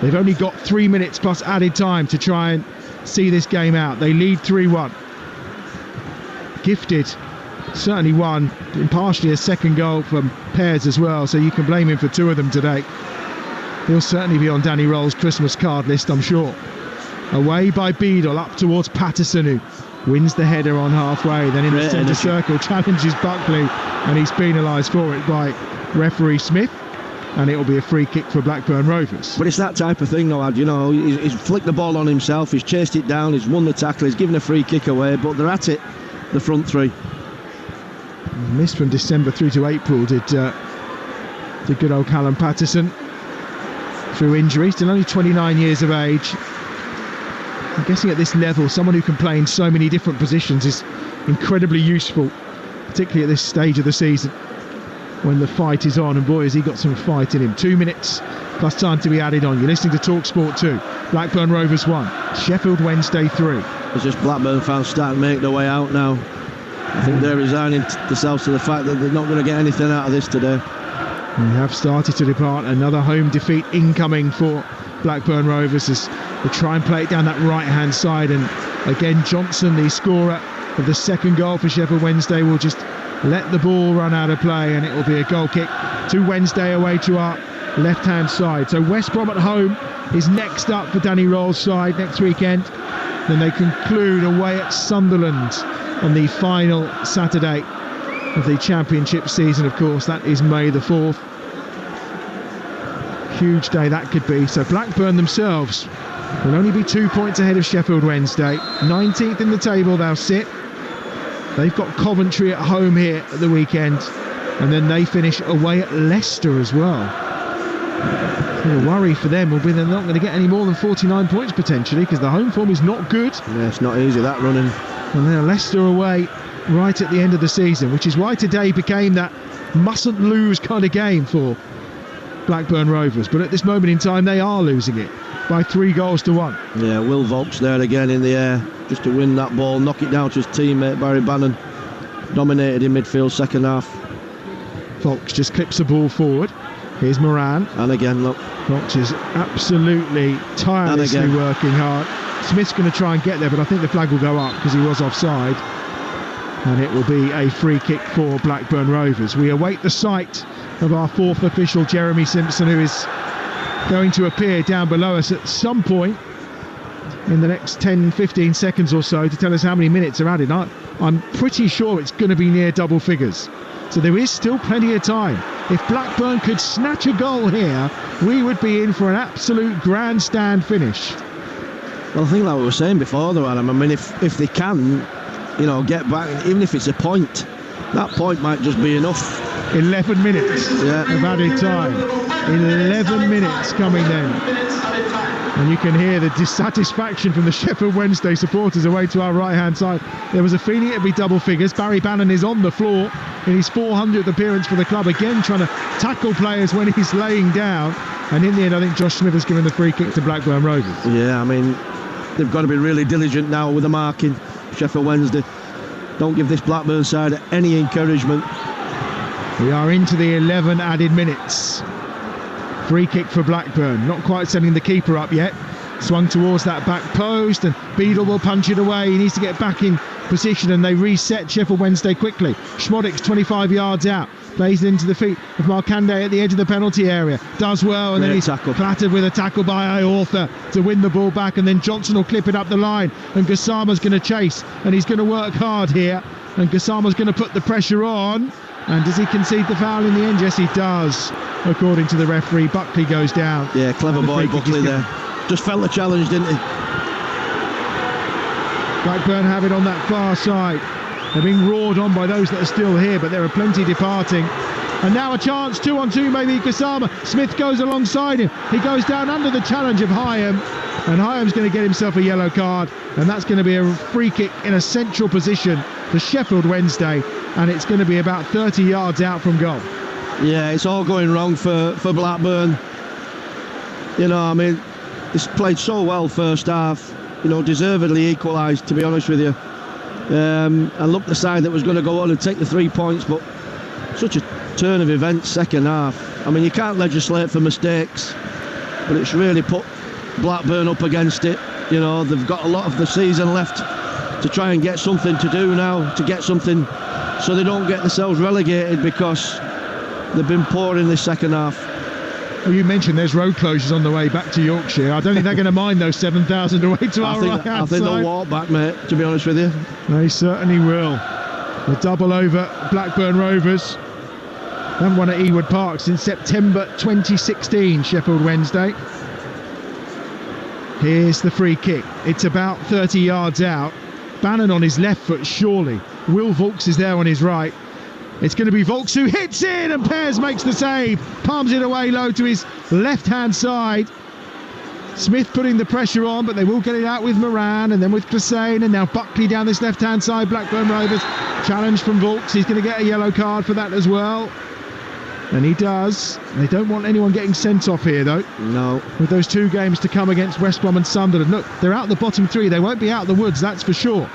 They've only got 3 minutes plus added time to try and see this game out. They lead 3-1. Gifted certainly won, partially a second goal from Pears as well, so you can blame him for 2 of them today. He'll certainly be on Danny Roll's Christmas card list, I'm sure. Away by Beadle, up towards Patterson, who wins the header on halfway, then in the centre circle challenges Buckley, and he's penalised for it by referee Smith, and it will be a free kick for Blackburn Rovers. But it's that type of thing, though, lad. You know, he's flicked the ball on himself, he's chased it down, he's won the tackle, he's given a free kick away, but they're at it, the front three. Missed from December through to April did good old Callum Patterson, through injury, still only 29 years of age. I'm guessing at this level, someone who can play in so many different positions is incredibly useful, particularly at this stage of the season when the fight is on, and boy has he got some fight in him. 2 minutes plus time to be added on. You're listening to Talksport 2. Blackburn Rovers 1, Sheffield Wednesday 3. It's just Blackburn fans starting to make their way out now. I think they're resigning themselves to the fact that they're not going to get anything out of this today. We have started to depart. Another home defeat incoming for Blackburn Rovers as they try and play it down that right hand side, and again Johnson, the scorer of the second goal for Sheffield Wednesday, will just let the ball run out of play, and it will be a goal kick to Wednesday away to our left hand side. So West Brom at home is next up for Danny Roll's side next weekend. Then they conclude away at Sunderland on the final Saturday of the Championship season, of course. That is May the 4th. Huge day that could be. So Blackburn themselves will only be 2 points ahead of Sheffield Wednesday. 19th in the table they'll sit. They've got Coventry at home here at the weekend, and then they finish away at Leicester as well. The worry for them will be they're not going to get any more than 49 points potentially, because the home form is not good. Yeah, it's not easy, that running. And then Leicester away right at the end of the season, which is why today became that mustn't lose kind of game for Blackburn Rovers. But at this moment in time they are losing it by 3-1. Yeah, Will Vokes there again in the air just to win that ball, knock it down to his teammate Barry Bannon. Dominated in midfield second half. Vokes just clips the ball forward. Here's Moran. And again, look. Vokes is absolutely tirelessly working hard. Smith's going to try and get there, but I think the flag will go up because he was offside, and it will be a free kick for Blackburn Rovers. We await the sight of our 4th official, Jeremy Simpson, who is going to appear down below us at some point in the next 10-15 seconds or so to tell us how many minutes are added. I'm pretty sure it's going to be near double figures, so there is still plenty of time. If Blackburn could snatch a goal here, we would be in for an absolute grandstand finish. Well, I think like we were saying before though, Adam, I mean, if they can, you know, get back, even if it's a point, that point might just be enough. 11 minutes of added time. 11 minutes coming then. And you can hear the dissatisfaction from the Sheffield Wednesday supporters away to our right hand side. There was a feeling it'd be double figures. Barry Bannon is on the floor in his 400th appearance for the club, again trying to tackle players when he's laying down, and in the end I think Josh Smith has given the free kick to Blackburn Rovers. Yeah, I mean, they've got to be really diligent now with the marking. Sheffield Wednesday, don't give this Blackburn side any encouragement. We are into the 11 added minutes. Free kick for Blackburn, not quite setting the keeper up yet. Swung towards that back post, and Beadle will punch it away. He needs to get back in position, and they reset Sheffield Wednesday quickly. Schmodik's 25 yards out, plays it into the feet of Markande at the edge of the penalty area. Does well, and then he's clattered with a tackle by Iortha to win the ball back, and then Johnson will clip it up the line, and Gassama's going to chase, and he's going to work hard here, and Gassama's going to put the pressure on. And does he concede the foul in the end? Yes, he does, according to the referee. Buckley goes down. Yeah, clever boy Buckley there. Just felt the challenge, didn't he? Blackburn have it on that far side. They're being roared on by those that are still here, but there are plenty departing. And now a chance, 2-on-2 maybe. Gassama. Smith goes alongside him. He goes down under the challenge of Hyam, and Hyam's going to get himself a yellow card, and that's going to be a free kick in a central position for Sheffield Wednesday, and it's going to be about 30 yards out from goal. Yeah, it's all going wrong for Blackburn. You know, I mean, it's played so well first half, you know, deservedly equalised, to be honest with you. And looked the side that was going to go on and take the 3 points, but such a turn of events second half. I mean, you can't legislate for mistakes, but it's really put Blackburn up against it. You know, they've got a lot of the season left to try and get something to do now, to get something so they don't get themselves relegated, because they've been poor in this second half. Well, you mentioned there's road closures on the way back to Yorkshire. I don't think they're going to mind those 7,000 away to our right hand side. I think they'll walk back, mate, to be honest with you. They certainly will. The double over Blackburn Rovers. They haven't won at Ewood Park since September 2016, Sheffield Wednesday. Here's the free kick. It's about 30 yards out. Bannon on his left foot, surely. Will Vaulks is there on his right. It's going to be Vaulks who hits it, and Pears makes the save. Palms it away low to his left-hand side. Smith putting the pressure on, but they will get it out with Moran, and then with Clisane, and now Buckley down this left-hand side. Blackburn Rovers. Challenge from Vaulks. He's going to get a yellow card for that as well. And he does. They don't want anyone getting sent off here, though. No. With those 2 games to come against West Brom and Sunderland. Look, they're out the bottom 3. They won't be out the woods, that's for sure.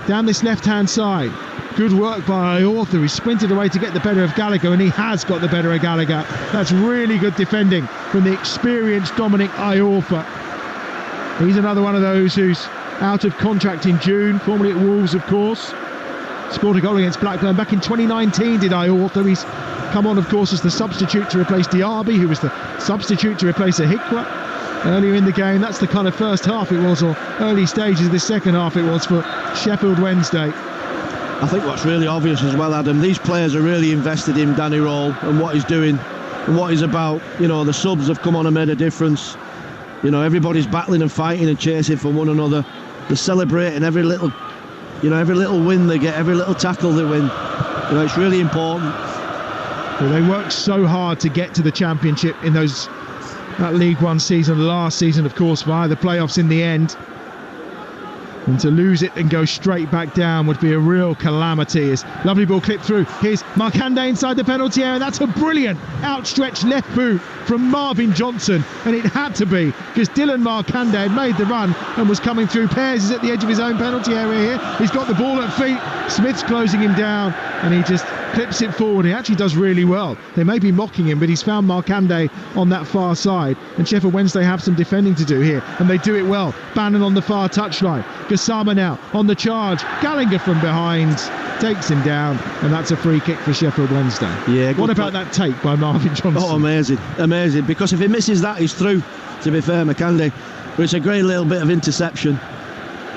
Down this left-hand side. Good work by Iortha. He sprinted away to get the better of Gallagher, and he has got the better of Gallagher. That's really good defending from the experienced Dominic Iortha. He's another one of those who's out of contract in June, formerly at Wolves, of course. Scored a goal against Blackburn back in 2019, did Iortha. He's come on, of course, as the substitute to replace Diaby, who was the substitute to replace Ahikwa earlier in the game. That's the kind of first half it was, or early stages of the second half it was for Sheffield Wednesday. I think what's really obvious as well, Adam, these players are really invested in Danny Roll and what he's doing and what he's about. You know, the subs have come on and made a difference. You know, everybody's battling and fighting and chasing for one another. They're celebrating every little win they get, every little tackle they win. You know, it's really important. Well, they worked so hard to get to the Championship in that League One season, last season, of course, via the playoffs in the end. And to lose it and go straight back down would be a real calamity. As lovely ball clipped through. Here's Markande inside the penalty area. That's a brilliant outstretched left boot from Marvin Johnson. And it had to be, because Dylan Markande had made the run and was coming through. Pears is at the edge of his own penalty area here. He's got the ball at feet. Smith's closing him down, and he just clips it forward. He actually does really well. They may be mocking him, but he's found Markande on that far side. And Sheffield Wednesday have some defending to do here, and they do it well. Bannon on the far touchline. Gassama now on the charge. Gallagher from behind takes him down, and that's a free kick for Sheffield Wednesday. Yeah. What about that take by Marvin Johnson? Oh, amazing. Because if he misses that, he's through. To be fair, Markande, but it's a great little bit of interception.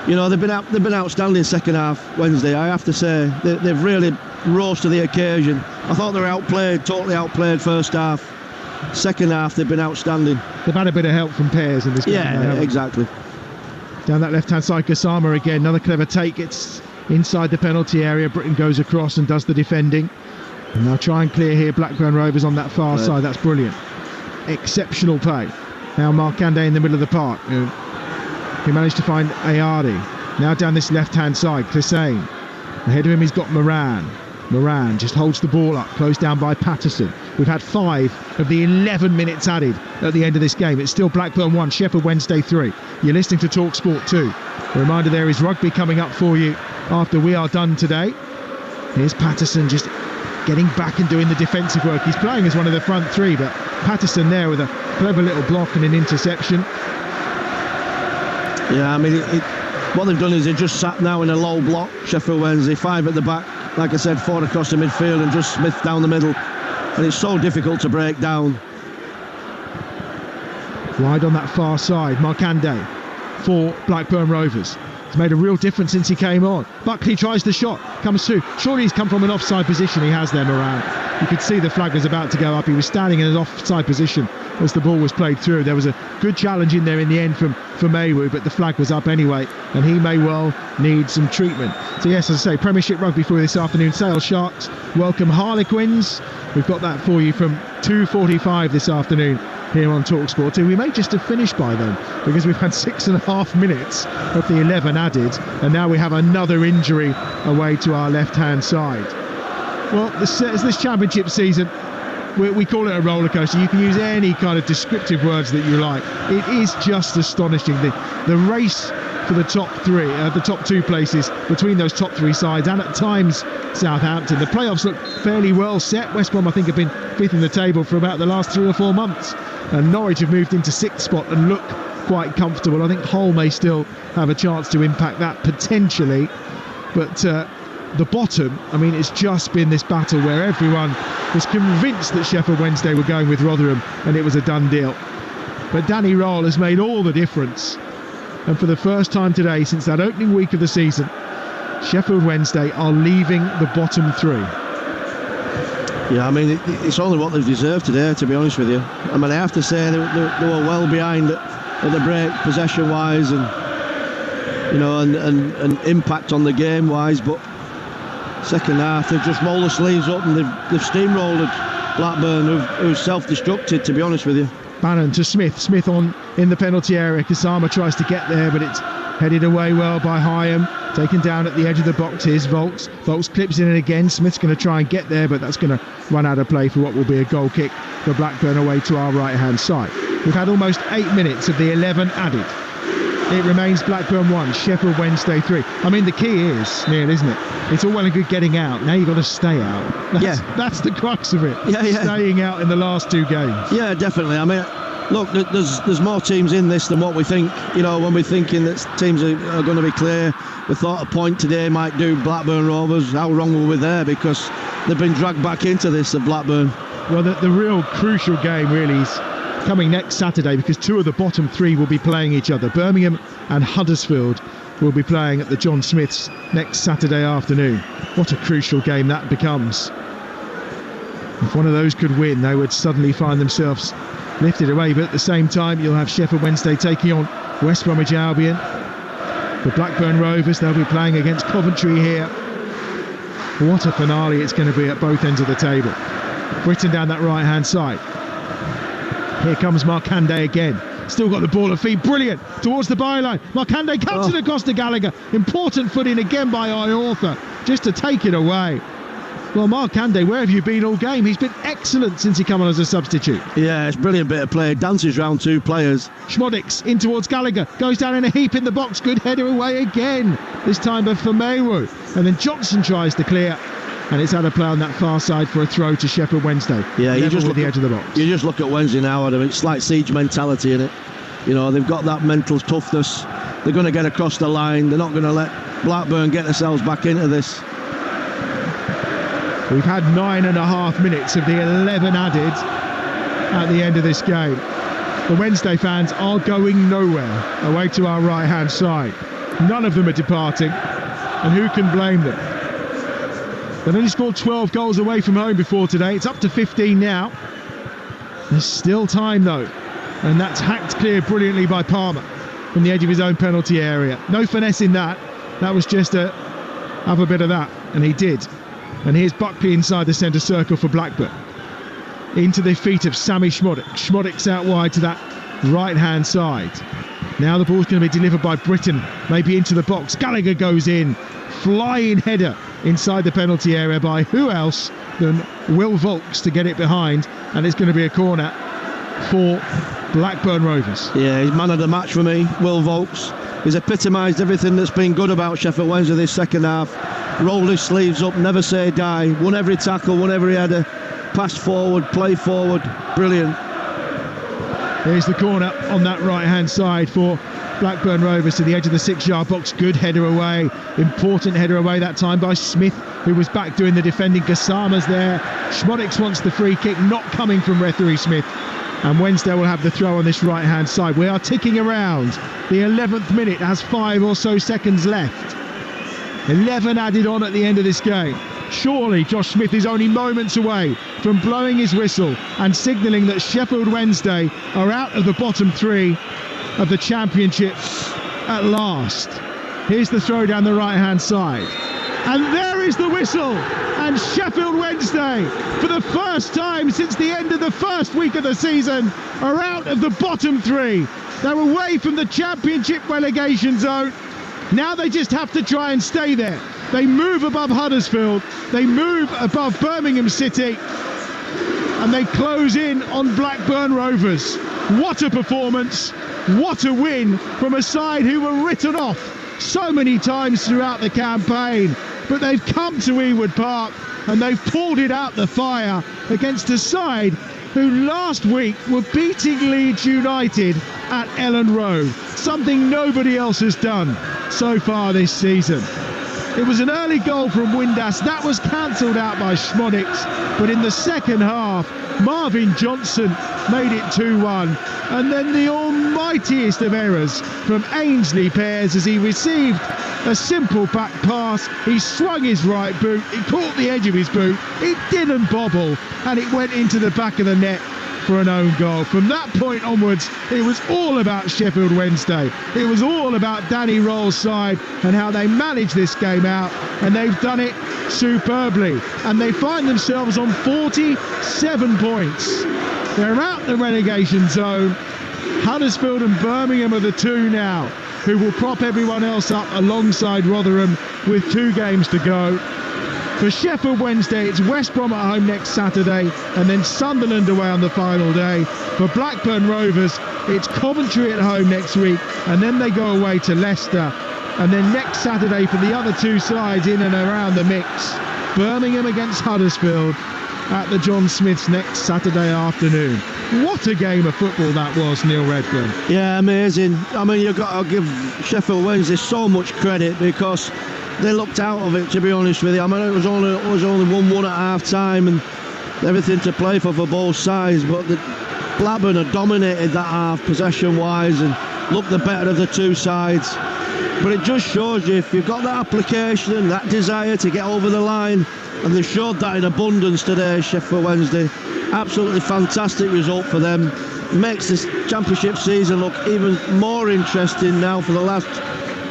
You know, they've been outstanding second half Wednesday. I have to say they've really rose to the occasion. I thought they were totally outplayed first half. Second half, they've been outstanding. They've had a bit of help from Pears in this game. Yeah, exactly. Down that left-hand side, Gassama again, another clever take. It's inside the penalty area. Britain goes across and does the defending. And now try and clear here. Blackburn Rovers on that far side. That's brilliant. Exceptional play. Now Markande in the middle of the park. He managed to find Ayadi. Now down this left-hand side, Clisane. Ahead of him he's got Moran. Moran just holds the ball up, closed down by Patterson. We've had 5 of the 11 minutes added at the end of this game. It's still Blackburn 1, Sheffield Wednesday 3. You're listening to Talksport 2. A reminder, there is rugby coming up for you after we are done today. Here's Patterson just getting back and doing the defensive work. He's playing as one of the front 3, but Patterson there with a clever little block and an interception. Yeah, I mean, what they've done is they've just sat now in a low block, Sheffield Wednesday, 5 at the back. Like I said, 4 across the midfield and just Smith down the middle. And it's so difficult to break down. Wide on that far side, Markande for Blackburn Rovers. It's made a real difference since he came on. Buckley tries the shot, comes through. Surely he's come from an offside position. He has there, Moran. You could see the flag was about to go up. He was standing in an offside position as the ball was played through. There was a good challenge in there in the end from Maywood, but the flag was up anyway, and he may well need some treatment. So yes, as I say, Premiership Rugby for you this afternoon. Sale Sharks welcome Harlequins. We've got that for you from 2:45 this afternoon here on Talksport 2. We may just have finished by then, because we've had 6.5 minutes of the 11 added, and now we have another injury away to our left-hand side. Well, this championship season, we call it a roller coaster. You can use any kind of descriptive words that you like. It is just astonishing. The race for the top 3, the top 2 places between those top 3 sides, and at times Southampton. The playoffs look fairly well set. West Brom, I think, have been 5th in the table for about the last 3 or 4 months. And Norwich have moved into 6th spot and look quite comfortable. I think Hull may still have a chance to impact that potentially, but the bottom, I mean, it's just been this battle where everyone was convinced that Sheffield Wednesday were going with Rotherham and it was a done deal. But Danny Röhl has made all the difference, and for the first time today since that opening week of the season, Sheffield Wednesday are leaving the bottom three. Yeah, I mean, it's only what they've deserved today, to be honest with you. I mean, I have to say they were well behind at the break, possession-wise, and you know, and impact on the game-wise. But second half, they've just rolled the sleeves up and they've steamrolled Blackburn, who's self-destructed, to be honest with you. Bannon to Smith. Smith on in the penalty area. Kasama tries to get there, but it's headed away well by Hyam. Taken down at the edge of the box. Here's Volks. Volks clips in it again. Smith's going to try and get there, but that's going to run out of play for what will be a goal kick for Blackburn away to our right-hand side. We've had almost 8 minutes of the 11 added. It remains Blackburn 1, Sheffield Wednesday 3. I mean, the key is, Neil, isn't it? It's all well and good getting out. Now you've got to stay out. That's the crux of it. Yeah. Staying out in the last 2 games. Yeah, definitely. I mean, look, there's more teams in this than what we think. You know, when we're thinking that teams are going to be clear, we thought a point today might do Blackburn Rovers. How wrong were we there? Because they've been dragged back into this at Blackburn. Well, the real crucial game really is coming next Saturday, because 2 of the bottom 3 will be playing each other. Birmingham and Huddersfield will be playing at the John Smiths next Saturday afternoon. What a crucial game that becomes. If one of those could win, they would suddenly find themselves lifted away. But at the same time, you'll have Sheffield Wednesday taking on West Bromwich Albion. The Blackburn Rovers, they'll be playing against Coventry here. What a finale it's going to be at both ends of the table. Britton down that right-hand side. Here comes Markande again. Still got the ball at feet. Brilliant. Towards the byline. Markande cuts it across to Gallagher. Important footing again by Iortha, just to take it away. Well, Markande, where have you been all game? He's been excellent since he came on as a substitute. Yeah, it's a brilliant bit of play. Dances round 2 players. Schmodix in towards Gallagher. Goes down in a heap in the box. Good header away again. This time by Famewu. And then Johnson tries to clear. And it's out of play on that far side for a throw to Sheffield Wednesday. Yeah, you just look at the edge of the box. You just look at Wednesday now, Adam. It's like siege mentality in it. You know, they've got that mental toughness. They're going to get across the line. They're not going to let Blackburn get themselves back into this. We've had 9.5 minutes of the 11 added at the end of this game. The Wednesday fans are going nowhere away to our right-hand side. None of them are departing, and who can blame them? They've only scored 12 goals away from home before today. It's up to 15 now. There's still time though, and that's hacked clear brilliantly by Palmer from the edge of his own penalty area. No finesse in that. That was just have a bit of that, and he did. And here's Buckley inside the centre circle for Blackburn. Into the feet of Sammy Schmodix. Schmodix out wide to that right-hand side. Now the ball's going to be delivered by Britton, maybe into the box. Gallagher goes in. Flying header inside the penalty area by who else than Will Volks to get it behind. And it's going to be a corner for Blackburn Rovers. Yeah, he's man of the match for me, Will Volks. He's epitomised everything that's been good about Sheffield Wednesday this second half. Rolled his sleeves up, never say die. Won every tackle, won every header. Passed forward, played forward. Brilliant. Here's the corner on that right-hand side for Blackburn Rovers to the edge of the 6-yard box. Good header away. Important header away that time by Smith, who was back doing the defending. Gassama's there. Schmodix wants the free kick, not coming from referee Smith. And Wednesday will have the throw on this right-hand side. We are ticking around the 11th minute. Has 5 or so seconds left. 11 added on at the end of this game. Surely Josh Smith is only moments away from blowing his whistle and signalling that Sheffield Wednesday are out of the bottom 3 of the Championship at last. Here's the throw down the right-hand side. And there is the whistle. And Sheffield Wednesday, for the first time since the end of the first week of the season, are out of the bottom 3. They're away from the Championship relegation zone. Now they just have to try and stay there. They move above Huddersfield. They move above Birmingham City. And they close in on Blackburn Rovers. What a performance. What a win from a side who were written off so many times throughout the campaign. But they've come to Ewood Park and they've pulled it out the fire against a side who last week were beating Leeds United at Ellen Road, something nobody else has done so far this season. It was an early goal from Windass. That was cancelled out by Schmonix. But in the second half, Marvin Johnson made it 2-1. And then the almightiest of errors from Ainsley Pears as he received a simple back pass. He swung his right boot. It caught the edge of his boot. It didn't bobble. And it went into the back of the net for an own goal. From that point onwards, it was all about Sheffield Wednesday. It was all about Danny Roll's side and how they managed this game out, and they've done it superbly. And they find themselves on 47 points. They're out the relegation zone. Huddersfield and Birmingham are the two now, who will prop everyone else up alongside Rotherham with 2 games to go. For Sheffield Wednesday, it's West Brom at home next Saturday and then Sunderland away on the final day. For Blackburn Rovers, it's Coventry at home next week and then they go away to Leicester. And then next Saturday for the other 2 sides in and around the mix, Birmingham against Huddersfield at the John Smiths next Saturday afternoon. What a game of football that was, Neil Redfearn. Yeah, amazing. I mean, you've got to give Sheffield Wednesday so much credit because they looked out of it, to be honest with you. I mean, it was only 1-1 at half time and everything to play for both sides, but Blackburn had dominated that half possession wise and looked the better of the 2 sides. But it just shows you, if you've got that application, that desire to get over the line, and they showed that in abundance today, Sheffield Wednesday. Absolutely fantastic result for them. Makes this championship season look even more interesting now for the last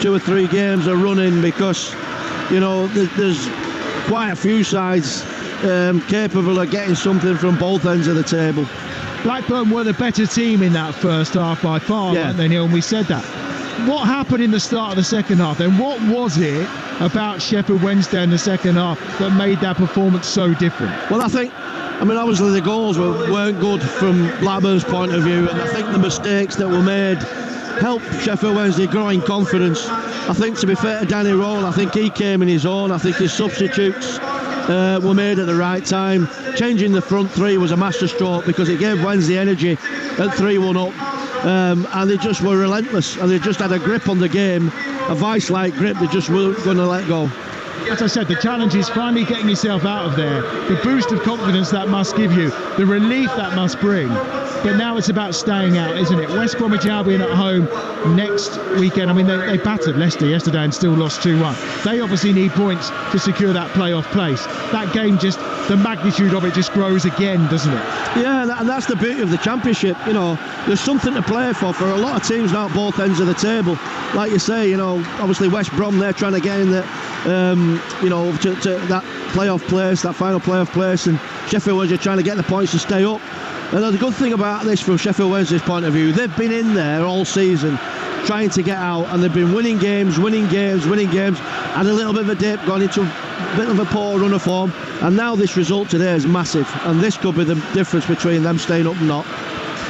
2 or 3 games are running, because you know there's quite a few sides capable of getting something from both ends of the table. Blackburn were the better team in that first half by far, weren't they, Neil? And we said that. What happened in the start of the second half then? What was it about Sheffield Wednesday in the second half that made that performance so different? Well, I mean, obviously the goals weren't good from Blackburn's point of view, and I think the mistakes that were made helped Sheffield Wednesday grow in confidence. I think, to be fair to Danny Roll, I think he came in his own. I think his substitutes were made at the right time. Changing the front 3 was a masterstroke because it gave Wednesday energy at 3-1 up. And they just were relentless, and they just had a grip on the game, a vice-like grip they just weren't going to let go. As I said, the challenge is finally getting yourself out of there, the boost of confidence that must give you, the relief that must bring. But now it's about staying out, isn't it? West Bromwich Albion at home next weekend. I mean, they battered Leicester yesterday and still lost 2-1. They obviously need points to secure that playoff place. That game, just the magnitude of it just grows again, doesn't it? Yeah, and that's the beauty of the championship. You know, there's something to play for a lot of teams now at both ends of the table. Like you say, you know, obviously West Brom, they're trying to get in there, you know, to that playoff place, that final playoff place, and Sheffield Wednesday trying to get the points to stay up. And the good thing about this from Sheffield Wednesday's point of view, they've been in there all season trying to get out, and they've been winning games, had a little bit of a dip, gone into a bit of a poor run of form, and now this result today is massive, and this could be the difference between them staying up and not.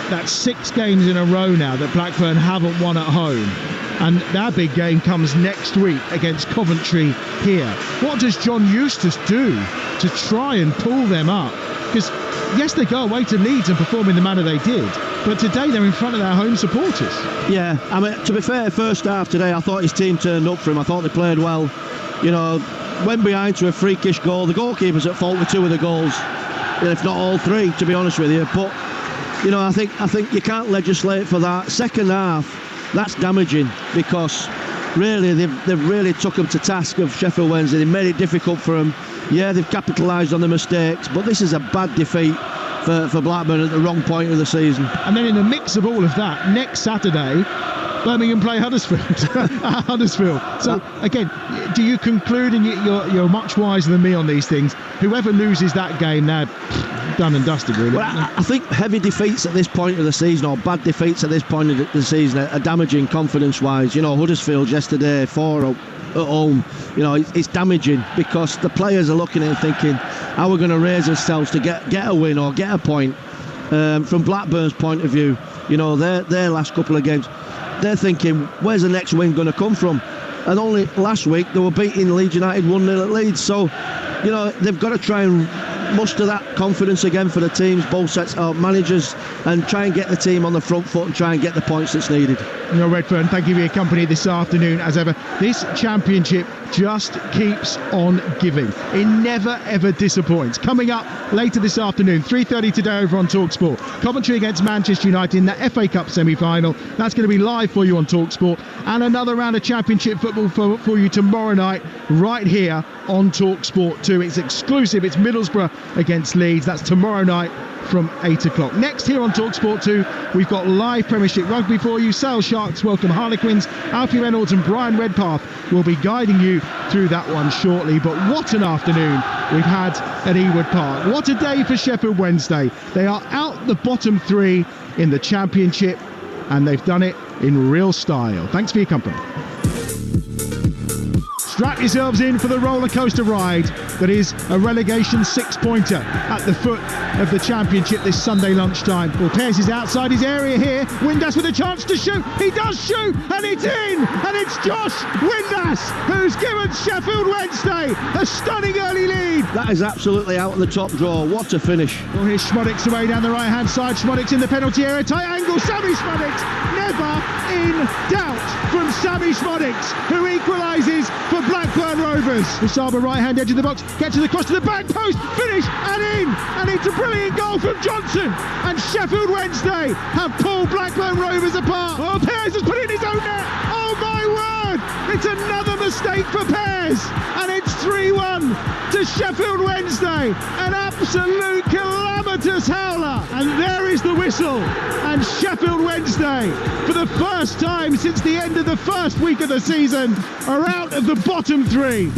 That's 6 games in a row now that Blackburn haven't won at home, and their big game comes next week against Coventry here. What does John Eustace do to try and pull them up? Because yes, they go away to Leeds and perform in the manner they did, but today they're in front of their home supporters. Yeah, I mean, to be fair, first half today I thought his team turned up for him. I thought they played well, you know, went behind to a freakish goal. The goalkeeper's at fault with 2 of the goals, if not all 3, to be honest with you. But you know, I think you can't legislate for that. Second half, that's damaging, because really they've really took them to task of Sheffield Wednesday. They made it difficult for them. Yeah, they've capitalised on the mistakes, but this is a bad defeat for Blackburn at the wrong point of the season. And then in the mix of all of that, next Saturday, Birmingham play Huddersfield. Huddersfield. So again, do you conclude, and you're much wiser than me on these things, whoever loses that game, they're done and dusted, really? Well, I think heavy defeats at this point of the season, or bad defeats at this point of the season, are damaging confidence-wise. You know, Huddersfield yesterday, 4 at home, you know, it's damaging, because the players are looking at it thinking, how we're going to raise ourselves to get a win or get a point. From Blackburn's point of view, you know, their last couple of games, they're thinking, where's the next win going to come from? And only last week they were beating Leeds United 1-0 at Leeds. So, you know, they've got to try and muster that confidence again for the teams, both sets of managers, and try and get the team on the front foot and try and get the points that's needed. Redfearn, thank you for your company this afternoon. As ever, this championship just keeps on giving. It never ever disappoints. Coming up later this afternoon, 3:30 today over on Talksport, Coventry against Manchester United in the FA Cup semi-final. That's going to be live for you on Talksport, and another round of championship football for you tomorrow night right here on Talksport 2. It's exclusive. It's Middlesbrough against Leeds. That's tomorrow night from 8 o'clock. Next here on Talksport 2, we've got live Premiership rugby for you. Sale Sharks welcome Harlequins. Alfie Reynolds and Brian Redpath will be guiding you through that one shortly. But what an afternoon we've had at Ewood Park. What a day for Sheffield Wednesday. They are out the bottom three in the Championship, and they've done it in real style. Thanks for your company. Strap yourselves in for the roller coaster ride that is a relegation six-pointer at the foot of the Championship this Sunday lunchtime. Well, Pears is outside his area here. Windass with a chance to shoot. He does shoot, and it's in! And it's Josh Windass who's given Sheffield Wednesday a stunning early lead. That is absolutely out of the top drawer. What a finish. Well, here's Schmodix away down the right-hand side. Schmodix in the penalty area. Tight angle. Sammy Schmodix. Never in doubt from Sammy Schmodix, who equalises for Blackburn Rovers. Usaba right-hand edge of the box, gets it across to the back post, finish and in, and it's a brilliant goal from Johnson, and Sheffield Wednesday have pulled Blackburn Rovers apart. Oh, Pears has put in his own net. Oh my word, it's another mistake for Pears, and it's 3-1 to Sheffield Wednesday. An absolute calamitous howler, and there is the whistle, and Sheffield Wednesday, for the first time since the end of the first week of the season, are out of the bottom three.